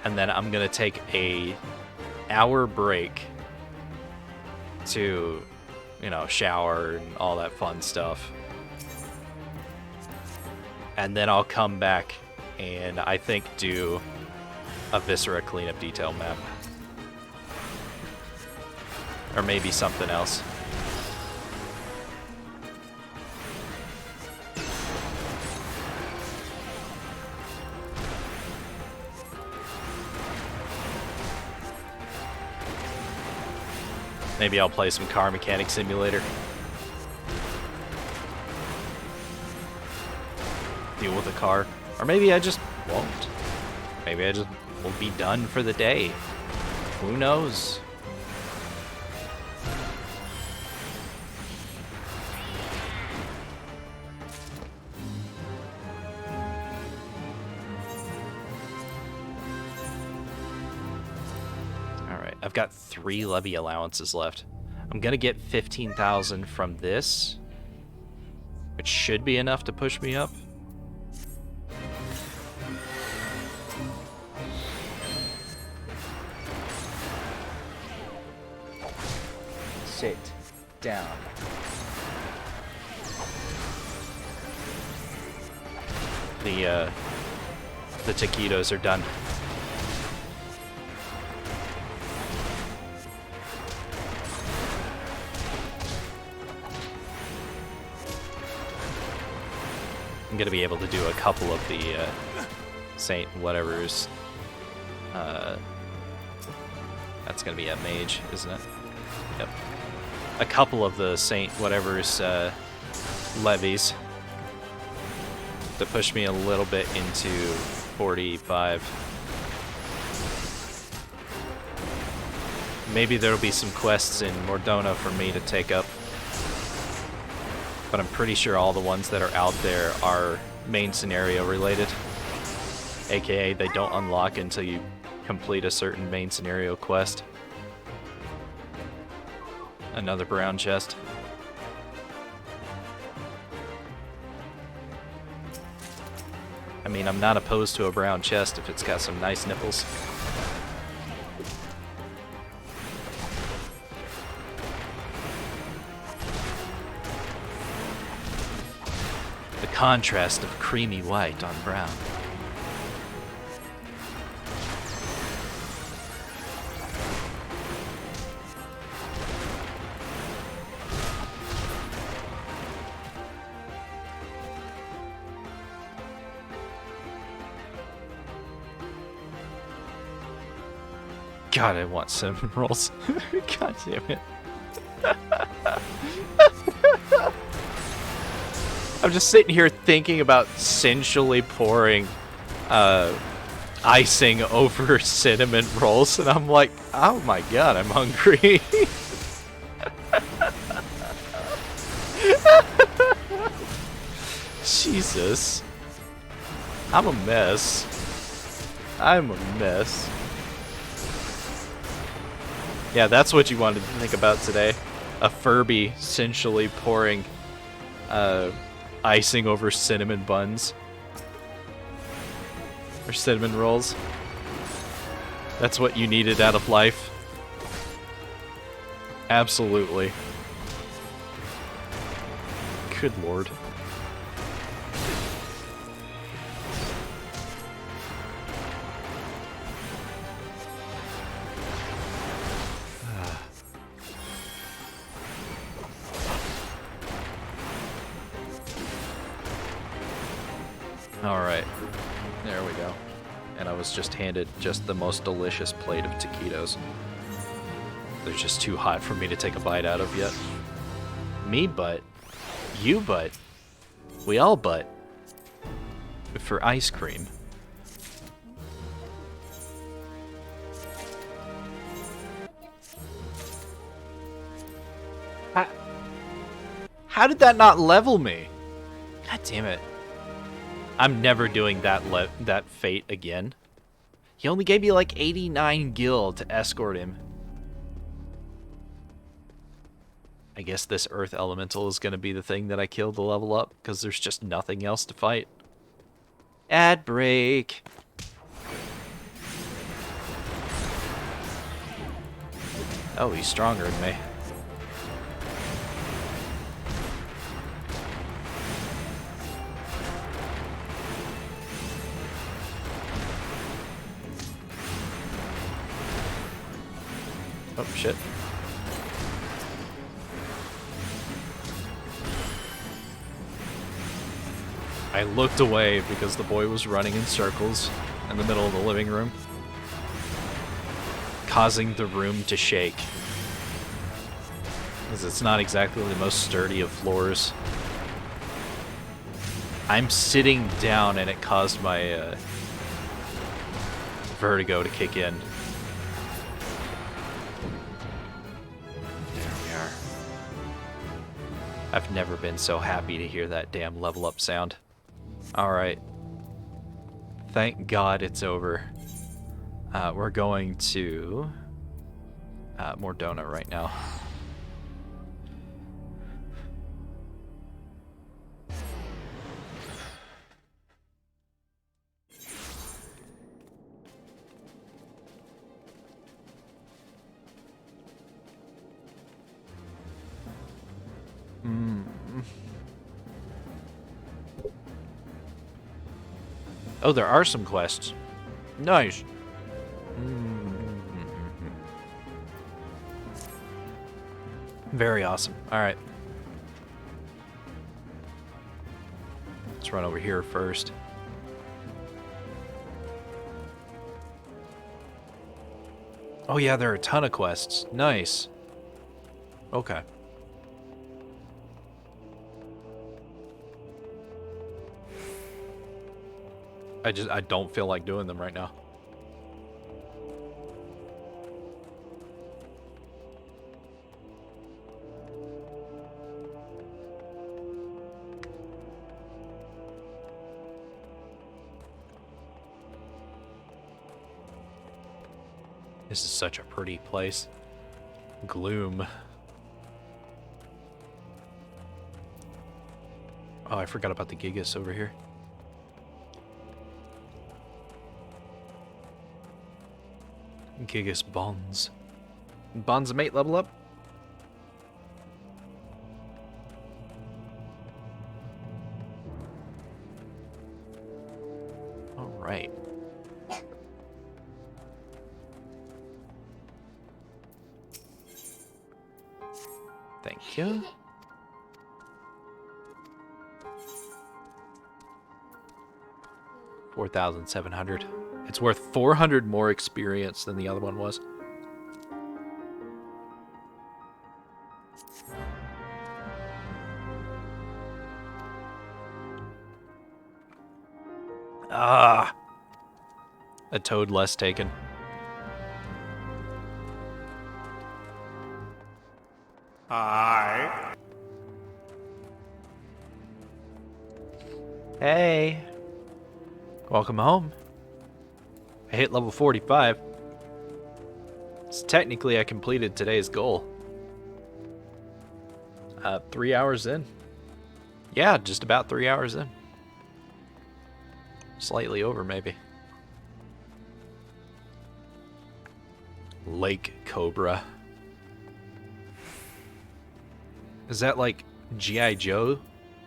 and then I'm gonna take a hour break to, you know, shower and all that fun stuff, and then I'll come back and I think do a Viscera cleanup detail map. Or maybe something else. Maybe I'll play some Car Mechanic Simulator. Deal with a car. Or maybe I just won't. Maybe I just will be done for the day. Who knows? Alright, I've got 3 levy allowances left. I'm gonna get 15,000 from this, which should be enough to push me up. Sit down. The taquitos are done. I'm gonna be able to do a couple of the Saint whatever's. That's gonna be a mage, isn't it? Yep. A couple of the Saint whatever's levies to push me a little bit into 45. Maybe there'll be some quests in Mordona for me to take up. But I'm pretty sure all the ones that are out there are main scenario related. AKA they don't unlock until you complete a certain main scenario quest. Another brown chest. I mean, I'm not opposed to a brown chest if it's got some nice nipples. The contrast of creamy white on brown. God, I want cinnamon rolls. God damn it. I'm just sitting here thinking about sensually pouring icing over cinnamon rolls, and I'm like, oh my god, I'm hungry. Jesus. I'm a mess. I'm a mess. Yeah, that's what you wanted to think about today. a Furby essentially pouring icing over cinnamon buns. Or cinnamon rolls. That's what you needed out of life. Absolutely. Good lord. Alright. There we go. And I was just handed just the most delicious plate of taquitos. They're just too hot for me to take a bite out of yet. Me butt. You butt. We all butt. For ice cream. How did that not level me? God damn it. I'm never doing that fate again. He only gave me like 89 gil to escort him. I guess this Earth Elemental is going to be the thing that I kill to level up, because there's just nothing else to fight. Ad break. Oh, he's stronger than me. Oh, shit. I looked away because the boy was running in circles in the middle of the living room, causing the room to shake. Because it's not exactly the most sturdy of floors. I'm sitting down and it caused my vertigo to kick in. There we are. I've never been so happy to hear that damn level up sound. Alright. Thank God it's over. We're going to... more donut right now. Oh, there are some quests. Nice. Very awesome. Alright. Let's run over here first. Oh yeah, there are a ton of quests. Nice. Okay. I don't feel like doing them right now. This is such a pretty place. Gloom. Oh, I forgot about the Gigas over here. Gigas Bonds. Bonds mate level up? Alright. Thank you. $4,700. It's worth 400 more experience than the other one was. Ah, a toad less taken. Hi. Hey, welcome home. I hit level 45. So technically I completed today's goal. 3 hours in. Yeah, just about 3 hours in. Slightly over, maybe. Lake Cobra. Is that like G.I. Joe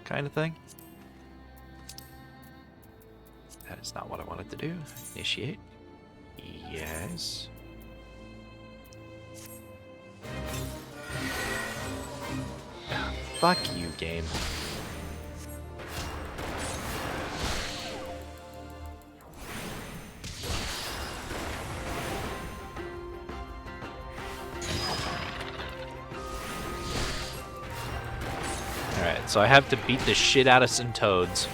kind of thing? That is not what I wanted to do. Initiate. Yes. Fuck you, game. Alright, so I have to beat the shit out of some toads.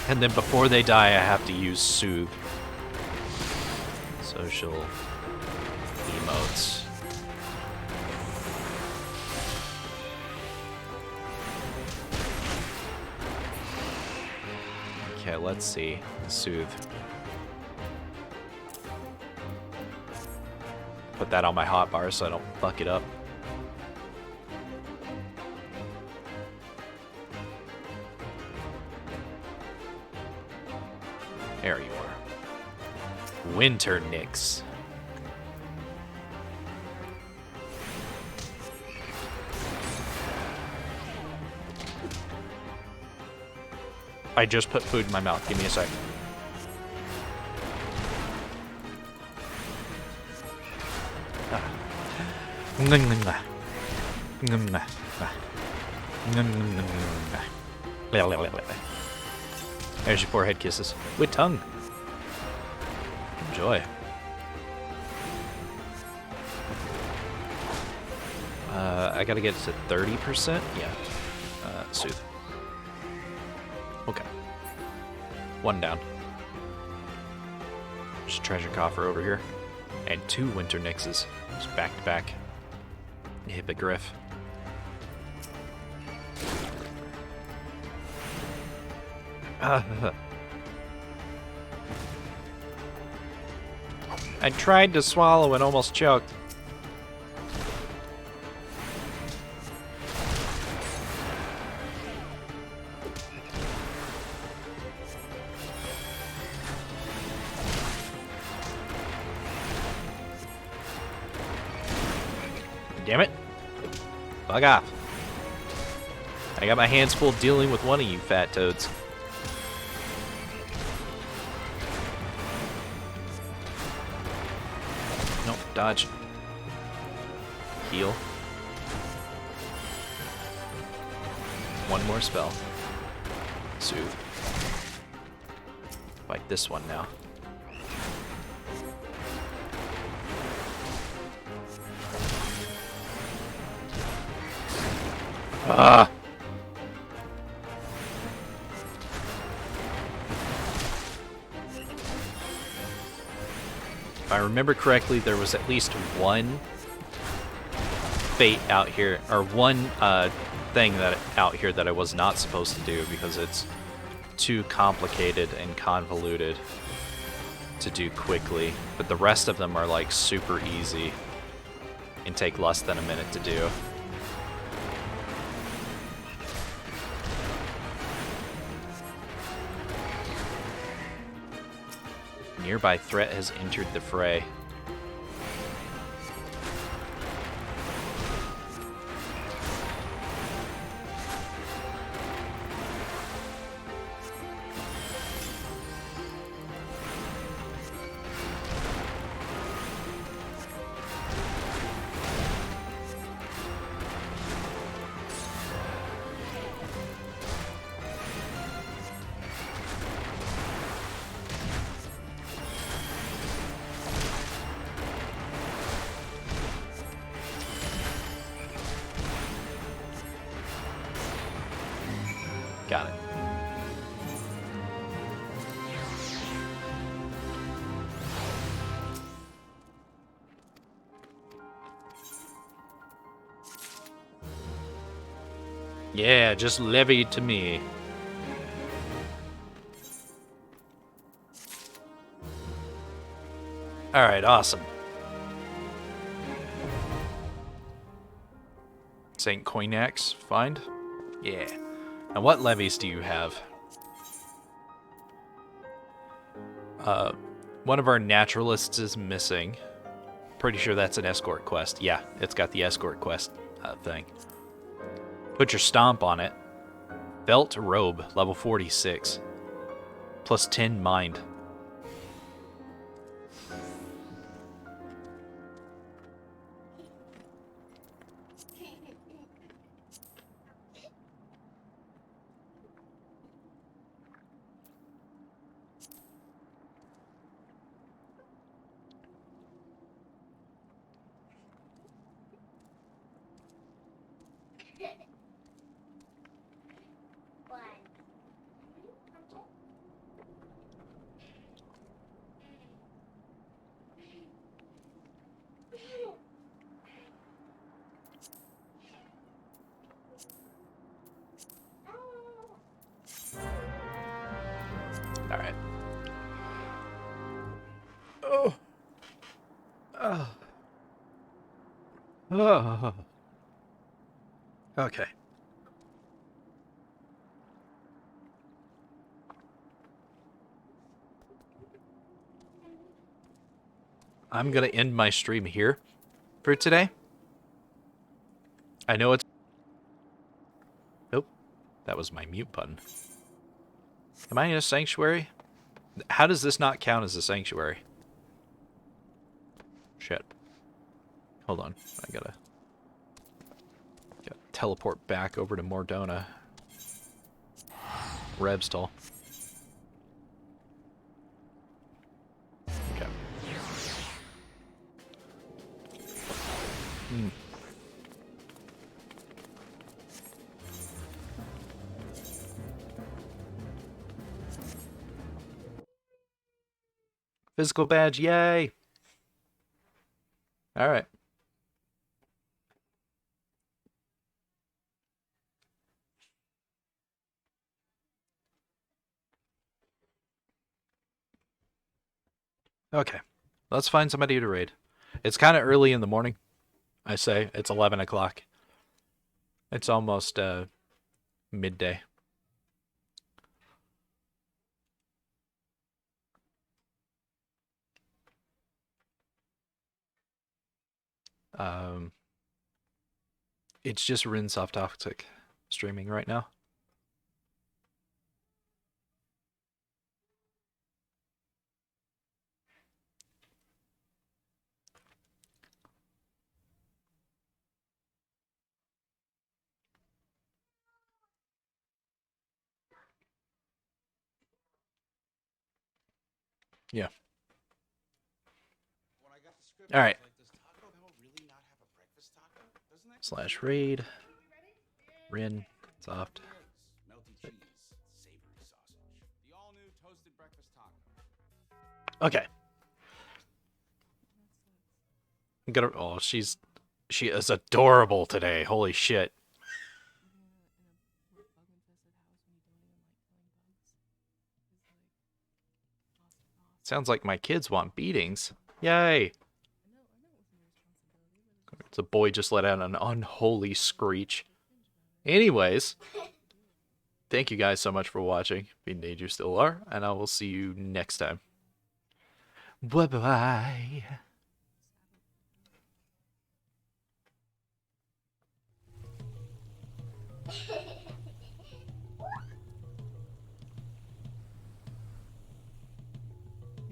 And then before they die, I have to use Soothe. Social emotes. Okay, let's see. Soothe. Put that on my hotbar so I don't fuck it up. There you are. Winter Nix. I just put food in my mouth. Give me a sec. There's your forehead kisses. With tongue. Enjoy. I gotta get to 30%? Yeah. Soothe. Okay. One down. Just treasure coffer over here. And 2 winter nixes. Just back to back. Hippogriff. I tried to swallow and almost choked. Damn it. Bug off. I got my hands full dealing with one of you fat toads. Nope, dodge. Heal. One more spell. Soothe. Fight this one now. Ah! If I remember correctly, there was at least one fate out here, or one thing that out here that I was not supposed to do because it's too complicated and convoluted to do quickly. But the rest of them are like super easy and take less than a minute to do. Nearby threat has entered the fray. Got it. Yeah, just levy it to me. Alright, awesome. St. Coinax, find. Yeah. And what levies do you have? One of our naturalists is missing. Pretty sure that's an escort quest. Yeah, it's got the escort quest thing. Put your stomp on it. Belt robe, level 46. Plus 10 mind. Alright. Oh. Oh. Oh. Okay. I'm gonna end my stream here for today. I know it's... Nope. That was my mute button. Am I in a sanctuary? How does this not count as a sanctuary? Shit. Hold on. I gotta teleport back over to Mordona. Rebstall. Okay. Physical badge, yay! Alright. Okay. Let's find somebody to raid. It's kind of early in the morning. I say it's 11 o'clock. It's almost midday. It's just Rinsoft Toxic streaming right now. Yeah. All right. Slash raid. Rin. Soft. Okay. I'm gonna. Oh, she is adorable today. Holy shit. Sounds like my kids want beatings. Yay. The boy just let out an unholy screech. Anyways, thank you guys so much for watching. Indeed you still are, and I will see you next time. Bye-bye.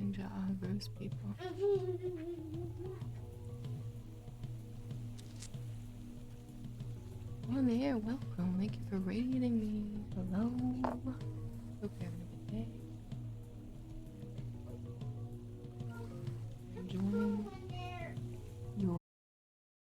Ninja aggro's people. On there, welcome. Thank you for raiding me. Hello. Okay.